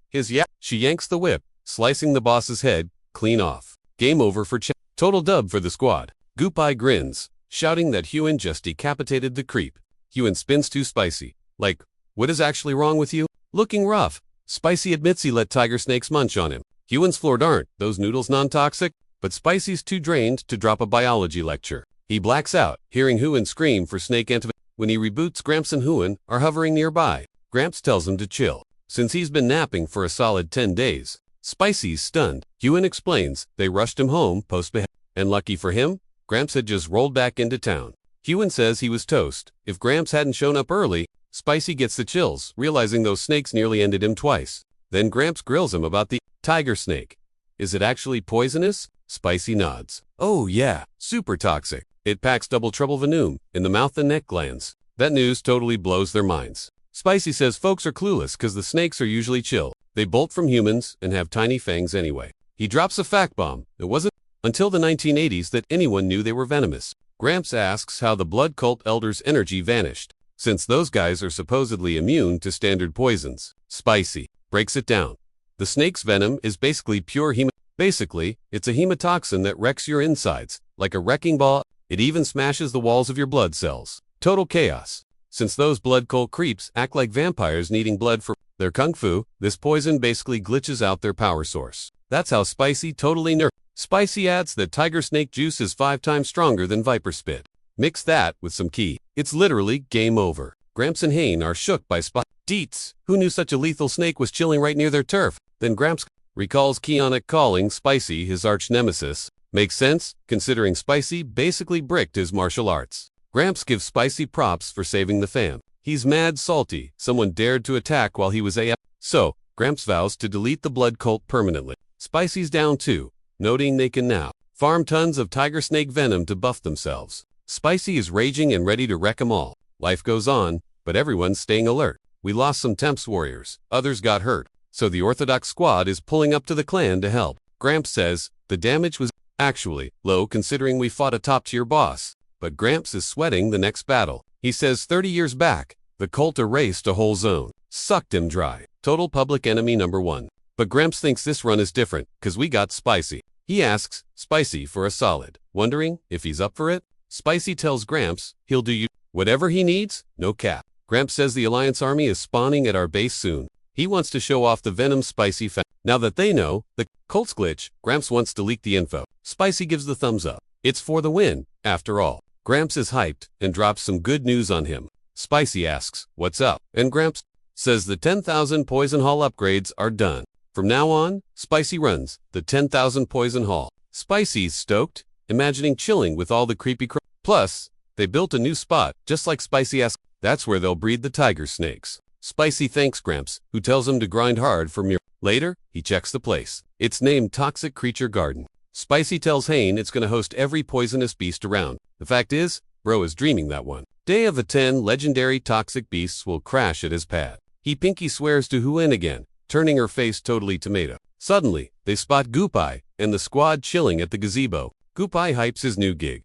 She yanks the whip, slicing the boss's head clean off. Game over for Total dub for the squad. Goopai grins, shouting that Hyun just decapitated the creep. Hyun spins to Spicy. Like, what is actually wrong with you? Looking rough. Spicy admits he let tiger snakes munch on him. Hyun's floored. Aren't those noodles non-toxic? But Spicy's too drained to drop a biology lecture. He blacks out, hearing Hyun scream for snake antivenom. When he reboots, Gramps and Hyun are hovering nearby. Gramps tells him to chill, since he's been napping for a solid 10 days. Spicy's stunned. Hyun explains they rushed him home post-beheading. And lucky for him, Gramps had just rolled back into town. Hyun says he was toast. If Gramps hadn't shown up early, Spicy gets the chills, realizing those snakes nearly ended him twice. Then Gramps grills him about the tiger snake. Is it actually poisonous? Spicy nods. Oh yeah, super toxic. It packs double trouble venom in the mouth and neck glands. That news totally blows their minds. Spicy says folks are clueless because the snakes are usually chill. They bolt from humans and have tiny fangs anyway. He drops a fact bomb. It wasn't until the 1980s that anyone knew they were venomous. Gramps asks how the blood cult elders' energy vanished, since those guys are supposedly immune to standard poisons. Spicy breaks it down. The snake's venom is basically pure Basically, it's a hemotoxin that wrecks your insides, like a wrecking ball. It even smashes the walls of your blood cells. Total chaos. Since those blood cult creeps act like vampires needing blood for their kung fu, this poison basically glitches out their power source. That's how Spicy totally nerfed. Spicy adds that tiger snake juice is 5 times stronger than viper spit. Mix that with some key. It's literally game over. Gramps and Hane are shook by Deets. Who knew such a lethal snake was chilling right near their turf? Then Gramps recalls Keonic calling Spicy his arch nemesis. Makes sense, considering Spicy basically bricked his martial arts. Gramps gives Spicy props for saving the fam. He's mad salty. Someone dared to attack while he was AF. So, Gramps vows to delete the blood cult permanently. Spicy's down too, noting they can now farm tons of tiger snake venom to buff themselves. Spicy is raging and ready to wreck them all. Life goes on, but everyone's staying alert. We lost some Temps warriors, others got hurt, so the Orthodox squad is pulling up to the clan to help. Gramps says the damage was actually low considering we fought a top-tier boss, but Gramps is sweating the next battle. He says 30 years back, the cult erased a whole zone, sucked him dry. Total public enemy number 1. But Gramps thinks this run is different, cause we got Spicy. He asks Spicy for a solid, wondering if he's up for it. Spicy tells Gramps he'll do you whatever he needs, no cap. Gramps says the Alliance army is spawning at our base soon. He wants to show off the Venom Spicy Now that they know the cult's glitch, Gramps wants to leak the info. Spicy gives the thumbs up. It's for the win, after all. Gramps is hyped and drops some good news on him. Spicy asks, what's up? And Gramps says the 10,000 Poison Hall upgrades are done. From now on, Spicy runs the 10,000 Poison Hall. Spicy's stoked, imagining chilling with all the creepy Plus, they built a new spot, just like Spicy asks. That's where they'll breed the tiger snakes. Spicy thanks Gramps, who tells him to grind hard for Later, he checks the place. It's named Toxic Creature Garden. Spicy tells Hane it's gonna host every poisonous beast around. The fact is, bro is dreaming that one day of the 10 legendary toxic beasts will crash at his pad. He pinky swears to Huin again, turning her face totally tomato. Suddenly, they spot Goopai and the squad chilling at the gazebo. Goopai hypes his new gig.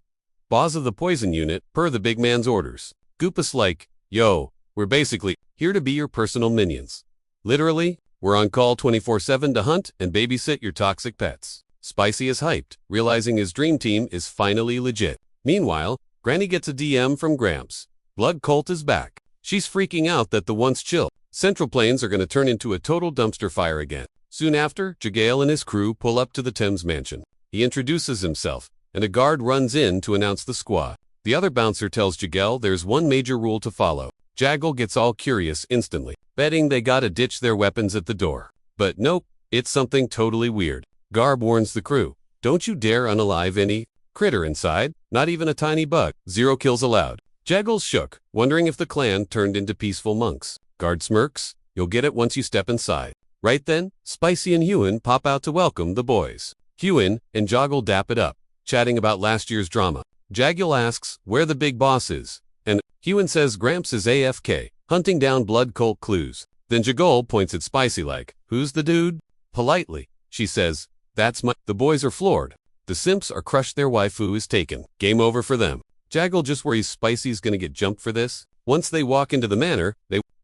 Boss of the poison unit, per the big man's orders. Goopus like, yo, we're basically here to be your personal minions. Literally, we're on call 24/7 to hunt and babysit your toxic pets. Spicy is hyped, realizing his dream team is finally legit. Meanwhile, Granny gets a DM from Gramps. Blood Cult is back. She's freaking out that the once chill Central Plains are going to turn into a total dumpster fire again. Soon after, Yahello and his crew pull up to the Thames mansion. He introduces himself, and a guard runs in to announce the squad. The other bouncer tells Yahello there's one major rule to follow. Yahello gets all curious instantly, betting they gotta ditch their weapons at the door. But nope, it's something totally weird. Garb warns the crew, don't you dare unalive any critter inside, not even a tiny bug. 0 kills allowed. Yahello's shook, wondering if the clan turned into peaceful monks. Guard smirks, you'll get it once you step inside. Right then, Spicy and Huan pop out to welcome the boys. Huan and Yahello dap it up, chatting about last year's drama. Yahello asks where the big boss is, and Huan says Gramps is AFK, hunting down blood cult clues. Then Yahello points at Spicy like, who's the dude? Politely, she says, that's my— The boys are floored. The simps are crushed, their waifu is taken. Game over for them. Yahello just worries Spicy's gonna get jumped for this. Once they walk into the manor,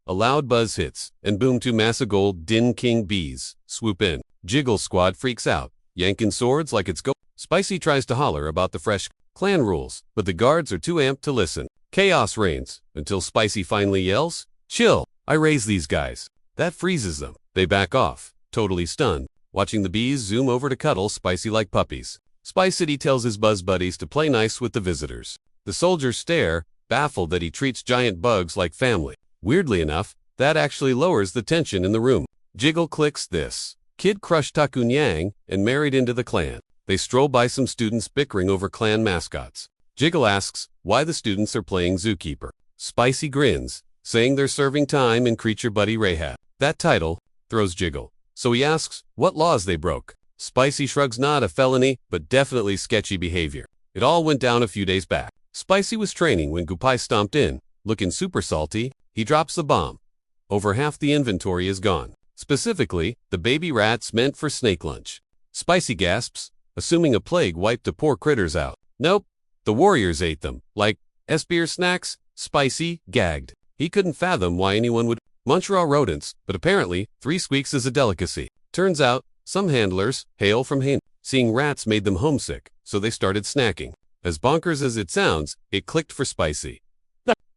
a loud buzz hits, and boom, 2 massive gold Din King bees swoop in. Yahello's squad freaks out, yanking swords like it's go. Spicy tries to holler about the fresh clan rules, but the guards are too amped to listen. Chaos reigns, until Spicy finally yells, chill, I raise these guys. That freezes them. They back off, totally stunned, watching the bees zoom over to cuddle Spicy like puppies. Spicy tells his buzz buddies to play nice with the visitors. The soldiers stare, baffled that he treats giant bugs like family. Weirdly enough, that actually lowers the tension in the room. Yahello clicks this. Kid crushed Takunyang and married into the clan. They stroll by some students bickering over clan mascots. Yahello asks why the students are playing zookeeper. Spicy grins, saying they're serving time in Creature Buddy Rahab. That title throws Yahello, so he asks what laws they broke. Spicy shrugs, not a felony, but definitely sketchy behavior. It all went down a few days back. Spicy was training when Goopai stomped in. Looking super salty, he drops the bomb. Over half the inventory is gone. Specifically, the baby rats meant for snake lunch. Spicy gasps, assuming a plague wiped the poor critters out. Nope, the warriors ate them. Like S-beer snacks. Spicy gagged. He couldn't fathom why anyone would munch raw rodents, but apparently, 3 squeaks is a delicacy. Turns out, some handlers hail from Hain. Seeing rats made them homesick, so they started snacking. As bonkers as it sounds, it clicked for Spicy.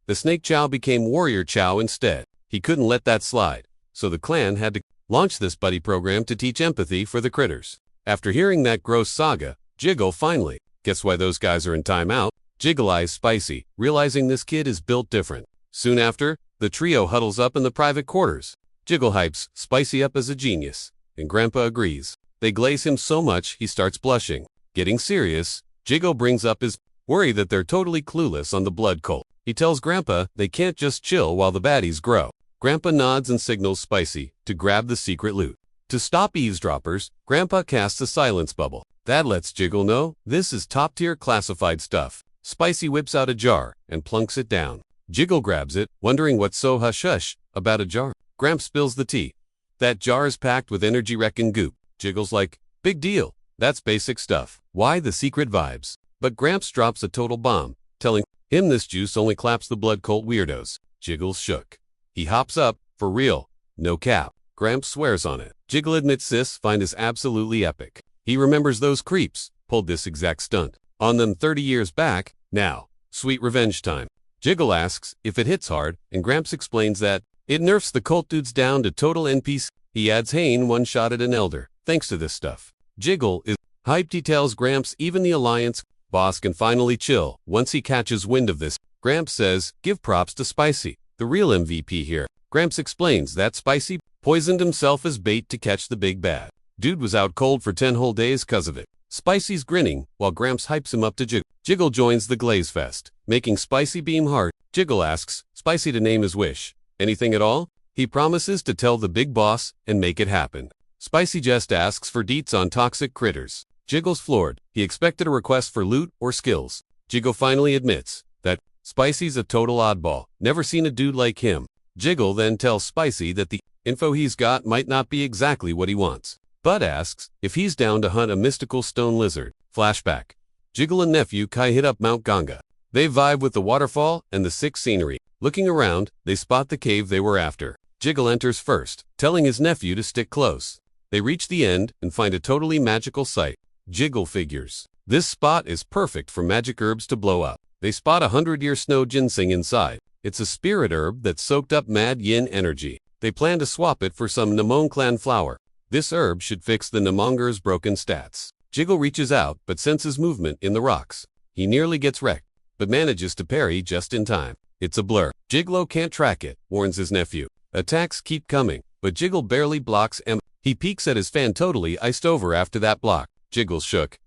The snake chow became warrior chow instead. He couldn't let that slide, so the clan had to launch this buddy program to teach empathy for the critters. After hearing that gross saga, Yahello finally gets why those guys are in timeout. Yahello eyes Spicy, realizing this kid is built different. Soon after, the trio huddles up in the private quarters. Yahello hypes Spicy up as a genius, and Grandpa agrees. They glaze him so much he starts blushing. Getting serious, Yahello brings up his worry that they're totally clueless on the blood cult. He tells Grandpa they can't just chill while the baddies grow. Grandpa nods and signals Spicy to grab the secret loot. To stop eavesdroppers, Grandpa casts a silence bubble. That lets Yahello know this is top-tier classified stuff. Spicy whips out a jar and plunks it down. Yahello grabs it, wondering what's so hush-hush about a jar. Gramps spills the tea. That jar is packed with energy-wrecking goop. Yahello's like, big deal. That's basic stuff. Why the secret vibes? But Gramps drops a total bomb, telling him this juice only claps the blood cult weirdos. Yahello's shook. He hops up, for real, no cap. Gramps swears on it. Yahello admits this find is absolutely epic. He remembers those creeps pulled this exact stunt on them 30 years back. Now, sweet revenge time. Yahello asks if it hits hard, and Gramps explains that it nerfs the cult dudes down to total NPC. He adds Hain one-shotted an elder, thanks to this stuff. Yahello is hyped. He tells Gramps even the Alliance boss can finally chill once he catches wind of this. Gramps says, give props to Spicy, the real MVP here. Gramps explains that Spicy poisoned himself as bait to catch the big bad. Dude was out cold for 10 whole days cause of it. Spicy's grinning, while Gramps hypes him up to Yahello. Yahello joins the glaze fest, making Spicy beam hard. Yahello asks Spicy to name his wish. Anything at all? He promises to tell the big boss and make it happen. Spicy just asks for deets on toxic critters. Yahello's floored. He expected a request for loot or skills. Yahello finally admits that Spicy's a total oddball. Never seen a dude like him. Yahello then tells Spicy that the info he's got might not be exactly what he wants, but asks if he's down to hunt a mystical stone lizard. Flashback. Jiggle and nephew Kai hit up Mount Ganga. They vibe with the waterfall and the sick scenery. Looking around, they spot the cave they were after. Jiggle enters first, telling his nephew to stick close. They reach the end and find a totally magical sight. Jiggle figures. This spot is perfect for magic herbs to blow up. They spot 100-year snow ginseng inside. It's a spirit herb that soaked up mad yin energy. They plan to swap it for some Namong clan flower. This herb should fix the Namonger's broken stats. Jiggle reaches out but senses movement in the rocks. He nearly gets wrecked, but manages to parry just in time. It's a blur. Jiggle can't track it, warns his nephew. Attacks keep coming, but Jiggle barely blocks and he peeks at his fan totally iced over after that block. Jiggle's shook.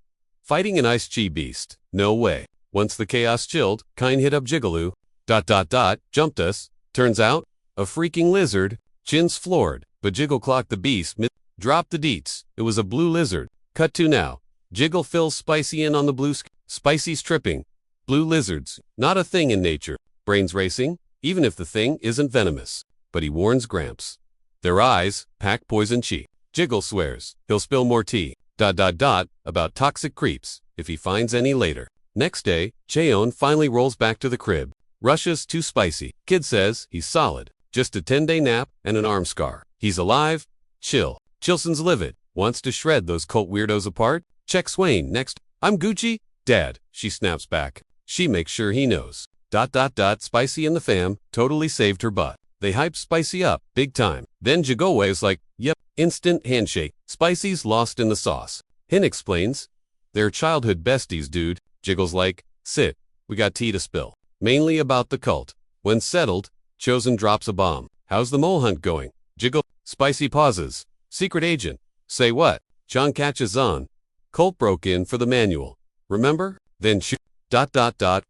Fighting an ice chi beast? No way. Once the chaos chilled, Kine hit up Jiggle. Jumped us. Turns out, a freaking lizard. Chin's floored, but Jiggle clocked the beast dropped the deets. It was a blue lizard. Cut to now. Jiggle fills Spicy in on the blue Spicy's tripping. Blue lizards. Not a thing in nature. Brains racing, even if the thing isn't venomous. But he warns Gramps. Their eyes pack poison chi. Jiggle swears he'll spill more tea. About toxic creeps, if he finds any later. Next day, Cheon finally rolls back to the crib. Rushes too spicy. Kid says he's solid. Just a 10-day nap and an arm scar. He's alive. Chill. Chilson's livid. Wants to shred those cult weirdos apart. Check Swain next. I'm Gucci. Dad, she snaps back. She makes sure he knows. Spicy and the fam totally saved her butt. They hype Spicy up, big time. Then Jiggle is like, yep, instant handshake. Spicy's lost in the sauce. Hin explains, they're childhood besties, dude. Jiggle's like, sit, we got tea to spill. Mainly about the cult. When settled, Chosen drops a bomb. How's the mole hunt going? Jiggle, Spicy pauses. Secret agent. Say what? John catches on. Cult broke in for the manual. Remember? Then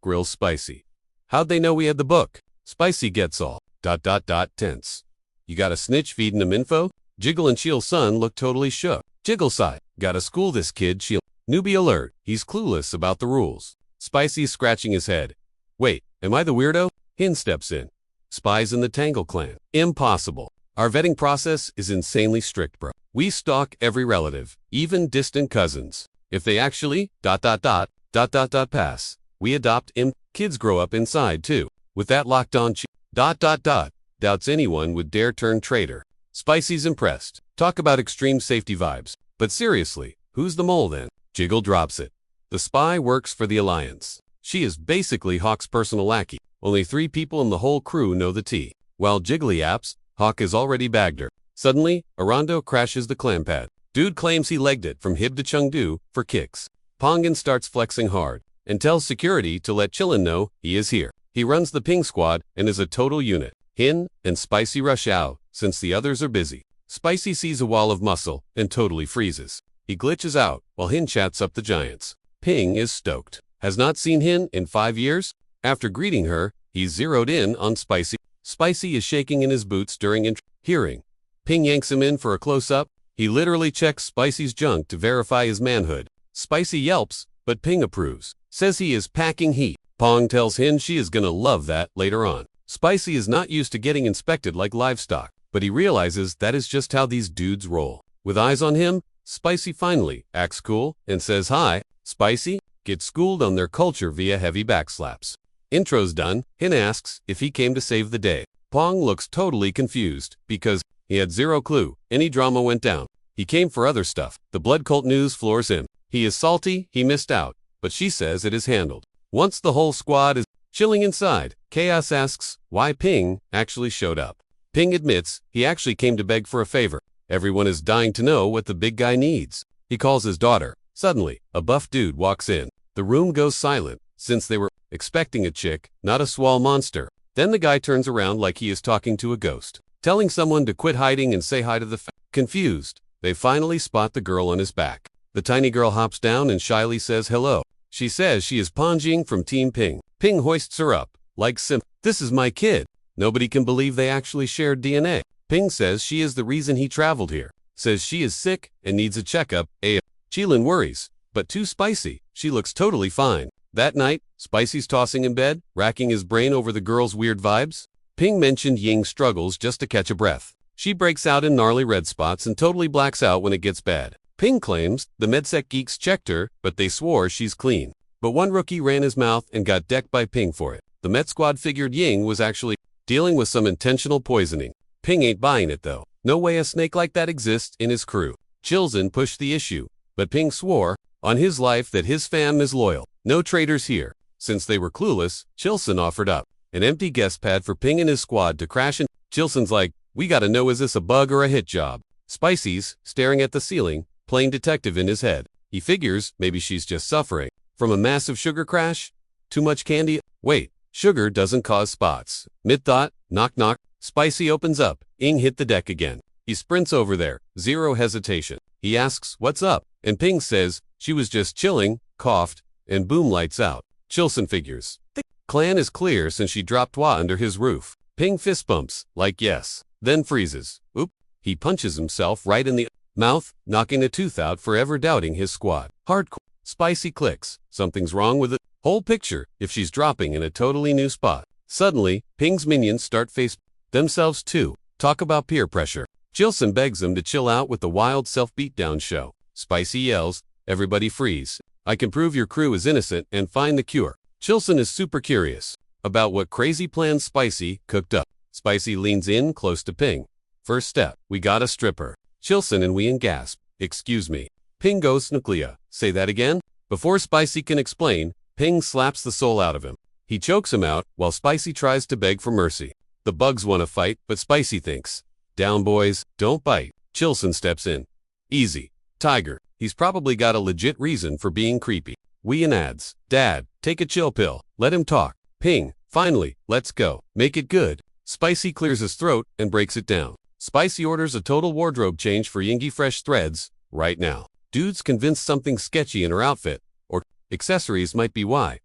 grills Spicy. How'd they know we had the book? Spicy gets all. Tense. You got a snitch feeding him info? Jiggle and Sheil's son look totally shook. Jiggle sighed. Gotta school this kid, Sheil. Newbie alert. He's clueless about the rules. Spicy's scratching his head. Wait, am I the weirdo? Hin steps in. Spies in the Tangle clan. Impossible. Our vetting process is insanely strict, bro. We stalk every relative, even distant cousins. If they actually pass, we adopt im. Kids grow up inside too. With that locked on doubts anyone would dare turn traitor. Spicy's impressed. Talk about extreme safety vibes. But seriously, who's the mole then? Jiggle drops it. The spy works for the Alliance. She is basically Hawk's personal lackey. Only 3 people in the whole crew know the tea. While Jiggly yaps, Hawk has already bagged her. Suddenly, Arando crashes the clam pad. Dude claims he legged it from Hib to Chengdu for kicks. Pongan starts flexing hard and tells security to let Chillin know he is here. He runs the ping squad and is a total unit. Hin and Spicy rush out since the others are busy. Spicy sees a wall of muscle and totally freezes. He glitches out while Hin chats up the giants. Ping is stoked. Has not seen Hin in 5 years. After greeting her, he's zeroed in on Spicy. Spicy is shaking in his boots during hearing. Ping yanks him in for a close-up. He literally checks Spicy's junk to verify his manhood. Spicy yelps, but Ping approves. Says he is packing heat. Pong tells Hin she is gonna love that later on. Spicy is not used to getting inspected like livestock, but he realizes that is just how these dudes roll. With eyes on him, Spicy finally acts cool and says hi. Spicy gets schooled on their culture via heavy backslaps. Intro's done. Hin asks if he came to save the day. Pong looks totally confused because he had zero clue any drama went down. He came for other stuff. The blood cult news floors him. He is salty, he missed out, but she says it is handled. Once the whole squad is chilling inside, Chaos asks why Ping actually showed up. Ping admits he actually came to beg for a favor. Everyone is dying to know what the big guy needs. He calls his daughter. Suddenly, a buff dude walks in. The room goes silent, since they were expecting a chick, not a swall monster. Then the guy turns around like he is talking to a ghost, telling someone to quit hiding and say hi to the Confused, they finally spot the girl on his back. The tiny girl hops down and shyly says hello. She says she is Ponjing from Team Ping. Ping hoists her up, like this is my kid. Nobody can believe they actually shared DNA. Ping says she is the reason he traveled here. Says she is sick and needs a checkup. Chilin worries, but too Spicy. She looks totally fine. That night, Spicy's tossing in bed, racking his brain over the girl's weird vibes. Ping mentioned Ying struggles just to catch a breath. She breaks out in gnarly red spots and totally blacks out when it gets bad. Ping claims the MedSec geeks checked her, but they swore she's clean. But one rookie ran his mouth and got decked by Ping for it. The Met squad figured Ying was actually dealing with some intentional poisoning. Ping ain't buying it though. No way a snake like that exists in his crew. Chilson pushed the issue, but Ping swore on his life that his fam is loyal. No traitors here. Since they were clueless, Chilson offered up an empty guest pad for Ping and his squad to crash in. Chilson's like, we gotta know, is this a bug or a hit job? Spicy's staring at the ceiling, playing detective in his head. He figures maybe she's just suffering from a massive sugar crash? Too much candy? Wait, sugar doesn't cause spots. Mid-thought, knock knock, Spicy opens up. Ing hit the deck again. He sprints over there, zero hesitation. He asks, what's up? And Ping says, she was just chilling, coughed, and boom, lights out. Chilson figures. The clan is clear since she dropped Twa under his roof. Ping fist bumps, like yes, then freezes. Oop, he punches himself right in the mouth, knocking a tooth out, forever doubting his squad. Hardcore. Spicy clicks. Something's wrong with the whole picture if she's dropping in a totally new spot. Suddenly, Ping's minions start face themselves too. Talk about peer pressure. Chilson begs them to chill out with the wild self-beatdown show. Spicy yells, everybody freeze. I can prove your crew is innocent and find the cure. Chilson is super curious about what crazy plans Spicy cooked up. Spicy leans in close to Ping. First step, we got a stripper. Chilson and Wien gasp. Excuse me. Ping goes nuclea. Say that again? Before Spicy can explain, Ping slaps the soul out of him. He chokes him out while Spicy tries to beg for mercy. The bugs want to fight, but Spicy thinks, down boys, don't bite. Chilson steps in. Easy. Tiger. He's probably got a legit reason for being creepy. Wien adds, Dad, take a chill pill. Let him talk. Ping, finally, let's go. Make it good. Spicy clears his throat and breaks it down. Spicy orders a total wardrobe change for Yingy fresh threads, right now. Dude's convinced something sketchy in her outfit, or accessories might be why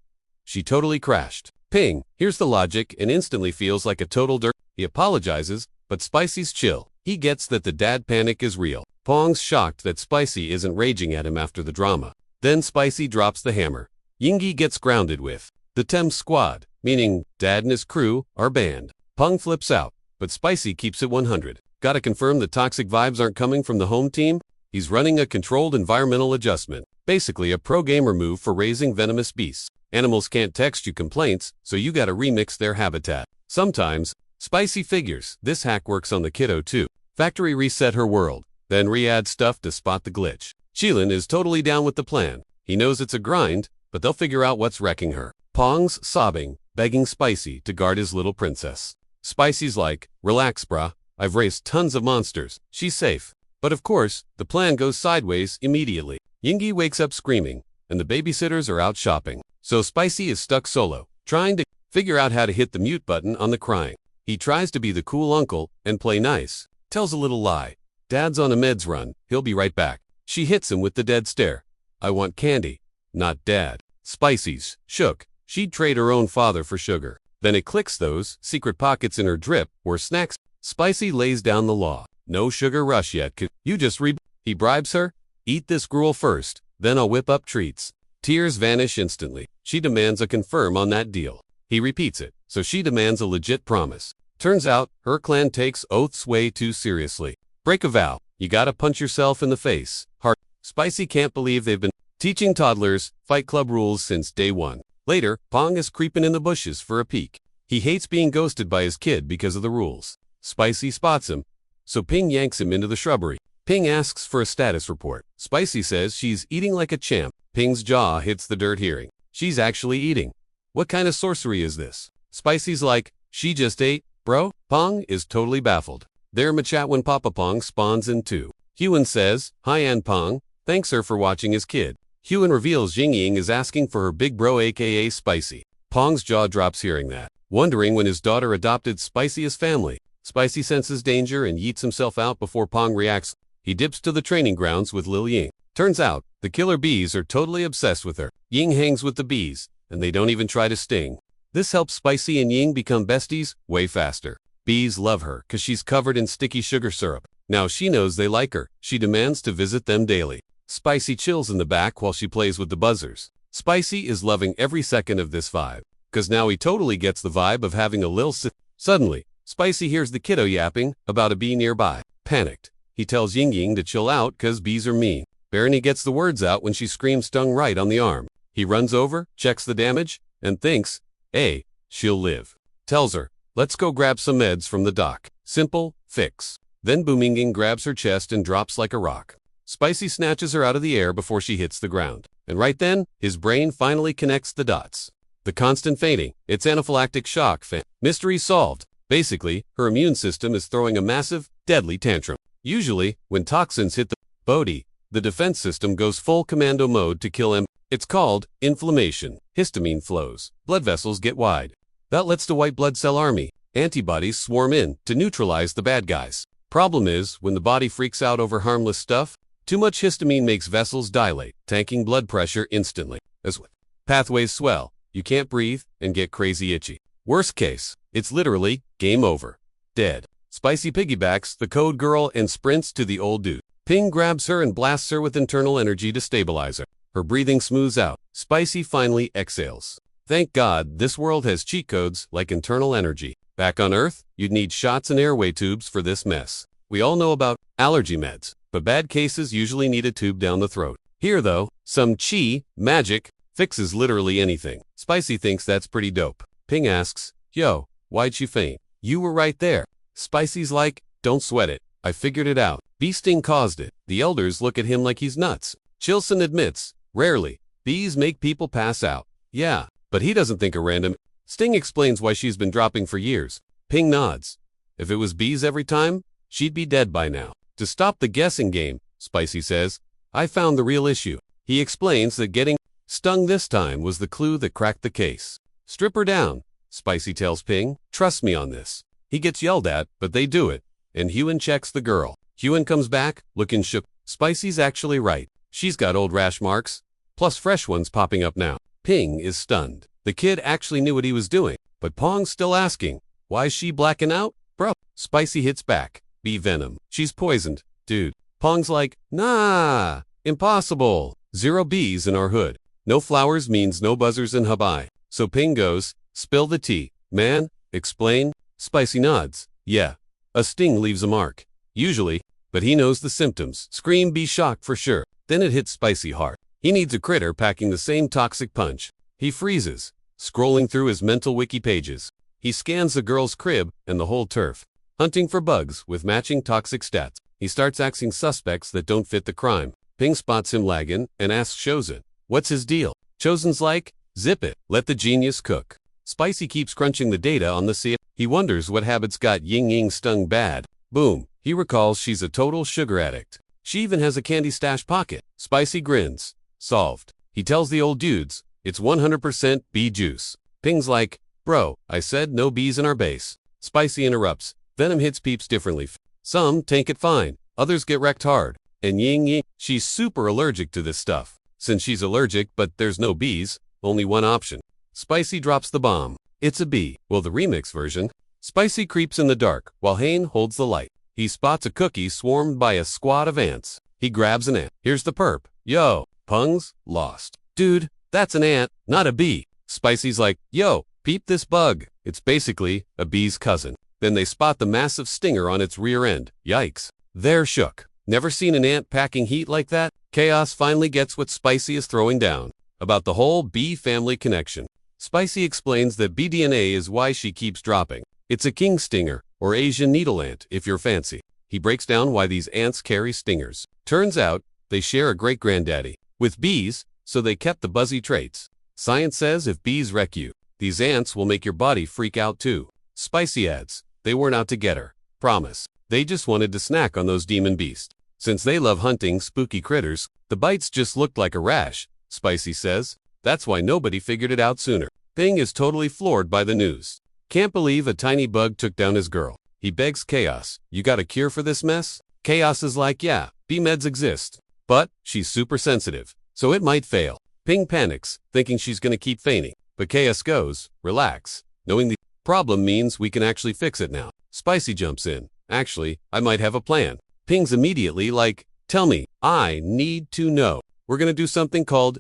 she totally crashed. Ping hears the logic and instantly feels like a total dirt. He apologizes, but Spicy's chill. He gets that the dad panic is real. Pong's shocked that Spicy isn't raging at him after the drama. Then Spicy drops the hammer. Yingy gets grounded with the Thames squad, meaning Dad and his crew are banned. Pong flips out, but Spicy keeps it 100. Gotta confirm the toxic vibes aren't coming from the home team? He's running a controlled environmental adjustment, basically a pro-gamer move for raising venomous beasts. Animals can't text you complaints, so you gotta remix their habitat. Sometimes, Spicy figures this hack works on the kiddo too. Factory reset her world, then re-add stuff to spot the glitch. Chilin is totally down with the plan. He knows it's a grind, but they'll figure out what's wrecking her. Pong's sobbing, begging Spicy to guard his little princess. Spicy's like, relax brah, I've raised tons of monsters, she's safe. But of course, the plan goes sideways immediately. Yingy wakes up screaming, and the babysitters are out shopping. So Spicy is stuck solo, trying to figure out how to hit the mute button on the crying. He tries to be the cool uncle and play nice. Tells a little lie. Dad's on a meds run, he'll be right back. She hits him with the dead stare. I want candy, not dad. Spicy's shook. She'd trade her own father for sugar. Then it clicks, those secret pockets in her drip were snacks. Spicy lays down the law. No sugar rush yet, could you just He bribes her. Eat this gruel first, then I'll whip up treats. Tears vanish instantly. She demands a confirm on that deal. He repeats it, so she demands a legit promise. Turns out, her clan takes oaths way too seriously. Break a vow. You gotta punch yourself in the face. Hard. Spicy can't believe they've been teaching toddlers Fight Club rules since day one. Later, Pong is creeping in the bushes for a peek. He hates being ghosted by his kid because of the rules. Spicy spots him, so Ping yanks him into the shrubbery. Ping asks for a status report. Spicy says she's eating like a champ. Ping's jaw hits the dirt hearing. She's actually eating. What kind of sorcery is this? Spicy's like, she just ate, bro? Pong is totally baffled. They're machat when Papa Pong spawns in too. Huan says, hi An Pong, thanks her for watching his kid. Huan reveals Jingying is asking for her big bro aka Spicy. Pong's jaw drops hearing that, wondering when his daughter adopted Spicy as family. Spicy senses danger and yeets himself out before Pong reacts. He dips to the training grounds with Lil Ying. Turns out, the killer bees are totally obsessed with her. Ying hangs with the bees, and they don't even try to sting. This helps Spicy and Ying become besties way faster. Bees love her because she's covered in sticky sugar syrup. Now she knows they like her. She demands to visit them daily. Spicy chills in the back while she plays with the buzzers. Spicy is loving every second of this vibe, because now he totally gets the vibe of having a lil Suddenly, Spicy hears the kiddo yapping about a bee nearby. Panicked, he tells Ying Ying to chill out cause bees are mean. Barony gets the words out when she screams, stung right on the arm. He runs over, checks the damage, and thinks, hey, she'll live. Tells her, let's go grab some meds from the doc. Simple fix. Then Boominging grabs her chest and drops like a rock. Spicy snatches her out of the air before she hits the ground. And right then, his brain finally connects the dots. The constant fainting, it's anaphylactic shock. Mystery solved. Basically, her immune system is throwing a massive, deadly tantrum. Usually, when toxins hit the body, the defense system goes full commando mode to kill him. It's called inflammation. Histamine flows. Blood vessels get wide. That lets the white blood cell army, antibodies swarm in to neutralize the bad guys. Problem is, when the body freaks out over harmless stuff, too much histamine makes vessels dilate, tanking blood pressure instantly. As pathways swell, you can't breathe and get crazy itchy. Worst case, it's literally game over. Dead. Spicy piggybacks the code girl and sprints to the old dude. Ping grabs her and blasts her with internal energy to stabilize her. Her breathing smooths out. Spicy finally exhales. Thank God this world has cheat codes like internal energy. Back on Earth, you'd need shots and airway tubes for this mess. We all know about allergy meds, but bad cases usually need a tube down the throat. Here though, some chi, magic, fixes literally anything. Spicy thinks that's pretty dope. Ping asks, yo, why'd she faint? You were right there. Spicy's like, don't sweat it. I figured it out. Bee sting caused it. The elders look at him like he's nuts. Chilson admits, rarely, bees make people pass out. Yeah, but he doesn't think a random sting explains why she's been dropping for years. Ping nods. If it was bees every time, she'd be dead by now. To stop the guessing game, Spicy says, I found the real issue. He explains that getting stung this time was the clue that cracked the case. Strip her down, Spicy tells Ping. Trust me on this. He gets yelled at, but they do it, and Hewen checks the girl. Hewen comes back, looking shook. Spicy's actually right. She's got old rash marks, plus fresh ones popping up now. Ping is stunned. The kid actually knew what he was doing, but Pong's still asking, why is she blacking out? Bro. Spicy hits back. Bee venom. She's poisoned. Dude. Pong's like, nah, impossible. 0 bees in our hood. No flowers means no buzzers in Habai. So Ping goes, spill the tea. Man, explain. Spicy nods. Yeah. A sting leaves a mark. Usually, but he knows the symptoms. Scream, be shocked for sure. Then it hits Spicy hard. He needs a critter packing the same toxic punch. He freezes, scrolling through his mental wiki pages. He scans the girl's crib and the whole turf, hunting for bugs with matching toxic stats. He starts axing suspects that don't fit the crime. Ping spots him lagging and asks Chosen, what's his deal? Chosen's like, zip it, let the genius cook. Spicy keeps crunching the data on the sea. He wonders what habits got Ying Ying stung bad. Boom. He recalls she's a total sugar addict. She even has a candy stash pocket. Spicy grins. Solved. He tells the old dudes, it's 100% bee juice. Ping's like, bro, I said no bees in our base. Spicy interrupts. Venom hits peeps differently. Some tank it fine. Others get wrecked hard. And Ying Ying, she's super allergic to this stuff. Since she's allergic but there's no bees, only one option. Spicy drops the bomb. It's a bee. Well, the remix version. Spicy creeps in the dark while Hane holds the light. He spots a cookie swarmed by a squad of ants. He grabs an ant. Here's the perp. Yo, Pung's lost. Dude, that's an ant, not a bee. Spicy's like, yo, peep this bug. It's basically a bee's cousin. Then they spot the massive stinger on its rear end. Yikes. They're shook. Never seen an ant packing heat like that? Chaos finally gets what Spicy is throwing down about the whole bee family connection. Spicy explains that bee DNA is why she keeps dropping. It's a king stinger, or Asian needle ant if you're fancy. He breaks down why these ants carry stingers. Turns out, they share a great-granddaddy with bees, so they kept the buzzy traits. Science says if bees wreck you, these ants will make your body freak out too. Spicy adds, they weren't out to get her. Promise. They just wanted to snack on those demon beasts. Since they love hunting spooky critters, the bites just looked like a rash, Spicy says. That's why nobody figured it out sooner. Ping is totally floored by the news. Can't believe a tiny bug took down his girl. He begs Chaos, you got a cure for this mess? Chaos is like, yeah, bee meds exist. But, she's super sensitive, so it might fail. Ping panics, thinking she's gonna keep fainting. But Chaos goes, relax, knowing the problem means we can actually fix it now. Spicy jumps in. Actually, I might have a plan. Ping's immediately like, tell me, I need to know. We're gonna do something called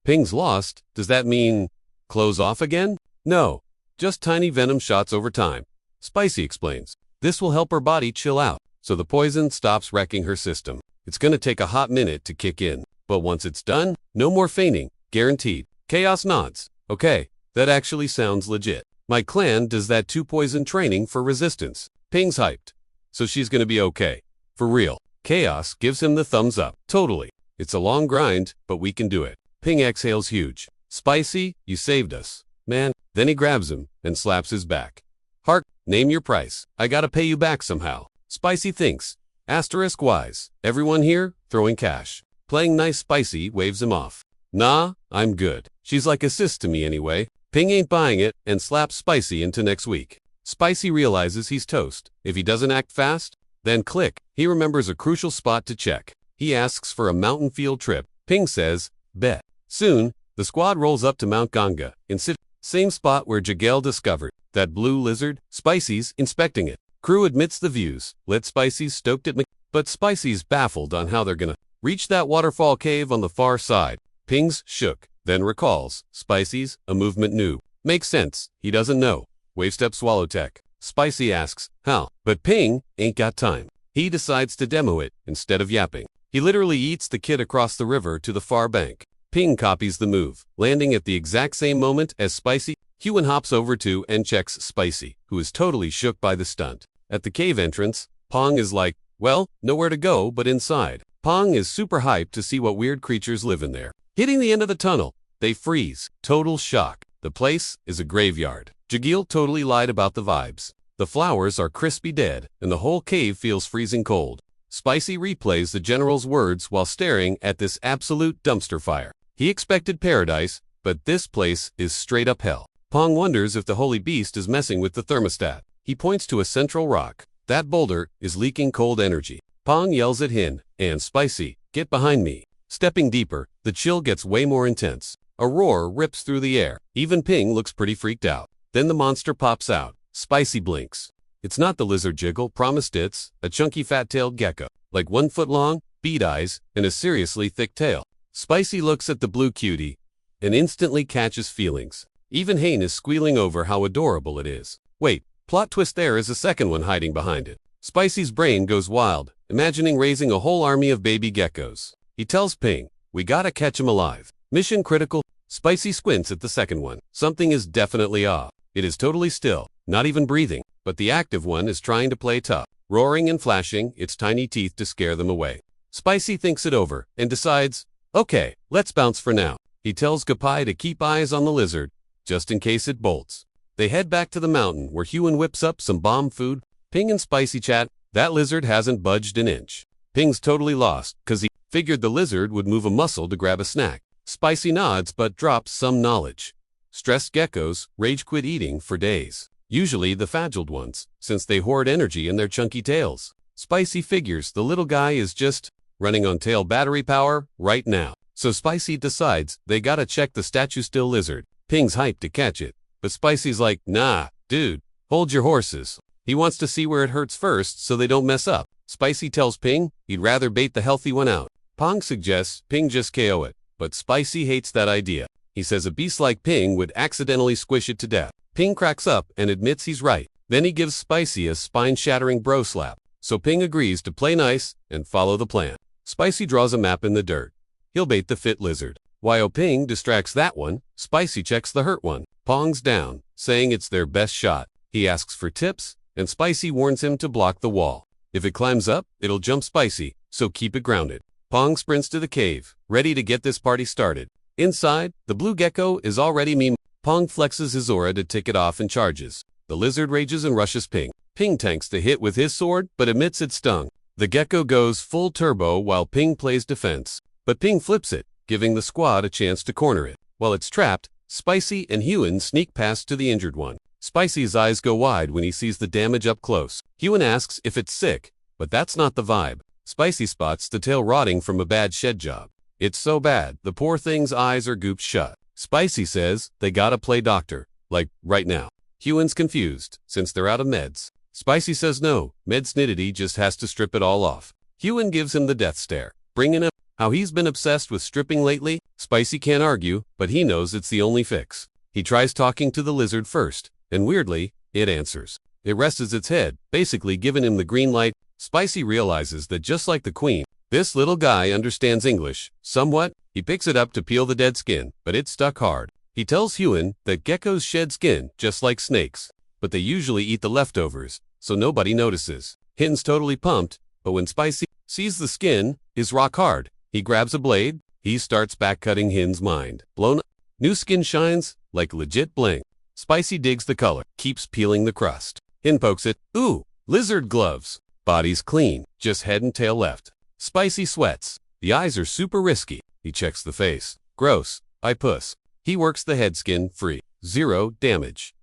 Ping's lost. Does that mean close off again? No, just tiny venom shots over time. Spicy explains. This will help her body chill out, so the poison stops wrecking her system. It's gonna take a hot minute to kick in, but once it's done, no more fainting, guaranteed. Chaos nods. Okay, that actually sounds legit. My clan does that 2 poison training for resistance. Ping's hyped. So she's gonna be okay. For real. Chaos gives him the thumbs up. Totally. It's a long grind, but we can do it. Ping exhales huge. Spicy, you saved us. Man. Then he grabs him and slaps his back. Hark, name your price. I gotta pay you back somehow. Spicy thinks. Asterisk wise. Everyone here, throwing cash. Playing nice. Spicy waves him off. Nah, I'm good. She's like a sis to me anyway. Ping ain't buying it and slaps Spicy into next week. Spicy realizes he's toast. If he doesn't act fast, then click. He remembers a crucial spot to check. He asks for a mountain field trip. Ping says, bet. Soon, the squad rolls up to Mount Ganga, in same spot where Yahello discovered that blue lizard. Spicy's inspecting it. Crew admits the views. Let Spicy's stoked at but Spicy's baffled on how they're gonna reach that waterfall cave on the far side. Ping's shook, then recalls. Spicy's a movement new. Makes sense. He doesn't know. Wave step swallow tech. Spicy asks, how? But Ping ain't got time. He decides to demo it instead of yapping. He literally eats the kid across the river to the far bank. Ping copies the move, landing at the exact same moment as Spicy. Huan hops over to and checks Spicy, who is totally shook by the stunt. At the cave entrance, Pong is like, well, nowhere to go but inside. Pong is super hyped to see what weird creatures live in there. Hitting the end of the tunnel, they freeze. Total shock. The place is a graveyard. Yahello totally lied about the vibes. The flowers are crispy dead, and the whole cave feels freezing cold. Spicy replays the general's words while staring at this absolute dumpster fire. He expected paradise, but this place is straight up hell. Pong wonders if the holy beast is messing with the thermostat. He points to a central rock. That boulder is leaking cold energy. Pong yells at Hin and Spicy, get behind me. Stepping deeper, the chill gets way more intense. A roar rips through the air. Even Ping looks pretty freaked out. Then the monster pops out. Spicy blinks. It's not the lizard Jiggle promised. It's a chunky fat-tailed gecko, like 1 foot long, bead eyes, and a seriously thick tail. Spicy looks at the blue cutie and instantly catches feelings. Even Hain is squealing over how adorable it is. Wait, plot twist, there is a second one hiding behind it. Spicy's brain goes wild, imagining raising a whole army of baby geckos. He tells Ping, we gotta catch him alive. Mission critical. Spicy squints at the second one. Something is definitely off. It is totally still, not even breathing, but the active one is trying to play tough, roaring and flashing its tiny teeth to scare them away. Spicy thinks it over and decides, okay, let's bounce for now. He tells Gapai to keep eyes on the lizard, just in case it bolts. They head back to the mountain where Huan whips up some bomb food. Ping and Spicy chat. That lizard hasn't budged an inch. Ping's totally lost, cause he figured the lizard would move a muscle to grab a snack. Spicy nods but drops some knowledge. Stressed geckos rage quit eating for days. Usually the fragile ones, since they hoard energy in their chunky tails. Spicy figures the little guy is just running on tail battery power right now. So Spicy decides they gotta check the statue still lizard. Ping's hyped to catch it, but Spicy's like, nah, dude, hold your horses. He wants to see where it hurts first so they don't mess up. Spicy tells Ping he'd rather bait the healthy one out. Pong suggests Ping just KO it, but Spicy hates that idea. He says a beast like Ping would accidentally squish it to death. Ping cracks up and admits he's right. Then he gives Spicy a spine-shattering bro slap. So Ping agrees to play nice and follow the plan. Spicy draws a map in the dirt. He'll bait the fit lizard. While Ping distracts that one, Spicy checks the hurt one. Pong's down, saying it's their best shot. He asks for tips, and Spicy warns him to block the wall. If it climbs up, it'll jump Spicy, so keep it grounded. Pong sprints to the cave, ready to get this party started. Inside, the blue gecko is already meme. Pong flexes his aura to tick it off and charges. The lizard rages and rushes Ping. Ping tanks the hit with his sword, but admits it stung. The gecko goes full turbo while Ping plays defense. But Ping flips it, giving the squad a chance to corner it. While it's trapped, Spicy and Huan sneak past to the injured one. Spicy's eyes go wide when he sees the damage up close. Huan asks if it's sick, but that's not the vibe. Spicy spots the tail rotting from a bad shed job. It's so bad, the poor thing's eyes are gooped shut. Spicy says they gotta play doctor, like, right now. Huan's confused, since they're out of meds. Spicy says no, Medsnidity just has to strip it all off. Huan gives him the death stare, bringing up how he's been obsessed with stripping lately. Spicy can't argue, but he knows it's the only fix. He tries talking to the lizard first, and weirdly, it answers. It rests its head, basically giving him the green light. Spicy realizes that just like the queen, This little guy understands English, somewhat. He picks it up to peel the dead skin, but it's stuck hard. He tells Hyun that geckos shed skin just like snakes, but they usually eat the leftovers, so nobody notices. Hyun's totally pumped, but when Spicy sees the skin is rock hard, he grabs a blade. He starts back cutting Hyun's mind. Blown up. New skin shines like legit bling. Spicy digs the color, keeps peeling the crust. Hyun pokes it. Ooh, lizard gloves. Body's clean, just head and tail left. Spicy sweats. The eyes are super risky. He checks the face. Gross. I puss. He works the head skin free. 0 damage.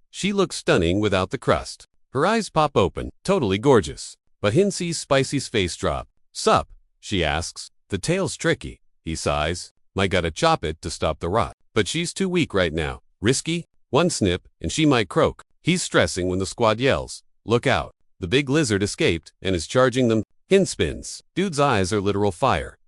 She looks stunning without the crust. Her eyes pop open, totally gorgeous. But Hyun sees Spicy's face drop. Sup? She asks. The tail's tricky. He sighs. Might gotta chop it to stop the rot. But she's too weak right now. Risky? One snip, and she might croak. He's stressing when the squad yells. Look out. The big lizard escaped and is charging them. Hyun spins. Dude's eyes are literal fire.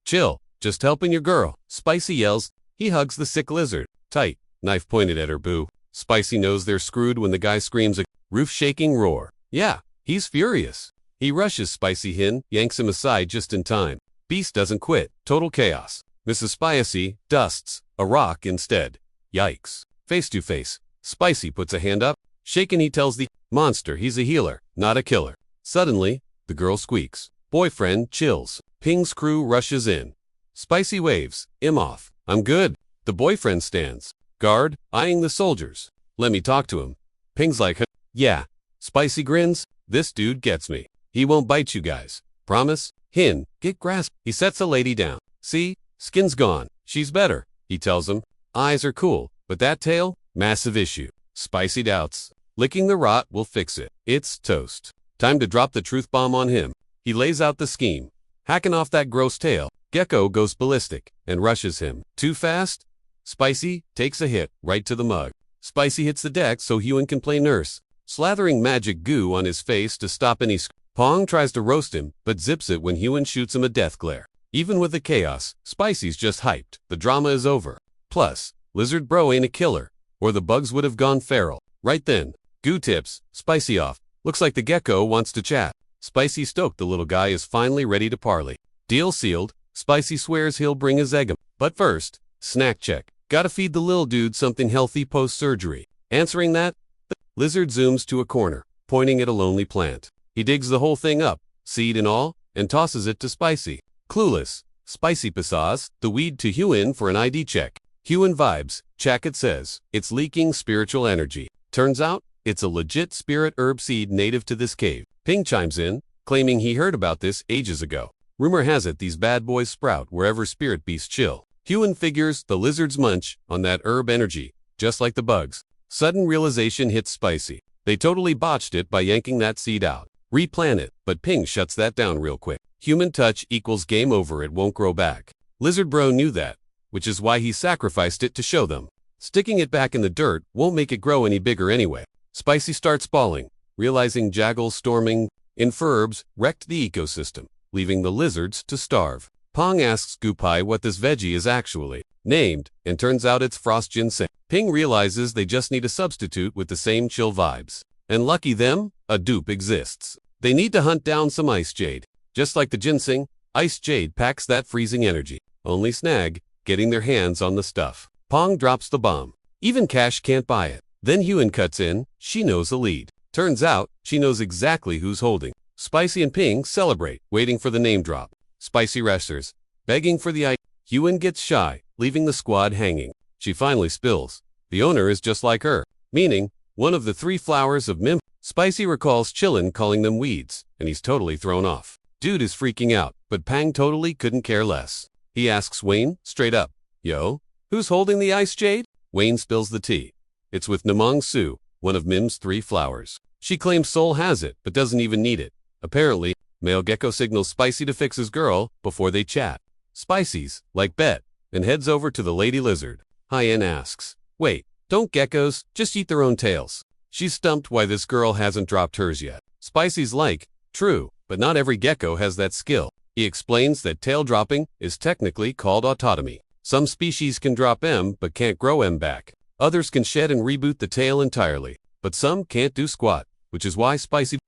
Chill. Just helping your girl. Spicy yells. He hugs the sick lizard. Tight. Knife pointed at her boo. Spicy knows they're screwed when the guy screams a roof-shaking roar. Yeah, he's furious. He rushes Spicy Hyun, yanks him aside just in time. Beast doesn't quit. Total chaos. Mrs. Spicy dusts a rock instead. Yikes. Face to face. Spicy puts a hand up. Shaken, he tells the monster he's a healer, not a killer. Suddenly, the girl squeaks. Boyfriend chills. Ping's crew rushes in. Spicy waves. Off. I'm good. The boyfriend stands. Guard, eyeing the soldiers. Let me talk to him. Ping's like, yeah. Spicy grins. This dude gets me. He won't bite you guys. Promise? Hyun, get grasp. He sets a lady down. See? Skin's gone. She's better. He tells him. Eyes are cool, but that tail? Massive issue. Spicy doubts. Licking the rot will fix it. It's toast. Time to drop the truth bomb on him. He lays out the scheme. Hacking off that gross tail. Gecko goes ballistic and rushes him. Too fast? Spicy takes a hit right to the mug. Spicy hits the deck so Hyun can play nurse, slathering magic goo on his face to stop any Pong tries to roast him, but zips it when Hyun shoots him a death glare. Even with the chaos, Spicy's just hyped. The drama is over. Plus, Lizard Bro ain't a killer, or the bugs would have gone feral. Right then, goo tips, Spicy off. Looks like the gecko wants to chat. Spicy stoked the little guy is finally ready to parley. Deal sealed. Spicy swears he'll bring his egg. But first, snack check. Gotta feed the lil dude something healthy post-surgery. Answering that, the lizard zooms to a corner, pointing at a lonely plant. He digs the whole thing up, seed and all, and tosses it to Spicy. Clueless, Spicy passes the weed to Hyun for an ID check. Hyun vibes, check it says. It's leaking spiritual energy. Turns out, it's a legit spirit herb seed native to this cave. Ping chimes in, claiming he heard about this ages ago. Rumor has it these bad boys sprout wherever spirit beasts chill. Hyun figures the lizards munch on that herb energy, just like the bugs. Sudden realization hits Spicy. They totally botched it by yanking that seed out. Replant it, but Ping shuts that down real quick. Human touch equals game over, it won't grow back. Lizard Bro knew that, which is why he sacrificed it to show them. Sticking it back in the dirt won't make it grow any bigger anyway. Spicy starts bawling, realizing Jaggles storming infurbs wrecked the ecosystem, leaving the lizards to starve. Pong asks Goopai what this veggie is actually named, and turns out it's frost ginseng. Ping realizes they just need a substitute with the same chill vibes. And lucky them, a dupe exists. They need to hunt down some ice jade. Just like the ginseng, ice jade packs that freezing energy. Only snag, getting their hands on the stuff. Pong drops the bomb. Even cash can't buy it. Then Hyun cuts in, she knows the lead. Turns out, she knows exactly who's holding. Spicy and Ping celebrate, waiting for the name drop. Spicy wrestlers, begging for the ice. Hyun gets shy, leaving the squad hanging. She finally spills. The owner is just like her, meaning, one of the 3 flowers of Mim. Spicy recalls Chillin calling them weeds, and he's totally thrown off. Dude is freaking out, but Pang totally couldn't care less. He asks Wayne, straight up, yo, who's holding the ice jade? Wayne spills the tea. It's with Namong Su, one of Mim's 3 flowers. She claims Soul has it, but doesn't even need it. Apparently, male gecko signals Spicy to fix his girl before they chat. Spicy's, like bet, and heads over to the lady lizard. Hyen asks, wait, don't geckos just eat their own tails? She's stumped why this girl hasn't dropped hers yet. Spicy's like, true, but not every gecko has that skill. He explains that tail dropping is technically called autotomy. Some species can drop M but can't grow M back. Others can shed and reboot the tail entirely, but some can't do squat, which is why Spicy...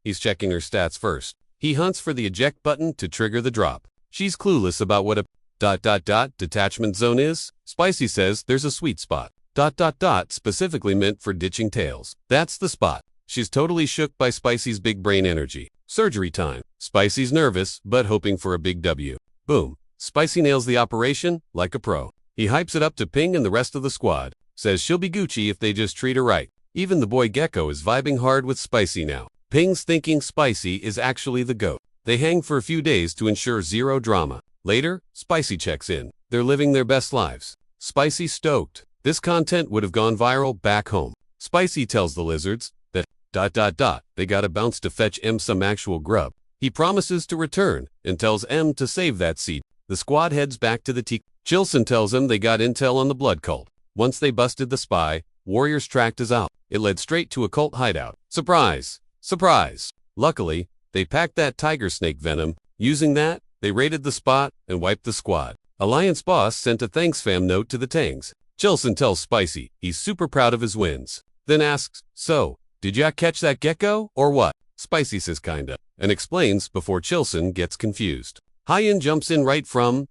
He's checking her stats first. He hunts for the eject button to trigger the drop. She's clueless about what a detachment zone is. Spicy says there's a sweet spot. Specifically meant for ditching tails. That's the spot. She's totally shook by Spicy's big brain energy. Surgery time. Spicy's nervous, but hoping for a big W. Boom. Spicy nails the operation like a pro. He hypes it up to Ping and the rest of the squad. Says she'll be Gucci if they just treat her right. Even the boy Gecko is vibing hard with Spicy now. Ping's thinking Spicy is actually the GOAT. They hang for a few days to ensure zero drama. Later, Spicy checks in. They're living their best lives. Spicy stoked. This content would have gone viral back home. Spicy tells the lizards that they gotta bounce to fetch M some actual grub. He promises to return and tells M to save that seed. The squad heads back to the T. Chilson tells them they got intel on the blood cult. Once they busted the spy, Warriors tracked us out. It led straight to a cult hideout. Surprise! Surprise! Luckily, they packed that tiger snake venom. Using that, they raided the spot and wiped the squad. Alliance boss sent a thanks fam note to the Tangs. Chilson tells Spicy he's super proud of his wins. Then asks, so, did ya catch that gecko, or what? Spicy says kinda, and explains before Chilson gets confused. Hyen jumps in right from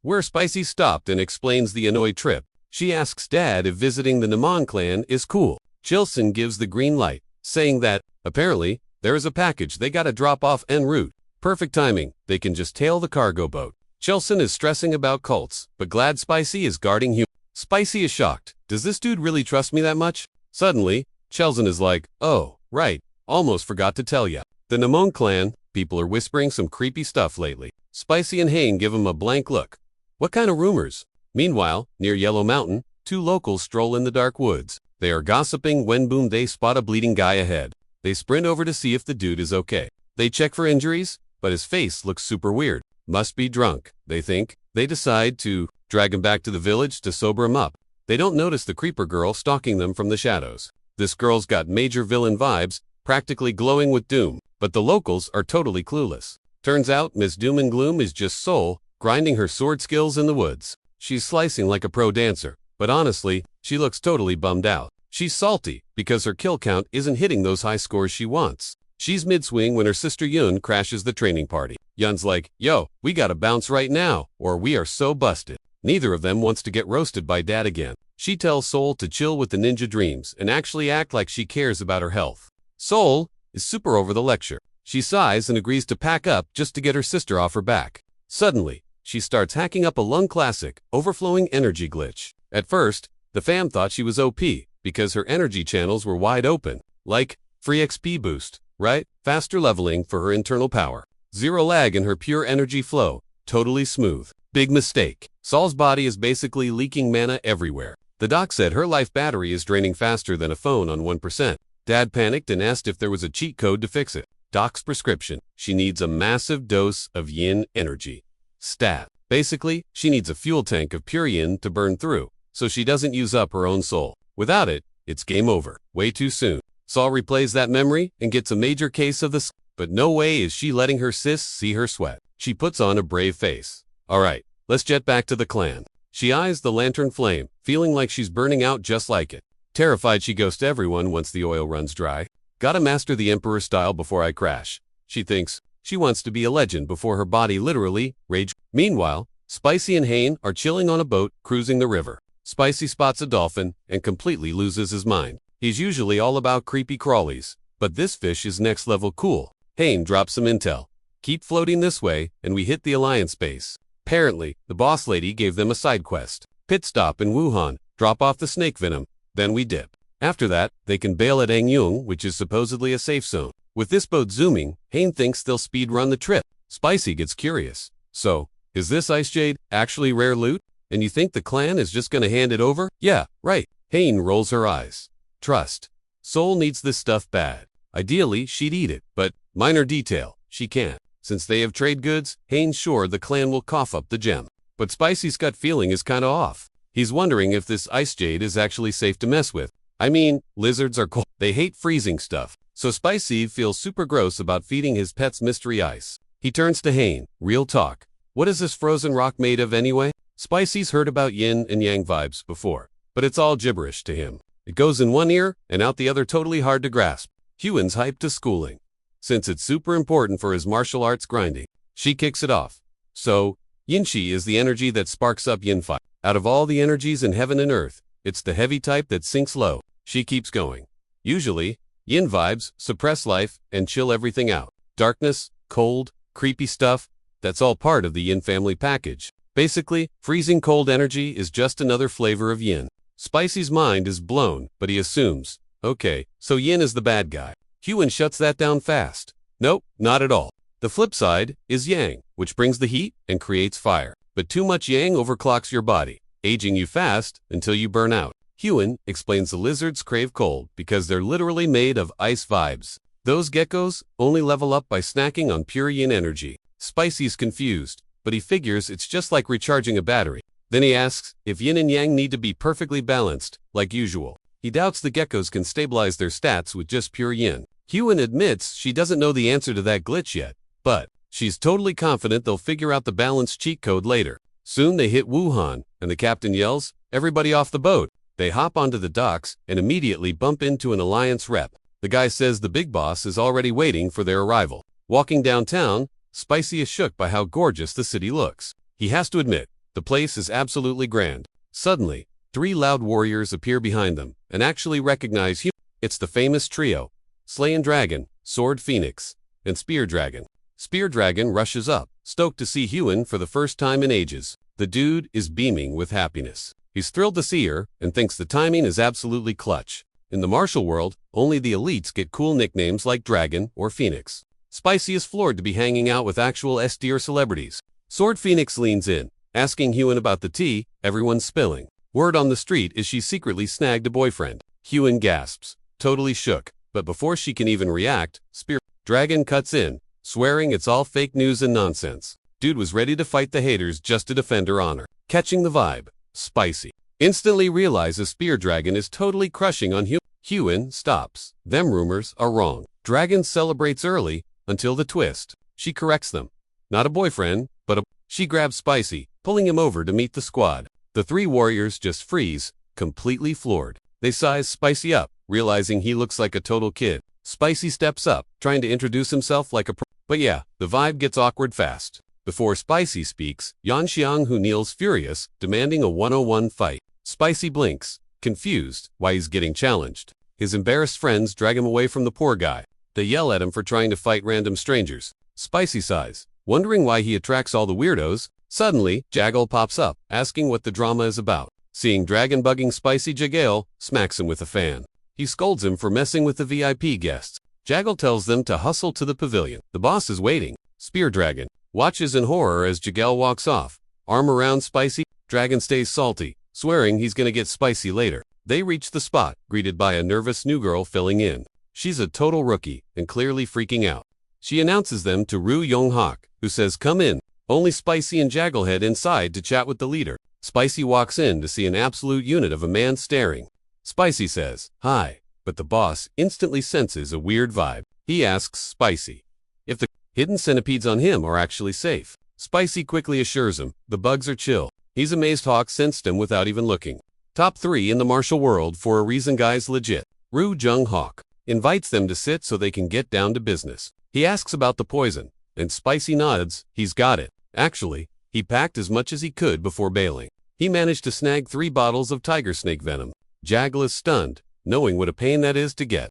where Spicy stopped and explains the annoyed trip. She asks Dad if visiting the Namon clan is cool. Chilson gives the green light, saying that, apparently, there is a package they gotta drop off en route. Perfect timing, they can just tail the cargo boat. Chilson is stressing about cults, but glad Spicy is guarding him. Spicy is shocked. Does this dude really trust me that much? Suddenly, Chilson is like, oh, right, almost forgot to tell ya. The Namon clan, people are whispering some creepy stuff lately. Spicy and Hane give him a blank look. What kind of rumors? Meanwhile, near Yellow Mountain, two locals stroll in the dark woods. They are gossiping when boom they spot a bleeding guy ahead. They sprint over to see if the dude is okay. They check for injuries, but his face looks super weird. Must be drunk, they think. They decide to drag him back to the village to sober him up. They don't notice the creeper girl stalking them from the shadows. This girl's got major villain vibes, practically glowing with doom, but the locals are totally clueless. Turns out Miss Doom and Gloom is just Soul, grinding her sword skills in the woods. She's slicing like a pro dancer, but honestly, she looks totally bummed out. She's salty because her kill count isn't hitting those high scores she wants. She's mid-swing when her sister Yun crashes the training party. Yun's like, yo, we gotta bounce right now, or we are so busted. Neither of them wants to get roasted by Dad again. She tells Soul to chill with the ninja dreams and actually act like she cares about her health. Soul is super over the lecture. She sighs and agrees to pack up just to get her sister off her back. Suddenly, she starts hacking up a lung classic, overflowing energy glitch. At first, the fam thought she was OP because her energy channels were wide open, like free XP boost, right? Faster leveling for her internal power. Zero lag in her pure energy flow, totally smooth. Big mistake. Saul's body is basically leaking mana everywhere. The doc said her life battery is draining faster than a phone on 1%. Dad panicked and asked if there was a cheat code to fix it. Doc's prescription. She needs a massive dose of yin energy. Stat. Basically, she needs a fuel tank of pure yin to burn through, so she doesn't use up her own soul. Without it, it's game over. Way too soon. Saul replays that memory and gets a major case of the but no way is she letting her sis see her sweat. She puts on a brave face. Alright, let's jet back to the clan. She eyes the lantern flame, feeling like she's burning out just like it. Terrified she ghosts everyone once the oil runs dry. Gotta master the Emperor style before I crash. She thinks. She wants to be a legend before her body literally rage. Meanwhile, Spicy and Hane are chilling on a boat, cruising the river. Spicy spots a dolphin and completely loses his mind. He's usually all about creepy crawlies, but this fish is next level cool. Hane drops some intel. Keep floating this way, and we hit the Alliance base. Apparently, the boss lady gave them a side quest. Pit stop in Wuhan, drop off the snake venom, then we dip. After that, they can bail at Angyung, which is supposedly a safe zone. With this boat zooming, Hane thinks they'll speed run the trip. Spicy gets curious. So, is this Ice Jade actually rare loot? And you think the clan is just gonna hand it over? Yeah, right. Hane rolls her eyes. Trust. Soul needs this stuff bad. Ideally, she'd eat it, but minor detail, she can't. Since they have trade goods, Hane's sure the clan will cough up the gem. But Spicy's gut feeling is kinda off. He's wondering if this Ice Jade is actually safe to mess with. I mean, lizards are cold. They hate freezing stuff. So Spicy feels super gross about feeding his pets mystery ice. He turns to Hane. Real talk. What is this frozen rock made of anyway? Spicy's heard about yin and yang vibes before, but it's all gibberish to him. It goes in one ear and out the other, totally hard to grasp. Huan's hyped to schooling. since it's super important for his martial arts grinding. She kicks it off. So, Yinshi is the energy that sparks up yin fire. Out of all the energies in heaven and earth, it's the heavy type that sinks low. She keeps going. Usually, yin vibes suppress life and chill everything out. Darkness, cold, creepy stuff, that's all part of the yin family package. Basically, freezing cold energy is just another flavor of yin. Spicy's mind is blown, but he assumes, okay, so yin is the bad guy. Hyun shuts that down fast. Nope, not at all. The flip side is yang, which brings the heat and creates fire. But too much yang overclocks your body, aging you fast until you burn out. Hyun explains the lizards crave cold because they're literally made of ice vibes. Those geckos only level up by snacking on pure yin energy. Spicy's confused, but he figures it's just like recharging a battery. Then he asks if yin and yang need to be perfectly balanced, like usual. He doubts the geckos can stabilize their stats with just pure yin. Hyun admits she doesn't know the answer to that glitch yet, but she's totally confident they'll figure out the balance cheat code later. Soon they hit Wuhan, and the captain yells, "Everybody off the boat." They hop onto the docks and immediately bump into an Alliance rep. The guy says the big boss is already waiting for their arrival. Walking downtown, Spicy is shook by how gorgeous the city looks. He has to admit, the place is absolutely grand. Suddenly, 3 loud warriors appear behind them and actually recognize Hyun. It's the famous trio, Slayin' Dragon, Sword Phoenix, and Spear Dragon. Spear Dragon rushes up, stoked to see Hyun for the first time in ages. The dude is beaming with happiness. He's thrilled to see her and thinks the timing is absolutely clutch. In the martial world, only the elites get cool nicknames like Dragon or Phoenix. Spicy is floored to be hanging out with actual S-tier celebrities. Sword Phoenix leans in, asking Hyun about the tea everyone's spilling. Word on the street is she secretly snagged a boyfriend. Hyun gasps, totally shook, but before she can even react, Spear Dragon cuts in, swearing it's all fake news and nonsense. Dude was ready to fight the haters just to defend her honor. Catching the vibe, Spicy instantly realizes Spear Dragon is totally crushing on Hyun. Hyun stops. Them rumors are wrong. Dragon celebrates early until the twist. She corrects them. Not a boyfriend, but a... She grabs Spicy, pulling him over to meet the squad. The 3 warriors just freeze, completely floored. They size Spicy up, realizing he looks like a total kid. Spicy steps up, trying to introduce himself like a pro. But yeah, the vibe gets awkward fast. Before Spicy speaks, Yanxiang who kneels furious, demanding a 1-on-1 fight. Spicy blinks, confused why he's getting challenged. His embarrassed friends drag him away from the poor guy. They yell at him for trying to fight random strangers. Spicy sighs, wondering why he attracts all the weirdos. Suddenly, Jagal pops up, asking what the drama is about. Seeing Dragon bugging Spicy, Jagal smacks him with a fan. He scolds him for messing with the VIP guests. Jagal tells them to hustle to the pavilion. The boss is waiting. Spear Dragon watches in horror as Jagal walks off. Arm around Spicy, Dragon stays salty, swearing he's gonna get Spicy later. They reach the spot, greeted by a nervous new girl filling in. She's a total rookie and clearly freaking out. She announces them to Roo Young-hak, who says come in. Only Spicy and Jagal head inside to chat with the leader. Spicy walks in to see an absolute unit of a man staring. Spicy says, "Hi," but the boss instantly senses a weird vibe. He asks Spicy if the hidden centipedes on him are actually safe. Spicy quickly assures him the bugs are chill. He's amazed Hawk sensed him without even looking. Top 3 in the martial world for a reason, guys, legit. Roo Jung-hak invites them to sit so they can get down to business. He asks about the poison, and Spicy nods, he's got it. Actually, he packed as much as he could before bailing. He managed to snag 3 bottles of tiger snake venom. Jagal is stunned, knowing what a pain that is to get.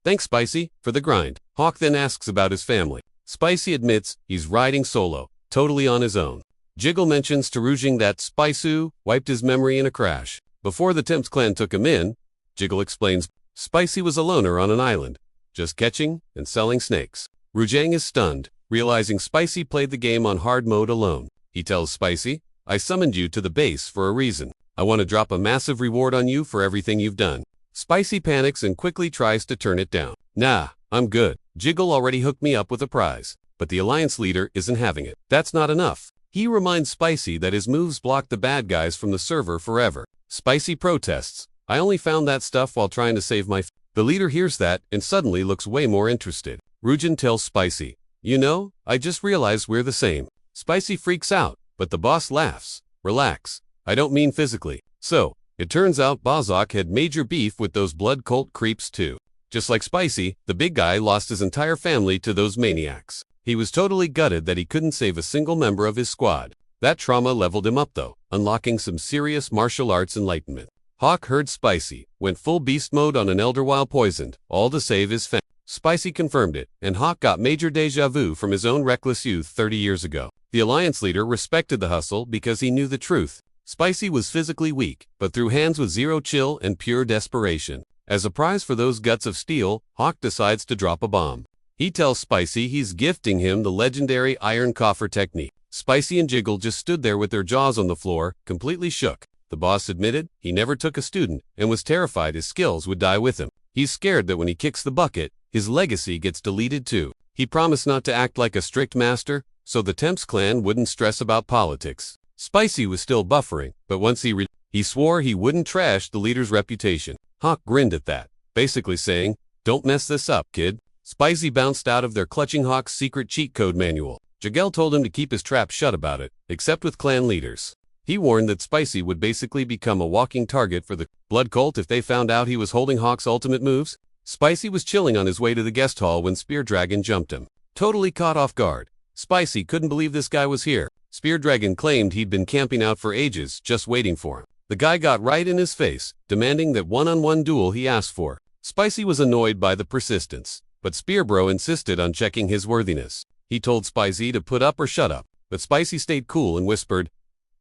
Thanks Spicy for the grind. Hawk then asks about his family. Spicy admits he's riding solo, totally on his own. Jiggle mentions to Rujing that Spicy wiped his memory in a crash. Before the Temps clan took him in, Jiggle explains Spicy was a loner on an island, just catching and selling snakes. Rujang is stunned, realizing Spicy played the game on hard mode alone. He tells Spicy, I summoned you to the base for a reason. I want to drop a massive reward on you for everything you've done. Spicy panics and quickly tries to turn it down. Nah, I'm good. Jiggle already hooked me up with a prize. But the Alliance leader isn't having it. That's not enough. He reminds Spicy that his moves block the bad guys from the server forever. Spicy protests. I only found that stuff while trying to save my The leader hears that and suddenly looks way more interested. Rujin tells Spicy, you know, I just realized we're the same. Spicy freaks out, but the boss laughs. Relax. I don't mean physically. So, it turns out Bazak had major beef with those blood cult creeps too. Just like Spicy, the big guy lost his entire family to those maniacs. He was totally gutted that he couldn't save a single member of his squad. That trauma leveled him up though, unlocking some serious martial arts enlightenment. Hawk heard Spicy, went full beast mode on an elder while poisoned, all to save his family. Spicy confirmed it, and Hawk got major deja vu from his own reckless youth 30 years ago. The Alliance leader respected the hustle because he knew the truth. Spicy was physically weak, but threw hands with zero chill and pure desperation. As a prize for those guts of steel, Hawk decides to drop a bomb. He tells Spicy he's gifting him the legendary iron coffer technique. Spicy and Jiggle just stood there with their jaws on the floor, completely shook. The boss admitted he never took a student and was terrified his skills would die with him. He's scared that when he kicks the bucket, his legacy gets deleted too. He promised not to act like a strict master, so the Temps clan wouldn't stress about politics. Spicy was still buffering, but once he swore he wouldn't trash the leader's reputation. Hawk grinned at that, basically saying, "Don't mess this up, kid." Spicy bounced out of their clutching Hawk's secret cheat code manual. Jiggle told him to keep his trap shut about it, except with clan leaders. He warned that Spicy would basically become a walking target for the blood cult if they found out he was holding Hawk's ultimate moves. Spicy was chilling on his way to the guest hall when Spear Dragon jumped him. Totally caught off guard. Spicy couldn't believe this guy was here. Spear Dragon claimed he'd been camping out for ages, just waiting for him. The guy got right in his face, demanding that one-on-one duel he asked for. Spicy was annoyed by the persistence, but Spear Bro insisted on checking his worthiness. He told Spicy to put up or shut up, but Spicy stayed cool and whispered,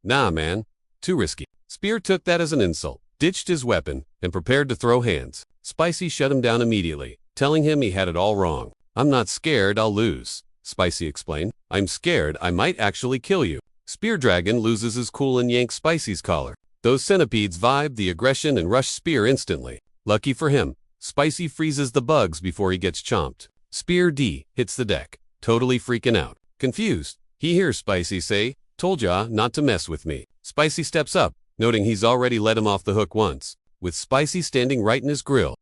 "Nah, man, too risky." Spear took that as an insult, ditched his weapon, and prepared to throw hands. Spicy shut him down immediately, telling him he had it all wrong. "I'm not scared I'll lose," Spicy explained. "I'm scared I might actually kill you." Spear Dragon loses his cool and yanks Spicy's collar. Those centipedes vibe the aggression and rush Spear instantly. Lucky for him, Spicy freezes the bugs before he gets chomped. Spear D hits the deck, totally freaking out. Confused, he hears Spicy say, "Told ya not to mess with me." Spicy steps up, noting he's already let him off the hook once, with Spicy standing right in his grill.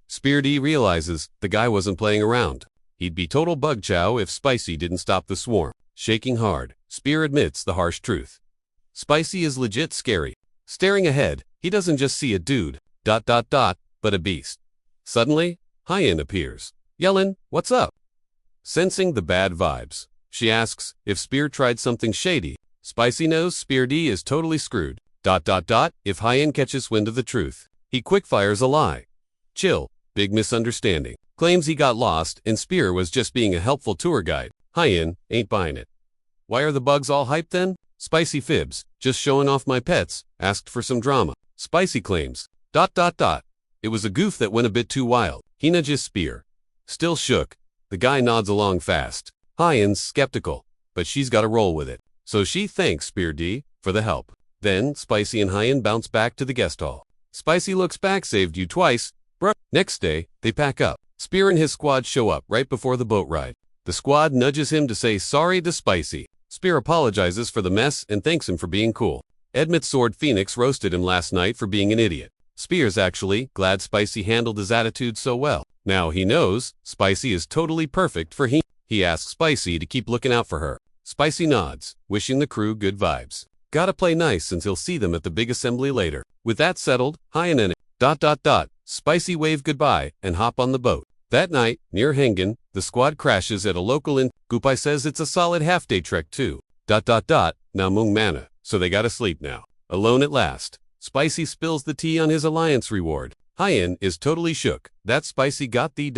Spear D realizes the guy wasn't playing around. He'd be total bug chow if Spicy didn't stop the swarm. Shaking hard, Spear admits the harsh truth. Spicy is legit scary. Staring ahead, he doesn't just see a dude, but a beast. Suddenly, Hyen appears, yelling, "What's up?" Sensing the bad vibes, she asks if Spear tried something shady. Spicy knows Spear D is totally screwed. If Hyen catches wind of the truth, he quickfires a lie. Chill, big misunderstanding. Claims he got lost and Spear was just being a helpful tour guide. Hyen ain't buying it. Why are the bugs all hyped then? Spicy fibs, just showing off my pets, asked for some drama. Spicy claims, It was a goof that went a bit too wild. He nudges Spear. Still shook, the guy nods along fast. Hyen's skeptical, but she's got to roll with it. So she thanks Spear D for the help. Then, Spicy and Hyen bounce back to the guest hall. Spicy looks back, "Saved you twice, bruh." Next day, they pack up. Spear and his squad show up right before the boat ride. The squad nudges him to say sorry to Spicy. Spear apologizes for the mess and thanks him for being cool. Admits Sword Phoenix roasted him last night for being an idiot. Spear's actually glad Spicy handled his attitude so well. Now he knows Spicy is totally perfect for him. He asks Spicy to keep looking out for her. Spicy nods, wishing the crew good vibes. Gotta play nice since he'll see them at the big assembly later. With that settled, Hyen and Spicy wave goodbye and hop on the boat. That night, near Hengen, the squad crashes at a local inn. Gupai says it's a solid half-day trek too. Namung mana, so they gotta sleep now. Alone at last, Spicy spills the tea on his alliance reward. Hyen is totally shook that Spicy got the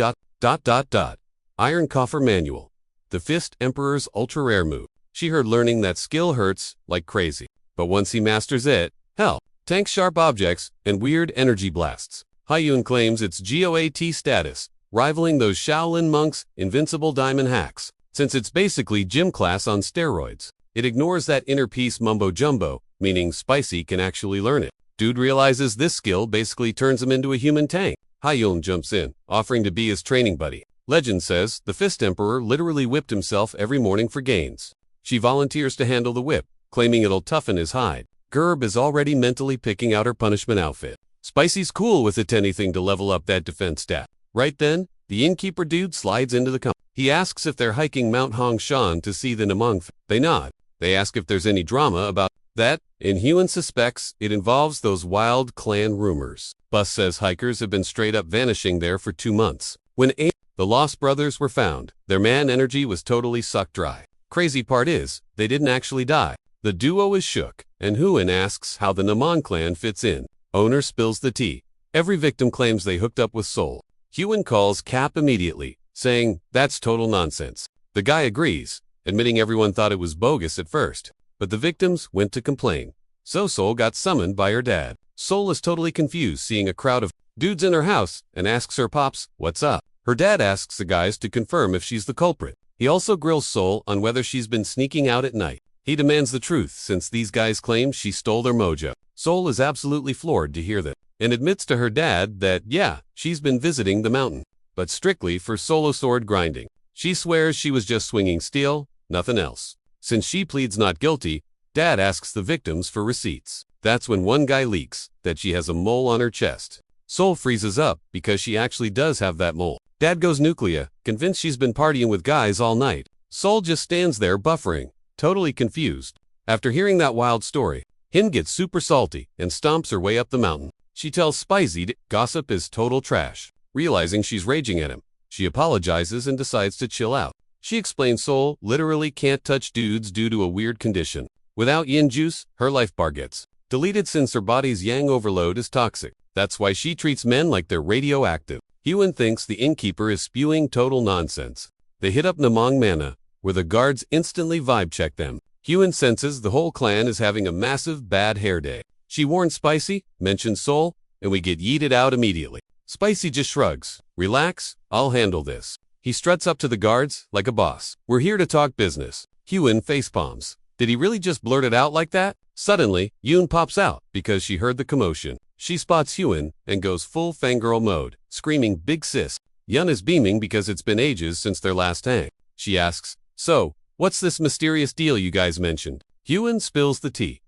Iron Coffer Manual, the Fist Emperor's ultra-rare move. She heard learning that skill hurts like crazy, but once he masters it, hell, tanks sharp objects and weird energy blasts. Hyun claims its GOAT status, rivaling those Shaolin monks' invincible diamond hacks. Since it's basically gym class on steroids, it ignores that inner peace mumbo-jumbo, meaning Spicy can actually learn it. Dude realizes this skill basically turns him into a human tank. Hyun jumps in, offering to be his training buddy. Legend says the Fist Emperor literally whipped himself every morning for gains. She volunteers to handle the whip, claiming it'll toughen his hide. Gerb is already mentally picking out her punishment outfit. Spicy's cool with it, anything to level up that defense stat. Right then, the innkeeper dude slides into the company. He asks if they're hiking Mount Hongshan to see the Namong. They nod. They ask if there's any drama about That, and Hyun suspects it involves those wild clan rumors. Bus says hikers have been straight up vanishing there for 2 months. When the Lost Brothers were found, their man energy was totally sucked dry. Crazy part is, they didn't actually die. The duo is shook, and Hyun asks how the Namon clan fits in. Owner spills the tea. Every victim claims they hooked up with Soul. Hyun calls Cap immediately, saying, that's total nonsense. The guy agrees, admitting everyone thought it was bogus at first. But the victims went to complain. So Soul got summoned by her dad. Soul is totally confused seeing a crowd of dudes in her house and asks her pops, what's up? Her dad asks the guys to confirm if she's the culprit. He also grills Soul on whether she's been sneaking out at night. He demands the truth since these guys claim she stole their mojo. Soul is absolutely floored to hear that and admits to her dad that, yeah, she's been visiting the mountain, but strictly for solo sword grinding. She swears she was just swinging steel, nothing else. Since she pleads not guilty, Dad asks the victims for receipts. That's when one guy leaks that she has a mole on her chest. Soul freezes up because she actually does have that mole. Dad goes nuclear, convinced she's been partying with guys all night. Soul just stands there buffering, totally confused. After hearing that wild story, Hin gets super salty and stomps her way up the mountain. She tells Spicy that gossip is total trash. Realizing she's raging at him, she apologizes and decides to chill out. She explains Soul literally can't touch dudes due to a weird condition. Without yin juice, her life bar gets deleted since her body's yang overload is toxic. That's why she treats men like they're radioactive. Hyun thinks the innkeeper is spewing total nonsense. They hit up Namong Mana, where the guards instantly vibe check them. Hyun senses the whole clan is having a massive bad hair day. She warns Spicy, mentions Soul, and we get yeeted out immediately. Spicy just shrugs. Relax, I'll handle this. He struts up to the guards like a boss. We're here to talk business. Hyun facepalms. Did he really just blurt it out like that? Suddenly, Yoon pops out because she heard the commotion. She spots Hyun and goes full fangirl mode, screaming big sis. Yun is beaming because it's been ages since their last hang. She asks, so, what's this mysterious deal you guys mentioned? Hyun spills the tea.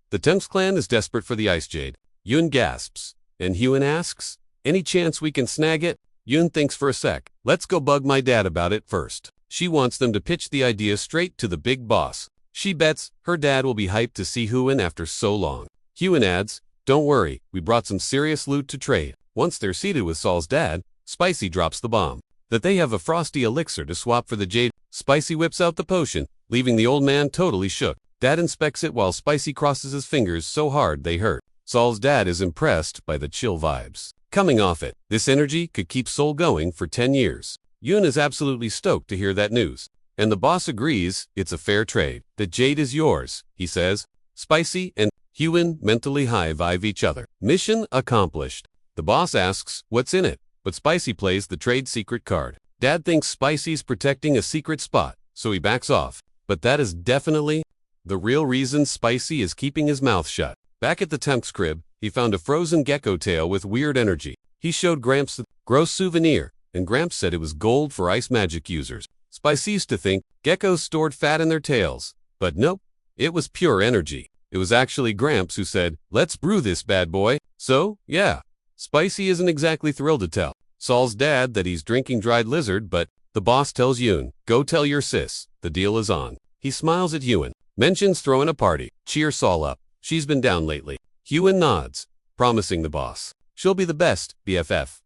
The Temps clan is desperate for the Ice Jade. Yoon gasps, and Hyun asks, any chance we can snag it? Yoon thinks for a sec. Let's go bug my dad about it first. She wants them to pitch the idea straight to the big boss. She bets her dad will be hyped to see Hyun after so long. Hyun adds, don't worry, we brought some serious loot to trade. Once they're seated with Saul's dad, Spicy drops the bomb. That they have a frosty elixir to swap for the jade. Spicy whips out the potion, leaving the old man totally shook. Dad inspects it while Spicy crosses his fingers so hard they hurt. Saul's dad is impressed by the chill vibes coming off it. This energy could keep Soul going for 10 years. Yoon is absolutely stoked to hear that news. And the boss agrees it's a fair trade. The jade is yours, he says. Spicy and Hyun mentally high-five each other. Mission accomplished. The boss asks what's in it, but Spicy plays the trade secret card. Dad thinks Spicy's protecting a secret spot, so he backs off. But that is definitely the real reason Spicy is keeping his mouth shut. Back at the Temp's crib, he found a frozen gecko tail with weird energy. He showed Gramps the gross souvenir, and Gramps said it was gold for ice magic users. Spicy used to think geckos stored fat in their tails, but nope, it was pure energy. It was actually Gramps who said, let's brew this bad boy. So, yeah, Spicy isn't exactly thrilled to tell Saul's dad that he's drinking dried lizard, but the boss tells Yoon, go tell your sis, the deal is on. He smiles at Hyun, mentions throwing a party, cheer Saul up. She's been down lately. Hyun nods, promising the boss she'll be the best BFF.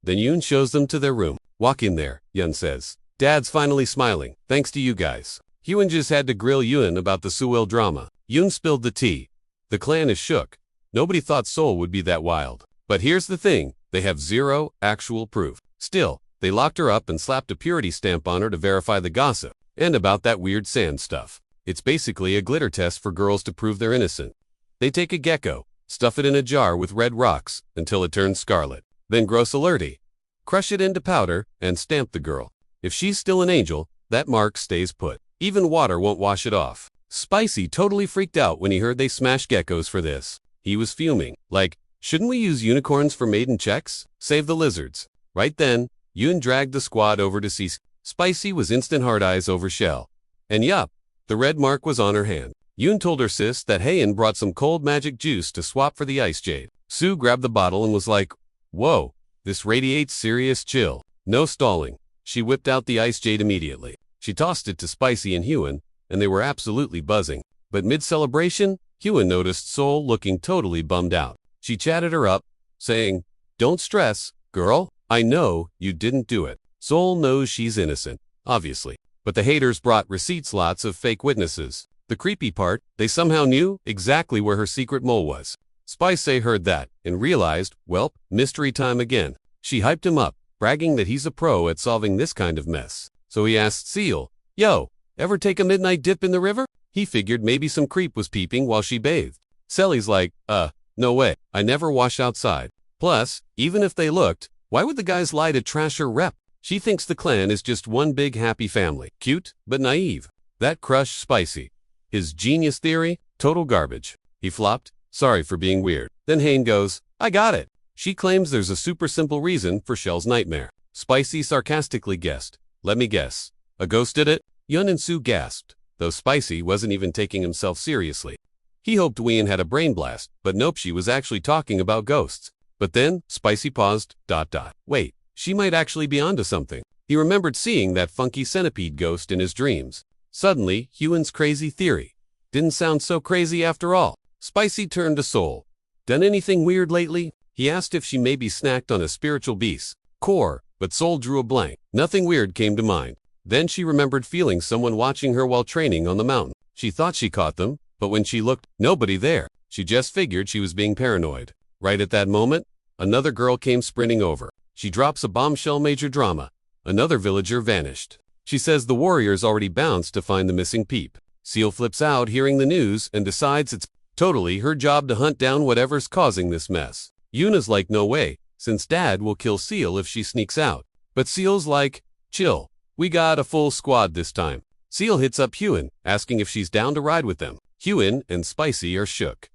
Then Yoon shows them to their room. Walk in there, Yoon says. Dad's finally smiling, thanks to you guys. Hyun just had to grill Yoon about the Sewell drama. Yoon spilled the tea. The clan is shook. Nobody thought Soul would be that wild. But here's the thing, they have zero actual proof. Still, they locked her up and slapped a purity stamp on her to verify the gossip. And about that weird sand stuff. It's basically a glitter test for girls to prove they're innocent. They take a gecko, stuff it in a jar with red rocks until it turns scarlet. Then gross alerty. Crush it into powder and stamp the girl. If she's still an angel, that mark stays put. Even water won't wash it off. Spicy totally freaked out when he heard they smashed geckos for this. He was fuming. Like, shouldn't we use unicorns for maiden checks? Save the lizards. Right then, Yoon dragged the squad over to see Spicy was instant hard eyes over Shell. And yup, the red mark was on her hand. Yoon told her sis that Haein brought some cold magic juice to swap for the ice jade. Sue grabbed the bottle and was like, whoa, this radiates serious chill. No stalling. She whipped out the ice jade immediately. She tossed it to Spicy and Hyun, and they were absolutely buzzing. But mid-celebration, Hyun noticed Seol looking totally bummed out. She chatted her up, saying, "Don't stress, girl. I know you didn't do it." Seol knows she's innocent, obviously. But the haters brought receipts, lots of fake witnesses. The creepy part, they somehow knew exactly where her secret mole was. Spicy heard that and realized, well, mystery time again. She hyped him up, bragging that he's a pro at solving this kind of mess. So he asked Seal, "Yo, ever take a midnight dip in the river?" He figured maybe some creep was peeping while she bathed. Selly's like, no way, I never wash outside. Plus, even if they looked, why would the guys lie to trash her rep? She thinks the clan is just one big happy family. Cute, but naive. That crushed Spicy. His genius theory, total garbage. He flopped, sorry for being weird. Then Hain goes, "I got it." She claims there's a super simple reason for Shell's nightmare. Spicy sarcastically guessed, "Let me guess. A ghost did it?" Yun and Sue gasped, though Spicy wasn't even taking himself seriously. He hoped Wien had a brain blast, but nope, she was actually talking about ghosts. But then, Spicy paused, ... Wait, she might actually be onto something. He remembered seeing that funky centipede ghost in his dreams. Suddenly, Hyun's crazy theory didn't sound so crazy after all. Spicy turned to Seol. "Done anything weird lately?" He asked if she maybe snacked on a spiritual beast core, but Seol drew a blank. Nothing weird came to mind. Then she remembered feeling someone watching her while training on the mountain. She thought she caught them, but when she looked, nobody there. She just figured she was being paranoid. Right at that moment, another girl came sprinting over. She drops a bombshell, major drama. Another villager vanished. She says the warriors already bounced to find the missing peep. Seal flips out hearing the news and decides it's totally her job to hunt down whatever's causing this mess. Yuna's like, no way, since Dad will kill Seal if she sneaks out. But Seal's like, chill, we got a full squad this time. Seal hits up Hyun, asking if she's down to ride with them. Hyun and Spicy are shook.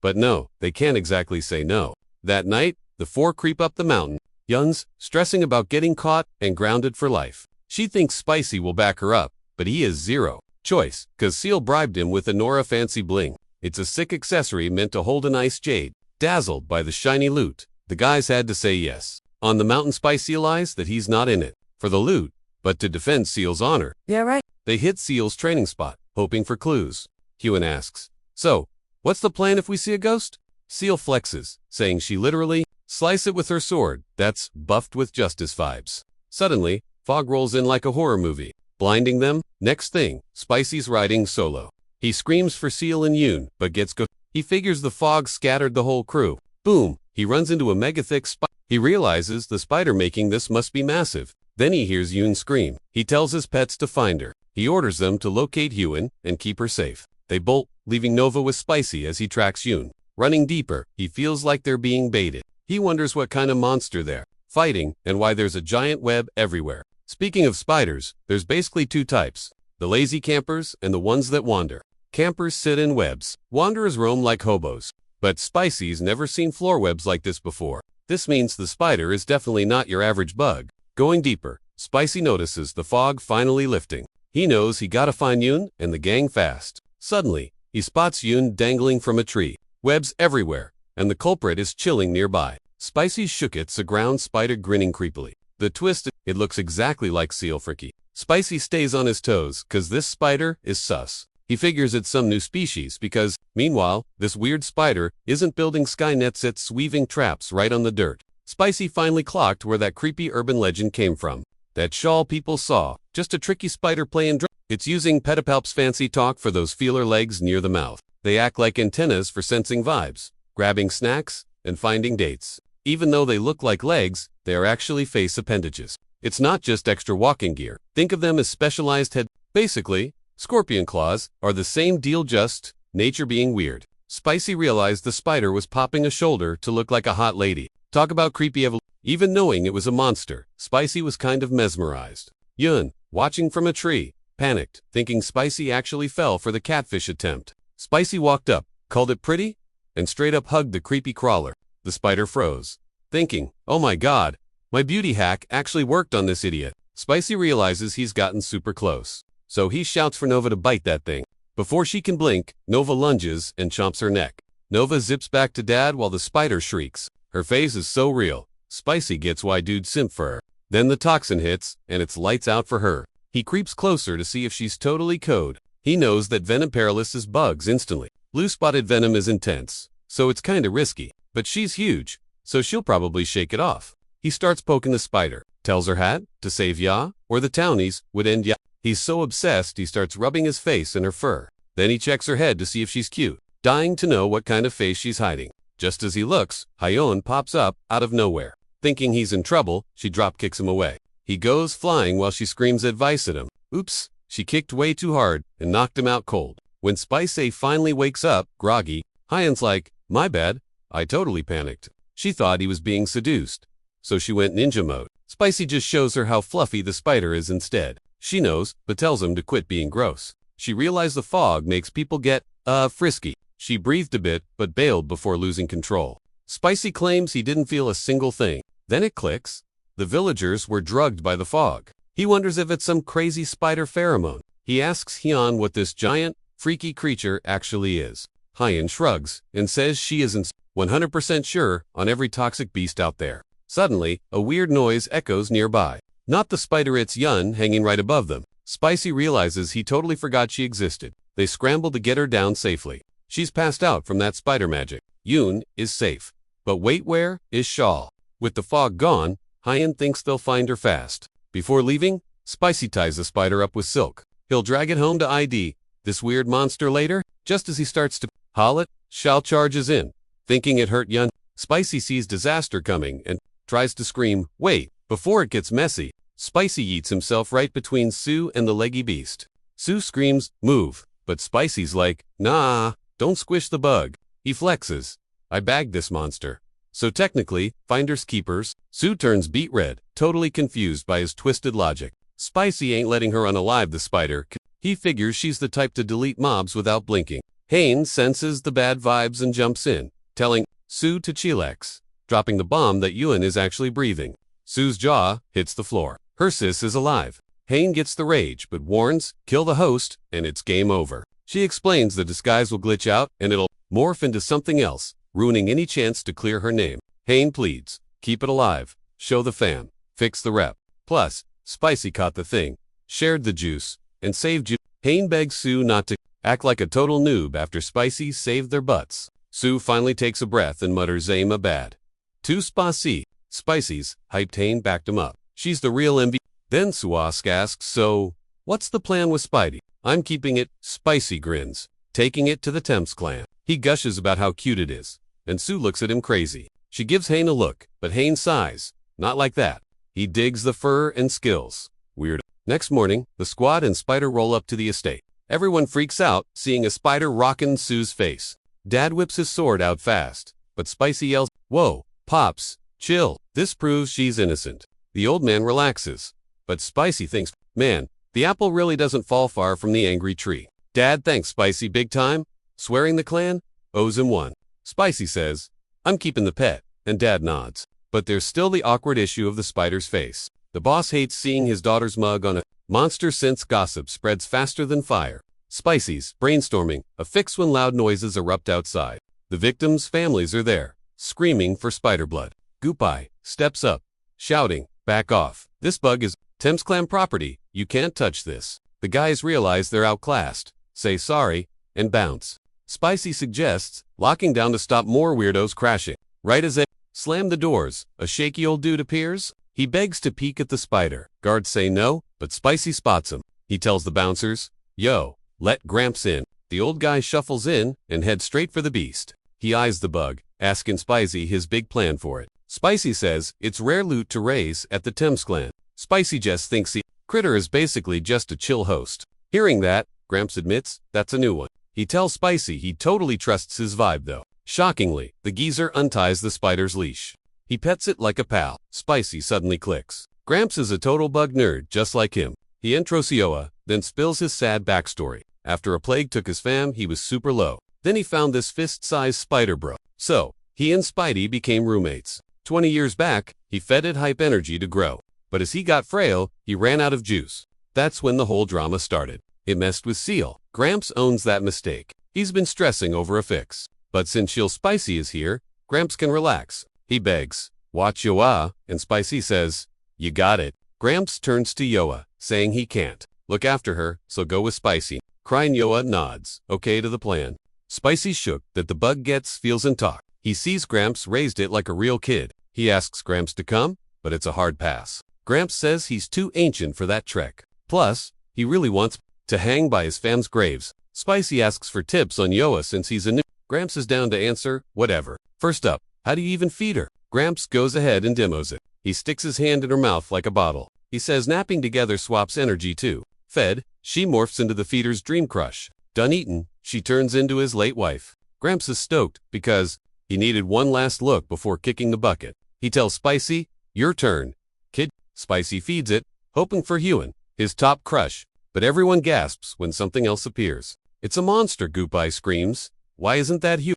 But no, they can't exactly say no. That night, the four creep up the mountain. Yun's stressing about getting caught and grounded for life. She thinks Spicy will back her up, but he has zero choice, cause Seal bribed him with a Nora fancy bling. It's a sick accessory meant to hold an ice jade. Dazzled by the shiny loot, the guys had to say yes. On the mountain, Spicy realized that he's not in it for the loot, but to defend Seal's honor. Yeah, right. They hit Seal's training spot, hoping for clues. Hyun asks, "So, what's the plan if we see a ghost?" Seal flexes, saying she literally slice it with her sword. That's buffed with justice vibes. Suddenly, fog rolls in like a horror movie, blinding them. Next thing, Spicy's riding solo. He screams for Seal and Yoon, but gets go. He figures the fog scattered the whole crew. Boom, he runs into a mega thick spider. He realizes the spider making this must be massive. Then he hears Yoon scream. He tells his pets to find her. He orders them to locate Hyun and keep her safe. They bolt, leaving Nova with Spicy as he tracks Yoon. Running deeper, he feels like they're being baited. He wonders what kind of monster they're fighting and why there's a giant web everywhere. Speaking of spiders, there's basically two types: the lazy campers and the ones that wander. Campers sit in webs. Wanderers roam like hobos. But Spicy's never seen floor webs like this before. This means the spider is definitely not your average bug. Going deeper, Spicy notices the fog finally lifting. He knows he gotta find Yoon and the gang fast. Suddenly, he spots Yoon dangling from a tree. Webs everywhere, and the culprit is chilling nearby. Spicy shook it's a ground spider grinning creepily. The twist, it looks exactly like Seal Fricky. Spicy stays on his toes, cause this spider is sus. He figures it's some new species because, meanwhile, this weird spider isn't building sky nets, it's weaving traps right on the dirt. Spicy finally clocked where that creepy urban legend came from. That shawl people saw, just a tricky spider playing drum. It's using pedipalp's fancy talk for those feeler legs near the mouth. They act like antennas for sensing vibes, grabbing snacks, and finding dates. Even though they look like legs, they are actually face appendages. It's not just extra walking gear. Think of them as specialized head. Basically, scorpion claws are the same deal, just nature being weird. Spicy realized the spider was popping a shoulder to look like a hot lady. Talk about creepy evolution. Even knowing it was a monster, Spicy was kind of mesmerized. Yoon, watching from a tree, panicked, thinking Spicy actually fell for the catfish attempt. Spicy walked up, called it pretty, and straight up hugged the creepy crawler. The spider froze, thinking, oh my god, my beauty hack actually worked on this idiot. Spicy realizes he's gotten super close, so he shouts for Nova to bite that thing. Before she can blink, Nova lunges and chomps her neck. Nova zips back to Dad while the spider shrieks. Her face is so real, Spicy gets why dude simp for her. Then the toxin hits, and it's lights out for her. He creeps closer to see if she's totally code. He knows that venom paralyzes bugs instantly. Blue-spotted venom is intense, so it's kinda risky. But she's huge, so she'll probably shake it off. He starts poking the spider, tells her hat to save Ya, or the townies would end Ya. He's so obsessed he starts rubbing his face in her fur. Then he checks her head to see if she's cute, dying to know what kind of face she's hiding. Just as he looks, Hyon pops up out of nowhere. Thinking he's in trouble, she drop kicks him away. He goes flying while she screams advice at him. Oops, she kicked way too hard and knocked him out cold. When Spicy finally wakes up, groggy, Hyun's like, my bad, I totally panicked. She thought he was being seduced, so she went ninja mode. Spicy just shows her how fluffy the spider is instead. She knows, but tells him to quit being gross. She realized the fog makes people get, frisky. She breathed a bit, but bailed before losing control. Spicy claims he didn't feel a single thing. Then it clicks. The villagers were drugged by the fog. He wonders if it's some crazy spider pheromone. He asks Hyun what this giant, freaky creature actually is. Hyun shrugs and says she isn't 100% sure on every toxic beast out there. Suddenly, a weird noise echoes nearby. Not the spider, it's Yun hanging right above them. Spicy realizes he totally forgot she existed. They scramble to get her down safely. She's passed out from that spider magic. Yoon is safe. But wait, where is Shawl? With the fog gone, Hyun thinks they'll find her fast. Before leaving, Spicy ties the spider up with silk. He'll drag it home to ID this weird monster later. Just as he starts to haul it, Shawl charges in. Thinking it hurt Yun, Spicy sees disaster coming and tries to scream, wait. Before it gets messy, Spicy eats himself right between Sue and the leggy beast. Sue screams, move, but Spicy's like, nah, don't squish the bug. He flexes. I bagged this monster. So technically, finders keepers. Sue turns beet red, totally confused by his twisted logic. Spicy ain't letting her unalive the spider. He figures she's the type to delete mobs without blinking. Haynes senses the bad vibes and jumps in, telling Sue to chillax, dropping the bomb that Ewan is actually breathing. Sue's jaw hits the floor. Her sis is alive. Hayne gets the rage, but warns, kill the host, and it's game over. She explains the disguise will glitch out, and it'll morph into something else, ruining any chance to clear her name. Hayne pleads, keep it alive, show the fam, fix the rep. Plus, Spicy caught the thing, shared the juice, and saved you. Hayne begs Sue not to act like a total noob after Spicy saved their butts. Sue finally takes a breath and mutters aim a bad. To Spicy. Spicy's hyped Hayne backed him up. She's the real MVP. Then Suask asks, so, what's the plan with Spidey? I'm keeping it. Spicy grins, taking it to the Thames clan. He gushes about how cute it is, and Sue looks at him crazy. She gives Hayne a look, but Hayne sighs, not like that. He digs the fur and skills. Weird. Next morning, the squad and Spider roll up to the estate. Everyone freaks out, seeing a spider rockin' Sue's face. Dad whips his sword out fast, but Spicy yells, whoa, Pops, chill. This proves she's innocent. The old man relaxes, but Spicy thinks, man, the apple really doesn't fall far from the angry tree. Dad thanks Spicy big time, swearing the clan owes him one. Spicy says, I'm keeping the pet, and Dad nods. But there's still the awkward issue of the spider's face. The boss hates seeing his daughter's mug on a monster since gossip spreads faster than fire. Spicy's brainstorming a fix when loud noises erupt outside. The victims' families are there, screaming for spider blood. Goopai steps up, shouting, back off. This bug is Thames clan property, you can't touch this. The guys realize they're outclassed, say sorry, and bounce. Spicy suggests locking down to stop more weirdos crashing. Right as they slam the doors, a shaky old dude appears. He begs to peek at the spider. Guards say no, but Spicy spots him. He tells the bouncers, yo, let Gramps in. The old guy shuffles in and heads straight for the beast. He eyes the bug, asking Spicy his big plan for it. Spicy says it's rare loot to raise at the Thames clan. Spicy just thinks the critter is basically just a chill host. Hearing that, Gramps admits that's a new one. He tells Spicy he totally trusts his vibe though. Shockingly, the geezer unties the spider's leash. He pets it like a pal. Spicy suddenly clicks. Gramps is a total bug nerd just like him. He intros Yoa, then spills his sad backstory. After a plague took his fam, he was super low. Then he found this fist-sized spider bro. So, he and Spidey became roommates. 20 years back, he fed it hype energy to grow. But as he got frail, he ran out of juice. That's when the whole drama started. It messed with Seal. Gramps owns that mistake. He's been stressing over a fix. But since Shield Spicy is here, Gramps can relax. He begs, watch Yoa, and Spicy says, you got it. Gramps turns to Yoa, saying he can't look after her, so go with Spicy. Crying Yoa nods, okay to the plan. Spicy shook that the bug feels and talk. He sees Gramps raised it like a real kid. He asks Gramps to come, but it's a hard pass. Gramps says he's too ancient for that trek. Plus, he really wants to hang by his fam's graves. Spicy asks for tips on Yoa since he's a new. Gramps is down to answer, whatever. First up, how do you even feed her? Gramps goes ahead and demos it. He sticks his hand in her mouth like a bottle. He says napping together swaps energy too. Fed, she morphs into the feeder's dream crush. Done eaten, she turns into his late wife. Gramps is stoked because he needed one last look before kicking the bucket. He tells Spicy, your turn, kid. Spicy feeds it, hoping for Hewan, his top crush, but everyone gasps when something else appears. It's a monster, Goopeye screams. Why isn't that Hewan?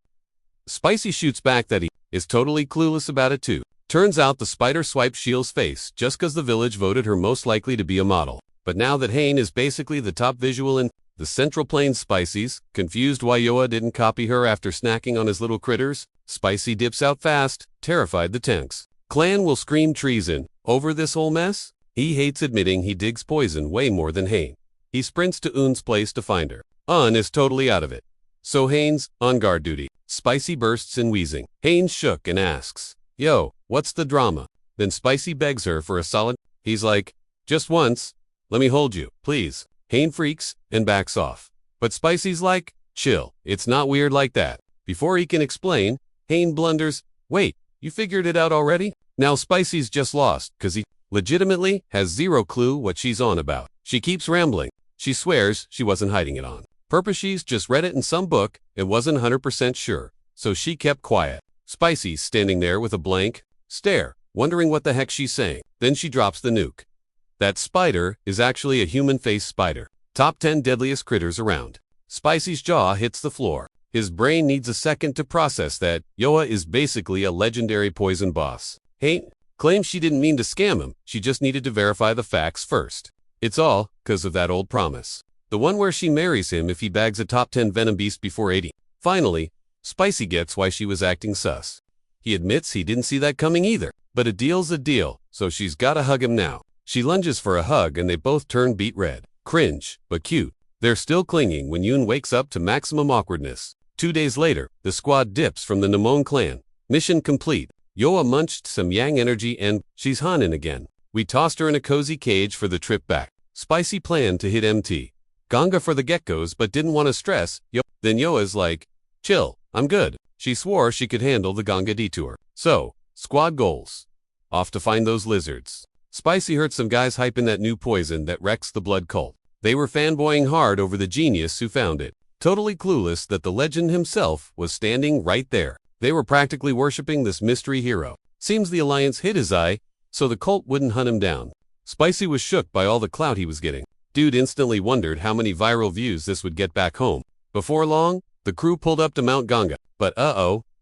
Spicy shoots back that he is totally clueless about it too. Turns out the spider swiped Shield's face just cause the village voted her most likely to be a model. But now that Hane is basically the top visual in the Central Plains Spicy's, confused why Yoa didn't copy her after snacking on his little critters, Spicy dips out fast, terrified the tanks. Clan will scream treason over this whole mess. He hates admitting he digs poison way more than Hane. He sprints to Un's place to find her. Un is totally out of it. So Hane's on guard duty. Spicy bursts in wheezing. Hane shook and asks, yo, what's the drama? Then Spicy begs her for a solid. He's like, just once. Let me hold you, please. Hane freaks and backs off. But Spicy's like, chill, it's not weird like that. Before he can explain, Hane blunders, wait, you figured it out already? Now Spicy's just lost, cause he legitimately has zero clue what she's on about. She keeps rambling. She swears she wasn't hiding it on purpose. She's just read it in some book and wasn't 100% sure, so she kept quiet. Spicy's standing there with a blank stare, wondering what the heck she's saying. Then she drops the nuke. That spider is actually a human-faced spider. Top 10 deadliest critters around. Spicy's jaw hits the floor. His brain needs a second to process that Yoa is basically a legendary poison boss. Hane claims she didn't mean to scam him, she just needed to verify the facts first. It's all because of that old promise. The one where she marries him if he bags a top 10 venom beast before 80. Finally, Spicy gets why she was acting sus. He admits he didn't see that coming either. But a deal's a deal, so she's gotta hug him now. She lunges for a hug and they both turn beet red. Cringe, but cute. They're still clinging when Yoon wakes up to maximum awkwardness. 2 days later, the squad dips from the Namon clan. Mission complete. Yoa munched some yang energy and she's Hanin again. We tossed her in a cozy cage for the trip back. Spicy planned to hit MT Ganga for the geckos but didn't want to stress. Then Yoa's like, chill, I'm good. She swore she could handle the Ganga detour. So, squad goals. Off to find those lizards. Spicy heard some guys hyping that new poison that wrecks the blood cult. They were fanboying hard over the genius who found it, totally clueless that the legend himself was standing right there. They were practically worshipping this mystery hero. Seems the Alliance hid his eye, so the cult wouldn't hunt him down. Spicy was shook by all the clout he was getting. Dude instantly wondered how many viral views this would get back home. Before long, the crew pulled up to Mount Ganga. But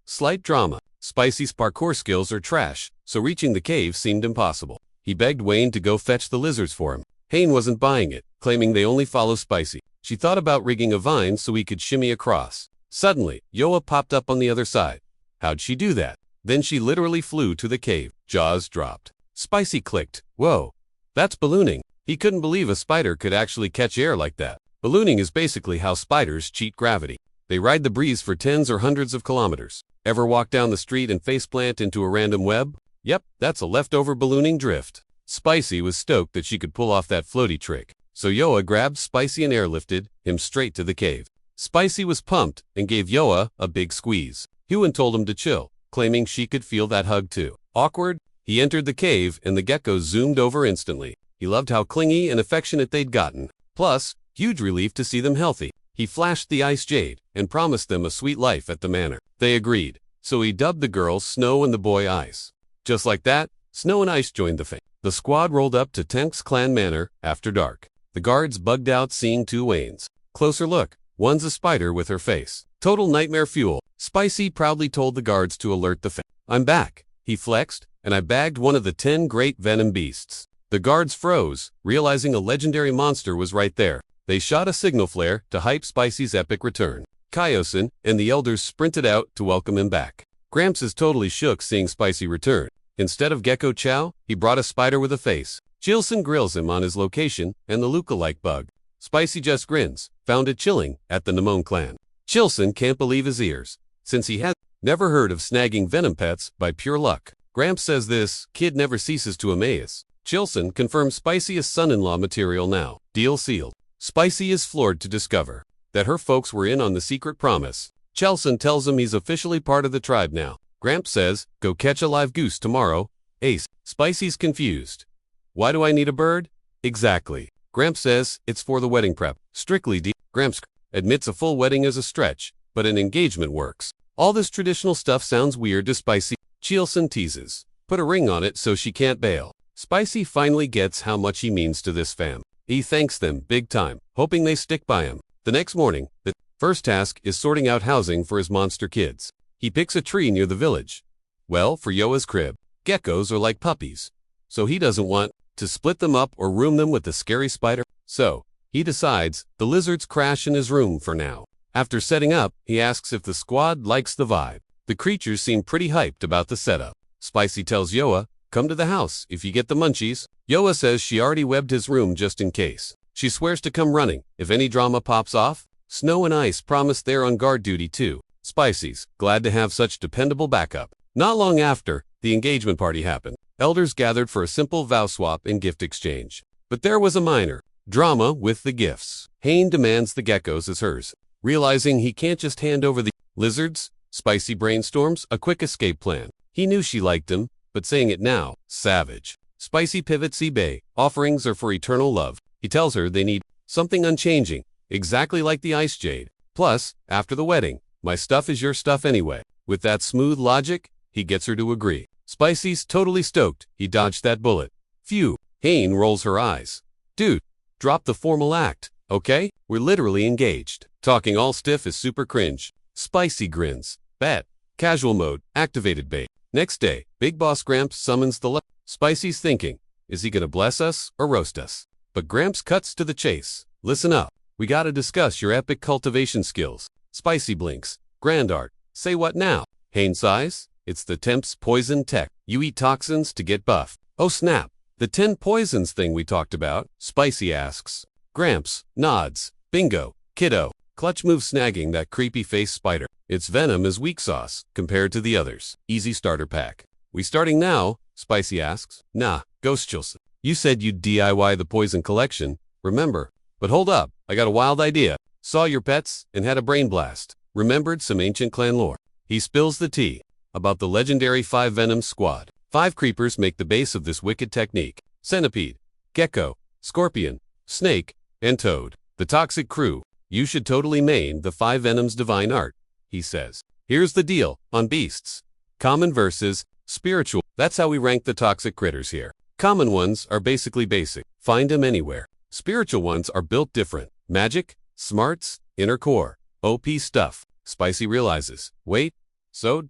slight drama. Spicy's parkour skills are trash, so reaching the cave seemed impossible. He begged Wayne to go fetch the lizards for him. Hane wasn't buying it, claiming they only follow Spicy. She thought about rigging a vine so he could shimmy across. Suddenly, Yoa popped up on the other side. How'd she do that? Then she literally flew to the cave. Jaws dropped. Spicy clicked. Whoa, that's ballooning. He couldn't believe a spider could actually catch air like that. Ballooning is basically how spiders cheat gravity. They ride the breeze for tens or hundreds of kilometers. Ever walk down the street and faceplant into a random web? Yep, that's a leftover ballooning drift. Spicy was stoked that she could pull off that floaty trick. So Yoa grabbed Spicy and airlifted him straight to the cave. Spicy was pumped and gave Yoa a big squeeze. Hewan told him to chill, claiming she could feel that hug too. Awkward, he entered the cave and the geckos zoomed over instantly. He loved how clingy and affectionate they'd gotten. Plus, huge relief to see them healthy. He flashed the ice jade and promised them a sweet life at the manor. They agreed, so he dubbed the girls Snow and the boy Ice. Just like that, Snow and Ice joined the fam. The squad rolled up to Tenk's clan manor after dark. The guards bugged out seeing two Waynes. Closer look, one's a spider with her face. Total nightmare fuel. Spicy proudly told the guards to alert the fam. I'm back, he flexed, and I bagged one of the 10 great venom beasts. The guards froze, realizing a legendary monster was right there. They shot a signal flare to hype Spicy's epic return. Kyosen and the elders sprinted out to welcome him back. Gramps is totally shook seeing Spicy return. Instead of Gecko Chow, he brought a spider with a face. Jilson grills him on his location and the lookalike bug. Spicy just grins, found it chilling at the Nemone clan. Chilson can't believe his ears, since he had never heard of snagging venom pets by pure luck. Gramps says this kid never ceases to amaze. Chilson confirms Spicy is son-in-law material now. Deal sealed. Spicy is floored to discover that her folks were in on the secret promise. Chilson tells him he's officially part of the tribe now. Gramps says, go catch a live goose tomorrow. Ace. Spicy's confused. Why do I need a bird? Exactly. Gramps says, it's for the wedding prep. Strictly Gramps admits a full wedding is a stretch, but an engagement works. All this traditional stuff sounds weird to Spicy. Chilson teases. Put a ring on it so she can't bail. Spicy finally gets how much he means to this fam. He thanks them big time, hoping they stick by him. The next morning, the first task is sorting out housing for his monster kids. He picks a tree near the village. Well, for Yoa's crib, geckos are like puppies, so he doesn't want to split them up or room them with the scary spider. So, he decides the lizards crash in his room for now. After setting up, he asks if the squad likes the vibe. The creatures seem pretty hyped about the setup. Spicy tells Yoa, come to the house if you get the munchies. Yoa says she already webbed his room just in case. She swears to come running if any drama pops off. Snow and Ice promise they're on guard duty too. Spicy's glad to have such dependable backup. Not long after, the engagement party happened. Elders gathered for a simple vow swap and gift exchange. But there was a minor drama with the gifts. Hayne demands the geckos as hers. Realizing he can't just hand over the lizards, Spicy brainstorms a quick escape plan. He knew she liked him, but saying it now, savage. Spicy pivots eBay. Offerings are for eternal love. He tells her they need something unchanging, exactly like the Ice Jade. Plus, after the wedding, my stuff is your stuff anyway. With that smooth logic, he gets her to agree. Spicy's totally stoked he dodged that bullet. Phew. Hayne rolls her eyes. Dude, drop the formal act, okay? We're literally engaged. Talking all stiff is super cringe. Spicy grins. Bet. Casual mode, activated bait. Next day, Big Boss Gramps summons the Spicy's thinking, is he gonna bless us or roast us? But Gramps cuts to the chase. Listen up. We gotta discuss your epic cultivation skills. Spicy blinks. Grand art. Say what now? Hayne sighs. It's the Temp's poison tech. You eat toxins to get buff. Oh snap. The 10 poisons thing we talked about? Spicy asks. Gramps nods. Bingo. Kiddo. Clutch move snagging that creepy face spider. Its venom is weak sauce compared to the others. Easy starter pack. We starting now? Spicy asks. Nah, Ghost Chilson. You said you'd DIY the poison collection, remember? But hold up, I got a wild idea. Saw your pets and had a brain blast. Remembered some ancient clan lore. He spills the tea about the legendary 5 Venom squad. 5 creepers make the base of this wicked technique. Centipede, gecko, scorpion, snake, and toad. The toxic crew. You should totally main the 5 Venom's divine art, he says. Here's the deal on beasts. Common versus spiritual. That's how we rank the toxic critters here. Common ones are basically basic. Find them anywhere. Spiritual ones are built different. Magic, smarts, inner core, OP stuff. Spicy realizes. Wait. So,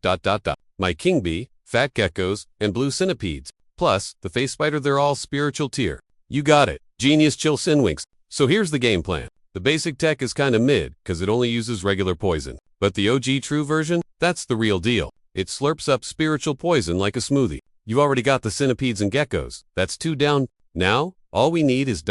My king bee, fat geckos, and blue centipedes. Plus, the face spider, they're all spiritual tier. You got it. Genius Chilson winks. So here's the game plan. The basic tech is kinda mid, cause it only uses regular poison. But the OG true version, that's the real deal. It slurps up spiritual poison like a smoothie. You already got the centipedes and geckos. That's 2 down. Now, all we need is ...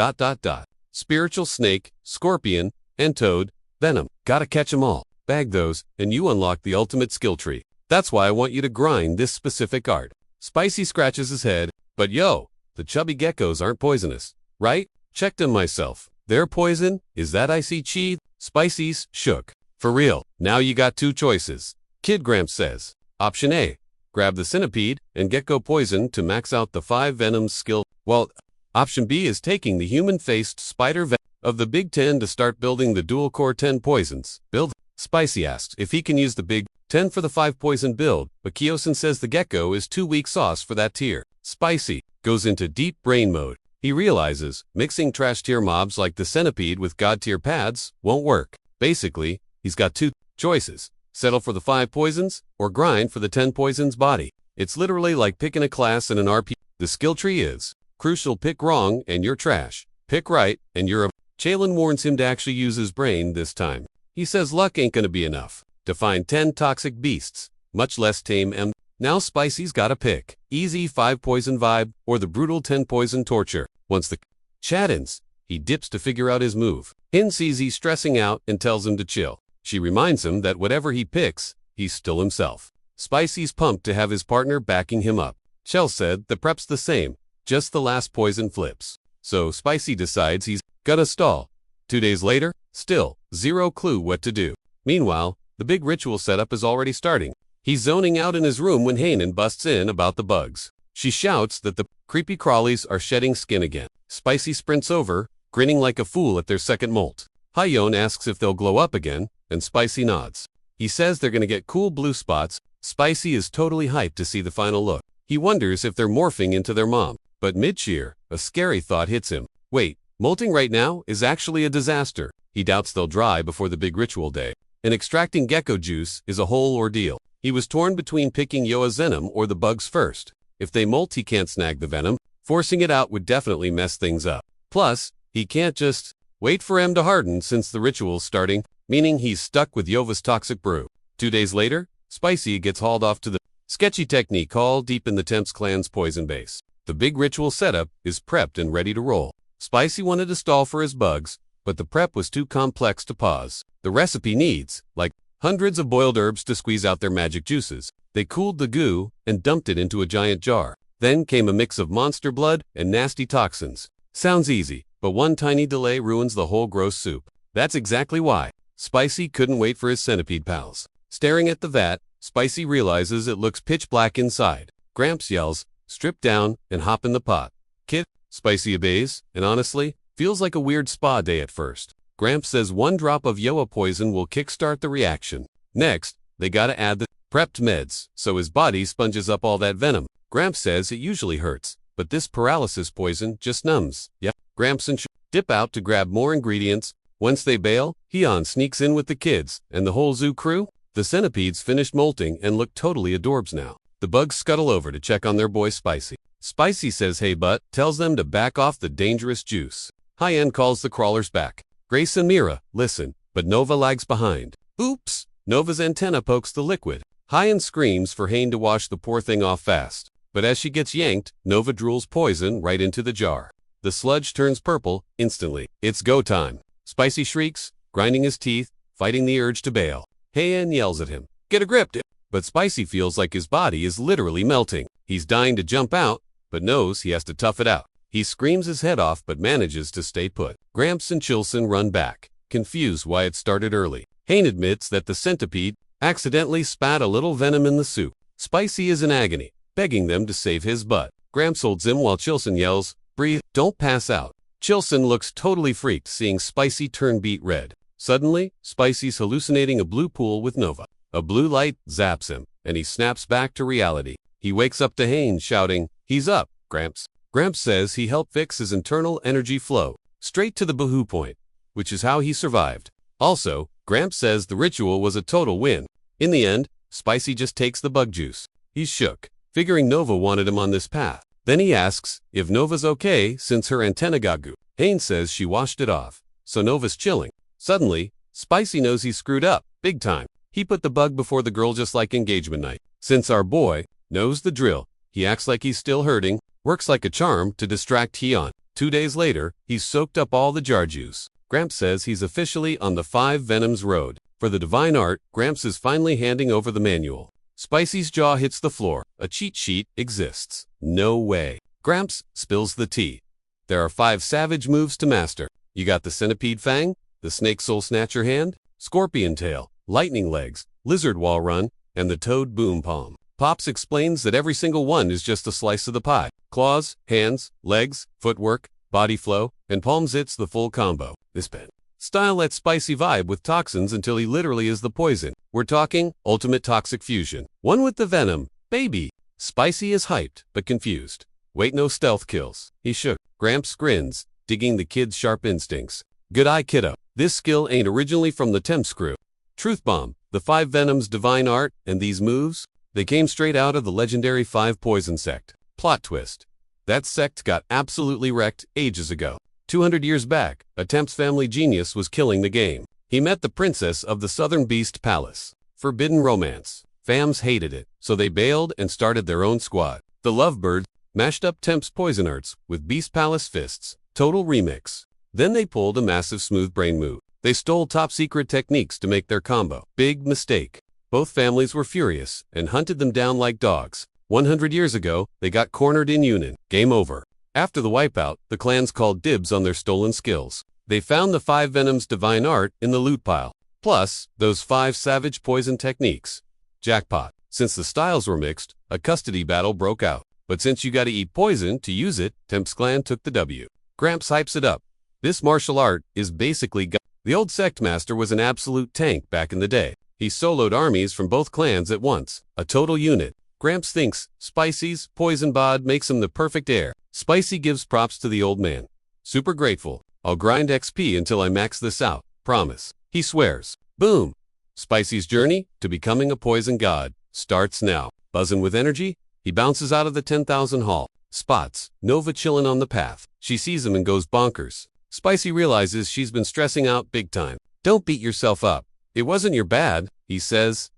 Spiritual snake, scorpion, and toad, venom. Gotta catch 'em all. Bag those, and you unlock the ultimate skill tree. That's why I want you to grind this specific art. Spicy scratches his head. But yo, the chubby geckos aren't poisonous, right? Checked them myself. Their poison is that icy chi. Spicy's shook. For real. Now you got 2 choices. Kid Gramps says. Option A. Grab the centipede and gecko poison to max out the 5 Venom's skill. Well, option B is taking the human-faced spider venom of the Big 10 to start building the dual-core 10 poisons. Build. Spicy asks if he can use the Big 10 for the 5 poison build, but Kyosen says the gecko is too weak sauce for that tier. Spicy goes into deep brain mode. He realizes mixing trash tier mobs like the centipede with god tier pads won't work. Basically, he's got 2 choices. Settle for the 5 poisons, or grind for the 10 poisons body. It's literally like picking a class in an RP. The skill tree is crucial. Pick wrong and you're trash. Pick right and you're a... Chalen warns him to actually use his brain this time. He says luck ain't gonna be enough to find 10 toxic beasts, much less tame M. Now Spicy's gotta pick. Easy 5 poison vibe or the brutal 10 poison torture. Once the chat ends, he dips to figure out his move. Hin sees he's stressing out and tells him to chill. She reminds him that whatever he picks, he's still himself. Spicy's pumped to have his partner backing him up. Chell said the prep's the same, just the last poison flips. So Spicy decides he's gonna stall. 2 days later, still, zero clue what to do. Meanwhile, the big ritual setup is already starting. He's zoning out in his room when Hanan busts in about the bugs. She shouts that the creepy crawlies are shedding skin again. Spicy sprints over, grinning like a fool at their second molt. Hyeon asks if they'll glow up again, and Spicy nods. He says they're gonna get cool blue spots. Spicy is totally hyped to see the final look. He wonders if they're morphing into their mom. But mid-cheer, a scary thought hits him. Wait, molting right now is actually a disaster. He doubts they'll dry before the big ritual day. And extracting gecko juice is a whole ordeal. He was torn between picking Yoa's venom or the bugs first. If they molt, he can't snag the venom. Forcing it out would definitely mess things up. Plus, he can't just wait for M to harden since the ritual's starting, meaning he's stuck with Yova's toxic brew. 2 days later, Spicy gets hauled off to the sketchy technique hall deep in the Temps clan's poison base. The big ritual setup is prepped and ready to roll. Spicy wanted to stall for his bugs, but the prep was too complex to pause. The recipe needs, like, hundreds of boiled herbs to squeeze out their magic juices. They cooled the goo and dumped it into a giant jar. Then came a mix of monster blood and nasty toxins. Sounds easy, but one tiny delay ruins the whole gross soup. That's exactly why Spicy couldn't wait for his centipede pals. Staring at the vat, Spicy realizes it looks pitch black inside. Gramps yells, "Strip down and hop in the pot." "Kid," Spicy obeys, and honestly, feels like a weird spa day at first. Gramps says 1 drop of Yoa poison will kickstart the reaction. Next, they gotta add the prepped meds, so his body sponges up all that venom. Gramps says it usually hurts, but this paralysis poison just numbs. Yep. Gramps and dip out to grab more ingredients. Once they bail, Hyun sneaks in with the kids, and the whole zoo crew. The centipedes finished molting and look totally adorbs now. The bugs scuttle over to check on their boy Spicy. Spicy says hey but, tells them to back off the dangerous juice. Hyun calls the crawlers back. Grace and Mira listen, but Nova lags behind. Oops! Nova's antenna pokes the liquid. Hyun screams for Hain to wash the poor thing off fast. But as she gets yanked, Nova drools poison right into the jar. The sludge turns purple instantly. It's go time. Spicy shrieks, grinding his teeth, fighting the urge to bail. Hain yells at him, "Get a grip!" But Spicy feels like his body is literally melting. He's dying to jump out, but knows he has to tough it out. He screams his head off but manages to stay put. Gramps and Chilson run back, confused why it started early. Hain admits that the centipede accidentally spat a little venom in the soup. Spicy is in agony, begging them to save his butt. Gramps holds him while Chilson yells, "Breathe, don't pass out." Chilson looks totally freaked seeing Spicy turn beet red. Suddenly, Spicy's hallucinating a blue pool with Nova. A blue light zaps him, and he snaps back to reality. He wakes up to Hain shouting, "He's up, Gramps." Gramps says he helped fix his internal energy flow, straight to the boohoo point, which is how he survived. Also, Gramps says the ritual was a total win. In the end, Spicy just takes the bug juice. He's shook, figuring Nova wanted him on this path. Then he asks if Nova's okay since her antenna got goo. Hain says she washed it off, so Nova's chilling. Suddenly, Spicy knows he's screwed up, big time. He put the bug before the girl just like engagement night. Since our boy knows the drill, he acts like he's still hurting, works like a charm to distract Hyun. 2 days later, he's soaked up all the jar juice. Gramps says he's officially on the 5 Venoms road. For the divine art, Gramps is finally handing over the manual. Spicy's jaw hits the floor. A cheat sheet exists. No way. Gramps spills the tea. There are 5 savage moves to master. You got the centipede fang, the snake soul snatcher hand, scorpion tail, lightning legs, lizard wall run, and the toad boom palm. Pops explains that every single one is just a slice of the pie. Claws, hands, legs, footwork, body flow, and palms it's the full combo. This pen style lets Spicy vibe with toxins until he literally is the poison. We're talking ultimate toxic fusion. One with the venom. Baby. Spicy is hyped, but confused. Wait, no stealth kills. He shook. Gramps grins, digging the kid's sharp instincts. Good eye, kiddo. This skill ain't originally from the Temps crew. Truth bomb. The 5 Venoms divine art, and these moves, they came straight out of the legendary 5 Poison sect. Plot twist. That sect got absolutely wrecked ages ago. 200 years back, a Temps family genius was killing the game. He met the princess of the Southern Beast Palace. Forbidden romance. Fams hated it, so they bailed and started their own squad. The Lovebirds mashed up Temps poison arts with Beast Palace fists. Total remix. Then they pulled a massive smooth brain move. They stole top-secret techniques to make their combo. Big mistake. Both families were furious and hunted them down like dogs. 100 years ago, they got cornered in Yunnan. Game over. After the wipeout, the clans called dibs on their stolen skills. They found the 5 Venom's divine art in the loot pile. Plus, those 5 savage poison techniques. Jackpot. Since the styles were mixed, a custody battle broke out. But since you gotta eat poison to use it, Temp's clan took the W. Gramps hypes it up. This martial art is basically the old sect master was an absolute tank back in the day. He soloed armies from both clans at once, a total unit. Gramps thinks Spicy's poison bod makes him the perfect heir. Spicy gives props to the old man. Super grateful. I'll grind XP until I max this out. Promise. He swears. Boom. Spicy's journey to becoming a poison god starts now. Buzzing with energy, he bounces out of the 10,000 hall. Spots Nova chillin' on the path. She sees him and goes bonkers. Spicy realizes she's been stressing out big time. Don't beat yourself up. It wasn't your bad, he says.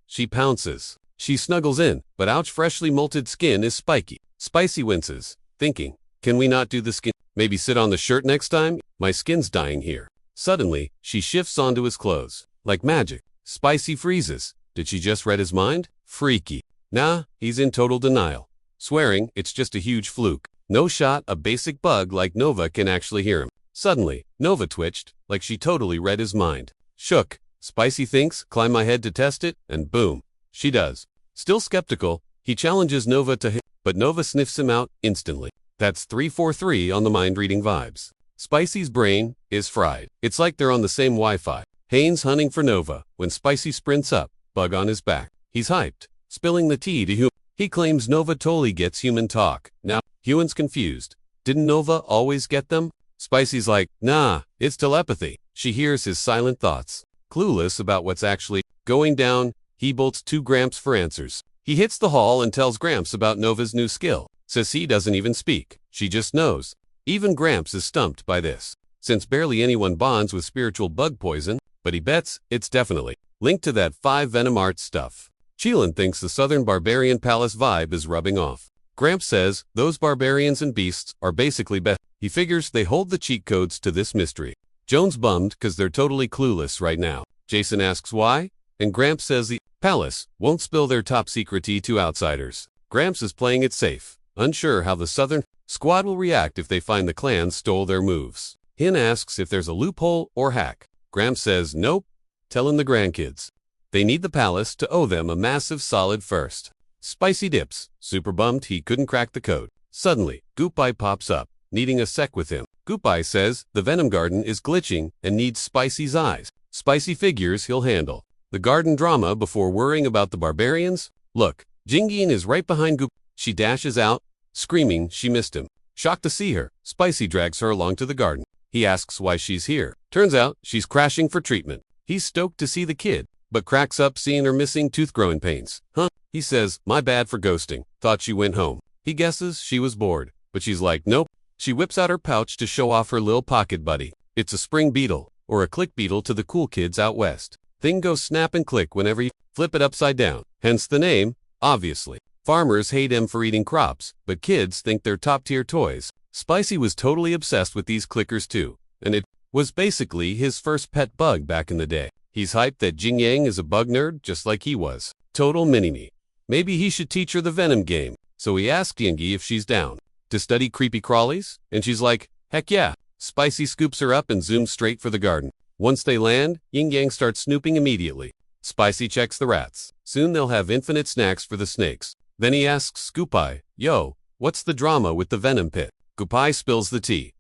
She pounces. She snuggles in, but ouch, freshly molted skin is spiky. Spicy winces, thinking, can we not do the skin? Maybe sit on the shirt next time? My skin's dying here. Suddenly, she shifts onto his clothes. Like magic. Spicy freezes. Did she just read his mind? Freaky. Nah, he's in total denial. Swearing it's just a huge fluke. No shot a basic bug like Nova can actually hear him. Suddenly, Nova twitched, like she totally read his mind. Shook. Spicy thinks, climb my head to test it, and boom. She does. Still skeptical, he challenges Nova to hit, but Nova sniffs him out instantly. That's 343 on the mind-reading vibes. Spicy's brain is fried. It's like they're on the same Wi-Fi. Haynes hunting for Nova. When Spicy sprints up, bug on his back. He's hyped, spilling the tea to Human. He claims Nova totally gets human talk. Now, Human's confused. Didn't Nova always get them? Spicy's like, nah, it's telepathy. She hears his silent thoughts. Clueless about what's actually going down, he bolts to Gramps for answers. He hits the hall and tells Gramps about Nova's new skill. Says he doesn't even speak. She just knows. Even Gramps is stumped by this. Since barely anyone bonds with spiritual bug poison, but he bets it's definitely linked to that 5 Venom art stuff. Cheelin thinks the Southern Barbarian Palace vibe is rubbing off. Gramps says those barbarians and beasts are basically best. He figures they hold the cheat codes to this mystery. Joan's bummed cause they're totally clueless right now. Jason asks why, and Gramps says the palace won't spill their top secret tea to outsiders. Gramps is playing it safe, unsure how the Southern squad will react if they find the clans stole their moves. Hin asks if there's a loophole or hack. Gramps says nope, telling the grandkids. They need the palace to owe them a massive solid first. Spicy dips, super bummed he couldn't crack the code. Suddenly, Goopeye pops up, needing a sec with him. Goopeye says the Venom Garden is glitching and needs Spicy's eyes. Spicy figures he'll handle the garden drama before worrying about the barbarians. Look, Jingyin is right behind Goop. She dashes out, screaming she missed him. Shocked to see her, Spicy drags her along to the garden. He asks why she's here. Turns out she's crashing for treatment. He's stoked to see the kid, but cracks up seeing her missing tooth-growing pains. Huh? He says, my bad for ghosting. Thought she went home. He guesses she was bored, but she's like, nope. She whips out her pouch to show off her lil pocket buddy. It's a spring beetle, or a click beetle to the cool kids out west. Thing goes snap and click whenever you flip it upside down. Hence the name, obviously. Farmers hate him for eating crops, but kids think they're top-tier toys. Spicy was totally obsessed with these clickers too, and it was basically his first pet bug back in the day. He's hyped that Jing Yang is a bug nerd just like he was. Total mini-me. Maybe he should teach her the Venom game, so he asked Yingi if she's down to study creepy crawlies, and she's like, heck yeah. Spicy scoops her up and zooms straight for the garden. Once they land, Yin Yang starts snooping immediately. Spicy checks the rats. Soon they'll have infinite snacks for the snakes. Then he asks Goopeye, yo, what's the drama with the Venom pit? Goopeye spills the tea.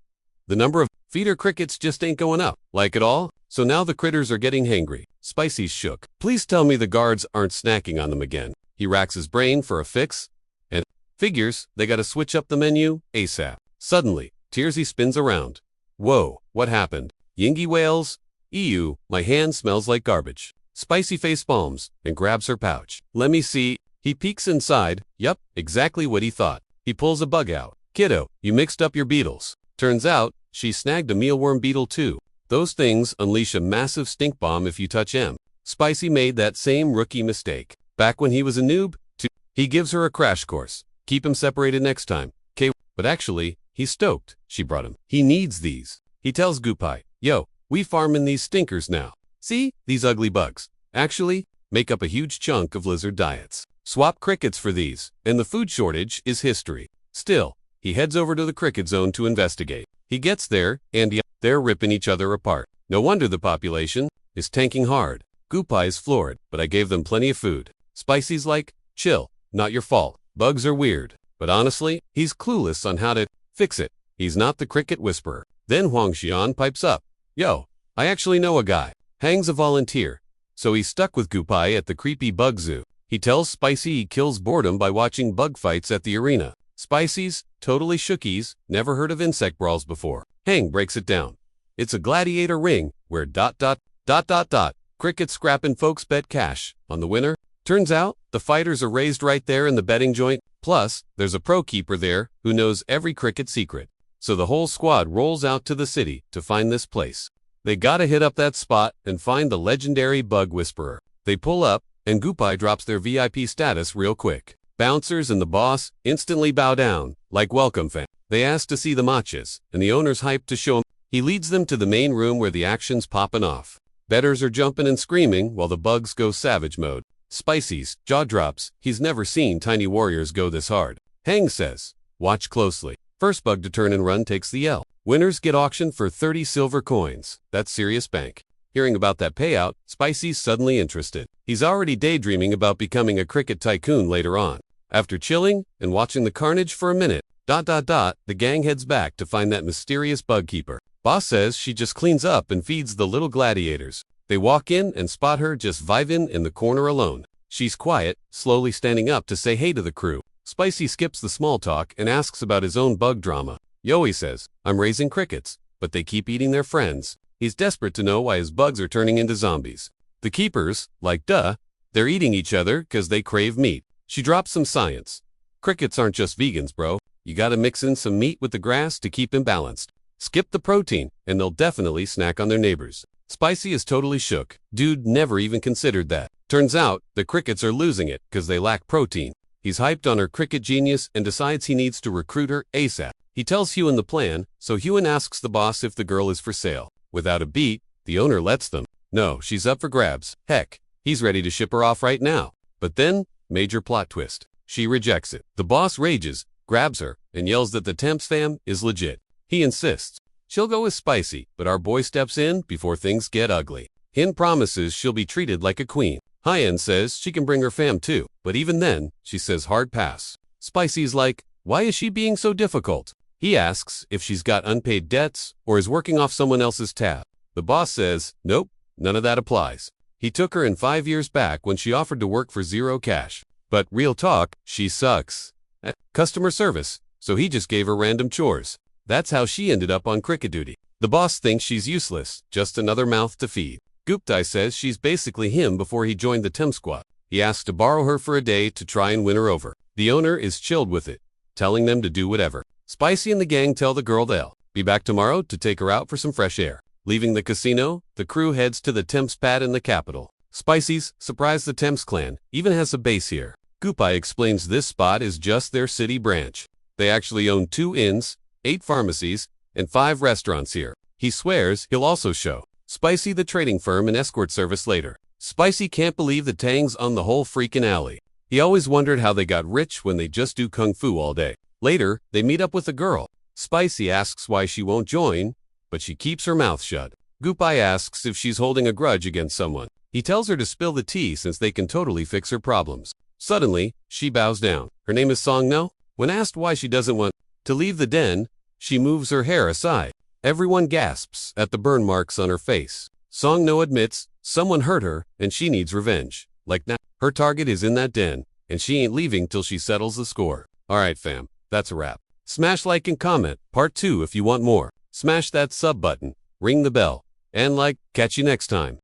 The number of feeder crickets just ain't going up. Like it all? So now the critters are getting hangry. Spicy's shook. Please tell me the guards aren't snacking on them again. He racks his brain for a fix, and figures they gotta switch up the menu ASAP. Suddenly, Tearsy spins around. Whoa, what happened? Yingi wails, ew, my hand smells like garbage. Spicy face palms and grabs her pouch. Let me see. He peeks inside. Yup, exactly what he thought. He pulls a bug out. Kiddo, you mixed up your beetles. Turns out, she snagged a mealworm beetle too. Those things unleash a massive stink bomb if you touch M. Spicy made that same rookie mistake. Back when he was a noob, too. He gives her a crash course. Keep him separated next time. But actually, he's stoked she brought him. He needs these. He tells Gupai, yo, we farmin' these stinkers now. See, these ugly bugs. Actually, make up a huge chunk of lizard diets. Swap crickets for these, and the food shortage is history. Still, he heads over to the cricket zone to investigate. He gets there, and they're ripping each other apart. No wonder the population is tanking hard. Gupai is floored, but I gave them plenty of food. Spicy's like, chill, not your fault. Bugs are weird. But honestly, he's clueless on how to fix it. He's not the cricket whisperer. Then Huang Xian pipes up. Yo, I actually know a guy. Hang's a volunteer. So he's stuck with Gupai at the creepy bug zoo. He tells Spicy he kills boredom by watching bug fights at the arena. Spicy's totally shookies, never heard of insect brawls before. Hang breaks it down. It's a gladiator ring where ... crickets scrapping folks bet cash on the winner. Turns out, the fighters are raised right there in the betting joint. Plus, there's a pro keeper there who knows every cricket secret. So the whole squad rolls out to the city to find this place. They gotta hit up that spot and find the legendary bug whisperer. They pull up, and Gupai drops their VIP status real quick. Bouncers and the boss instantly bow down, like welcome fam. They ask to see the matches, and the owner's hyped to show him. He leads them to the main room where the action's popping off. Bettors are jumping and screaming while the bugs go savage mode. Spicy's jaw drops. He's never seen tiny warriors go this hard. Hang says, watch closely. First bug to turn and run takes the L. Winners get auctioned for 30 silver coins. That's serious bank. Hearing about that payout, Spicy's suddenly interested. He's already daydreaming about becoming a cricket tycoon later on. After chilling and watching the carnage for a minute, the gang heads back to find that mysterious bug keeper. Boss says she just cleans up and feeds the little gladiators. They walk in and spot her just vibing in the corner alone. She's quiet, slowly standing up to say hey to the crew. Spicy skips the small talk and asks about his own bug drama. Yo, he says, I'm raising crickets, but they keep eating their friends. He's desperate to know why his bugs are turning into zombies. The keepers, like they're eating each other 'cause they crave meat. She drops some science. Crickets aren't just vegans, bro. You gotta mix in some meat with the grass to keep them balanced. Skip the protein, and they'll definitely snack on their neighbors. Spicy is totally shook. Dude never even considered that. Turns out, the crickets are losing it 'cause they lack protein. He's hyped on her cricket genius and decides he needs to recruit her ASAP. He tells Huan the plan, so Huan asks the boss if the girl is for sale. Without a beat, the owner lets them know she's up for grabs. Heck, he's ready to ship her off right now. But then, major plot twist. She rejects it. The boss rages, grabs her, and yells that the Temps fam is legit. He insists. She'll go with Spicy, but our boy steps in before things get ugly. Hin promises she'll be treated like a queen. Hyen says she can bring her fam too, but even then, she says hard pass. Spicy's like, why is she being so difficult? He asks if she's got unpaid debts or is working off someone else's tab. The boss says, nope, none of that applies. He took her in 5 years back when she offered to work for zero cash. But real talk, she sucks at customer service, so he just gave her random chores. That's how she ended up on cricket duty. The boss thinks she's useless, just another mouth to feed. Guptai says she's basically him before he joined the Tem squad. He asks to borrow her for a day to try and win her over. The owner is chilled with it, telling them to do whatever. Spicy and the gang tell the girl they'll be back tomorrow to take her out for some fresh air. Leaving the casino, the crew heads to the Temps pad in the capital. Spicy's surprised the Temps clan even has a base here. Gupai explains this spot is just their city branch. They actually own 2 inns, 8 pharmacies, and 5 restaurants here. He swears he'll also show Spicy the trading firm and escort service later. Spicy can't believe the Tang's on the whole freaking alley. He always wondered how they got rich when they just do kung fu all day. Later, they meet up with a girl. Spicy asks why she won't join, but she keeps her mouth shut. Gupai asks if she's holding a grudge against someone. He tells her to spill the tea since they can totally fix her problems. Suddenly, she bows down. Her name is Songno. When asked why she doesn't want to leave the den, she moves her hair aside. Everyone gasps at the burn marks on her face. Songno admits someone hurt her and she needs revenge. Like now, her target is in that den, and she ain't leaving till she settles the score. Alright fam, that's a wrap. Smash like and comment, part 2 if you want more. Smash that sub button, ring the bell, and catch you next time.